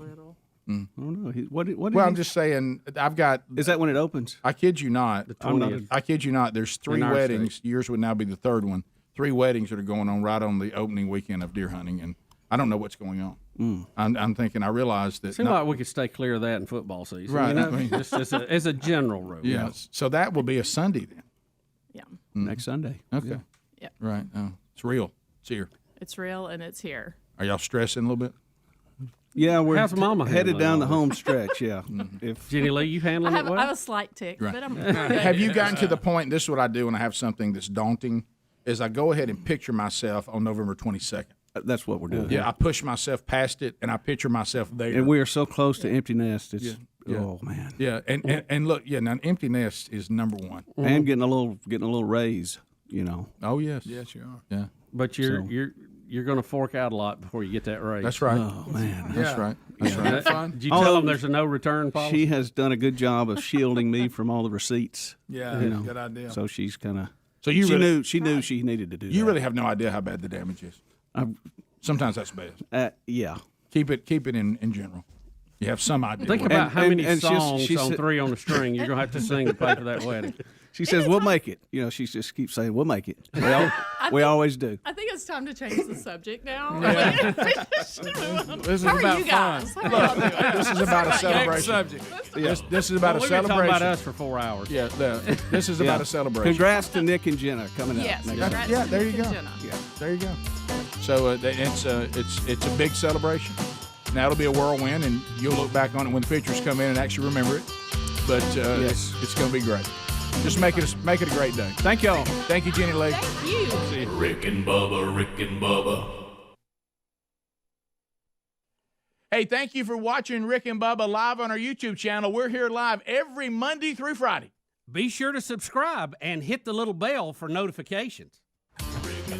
I don't know. What Well, I'm just saying. I've got. Is that when it opens? I kid you not. The 20th. I kid you not. There's 3 In our weddings. Yours would now be the 3rd one. 3 weddings that are going on right on the opening weekend of deer hunting, and I don't know what's going on. I'm thinking. I realized that. Seems like we could stay clear of that in football season. Right. You know? I mean- Just as a general rule. Yes. So that will be a Sunday then. Yeah. Next Sunday. Okay. Yeah. Right. Oh, it's real. It's here. It's real and it's here. Are y'all stressing a little bit? Yeah, we're How's Mama headed handling down the all home stretch. Yeah. If Jenny Lee, you I handling have it well? a slight tick, Right. but I'm. Have you gotten to the point? This is what I do when I have something that's daunting. Is I go ahead and picture myself on November 22nd. That's what we're doing. Yeah, I push myself past it, and I picture myself there. And we are so close to empty nest. It's Yeah. oh man. Yeah, and look, yeah. Now, an empty nest is number one. And getting a little raise. You know. Oh yes, Yes, you are. yeah. But you're going to fork out a lot before you get that raise. That's right. Oh man. That's Yeah. right. That's Yeah. right. Fun. Did you tell them there's a no return policy? She has done a good job of shielding me from all the receipts. Yeah, You know. good idea. So she's kind of. So you really, she knew she needed to do that. you really have no idea how bad the damage is. I've- Sometimes that's bad. Yeah. Keep it in general. You have some idea. Think what- about how many and songs she's- on 3 on the string you're going to have to sing to pay for that wedding. She says we'll make it. You know, she just keeps saying we'll make it. We always do. I think it's time to change the subject now. Yeah. This is How are about you guys? fun. How y'all doing? This is about a Next celebration. subject. This is about Well, a we've been talking celebration. about us for 4 hours. Yeah, this is about a celebration. Congrats to Nick and Jenna coming Yes, up. next congrats Yeah, to there you Nick and go. Jenna. Yeah, there you go. So it's a big celebration. Now it'll be a whirlwind, and you'll look back on it when the pictures come in and actually remember it. But Yes. it's going to be great. Just make it a great day. Thank y'all. Thank you, Jenny Lee. Thank you. Rick and Bubba. Hey, thank you for watching Rick and Bubba live on our YouTube channel. We're here live every Monday through Friday. Be sure to subscribe and hit the little bell for notifications. Rick I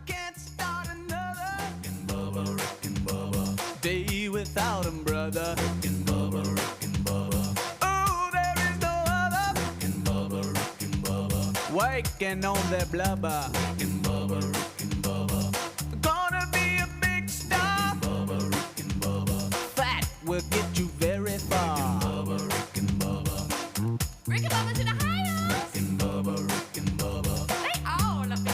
can't start another day without him, brother. Oh, there is no other waking on that blubber. Gonna be a big star. Fat will get you very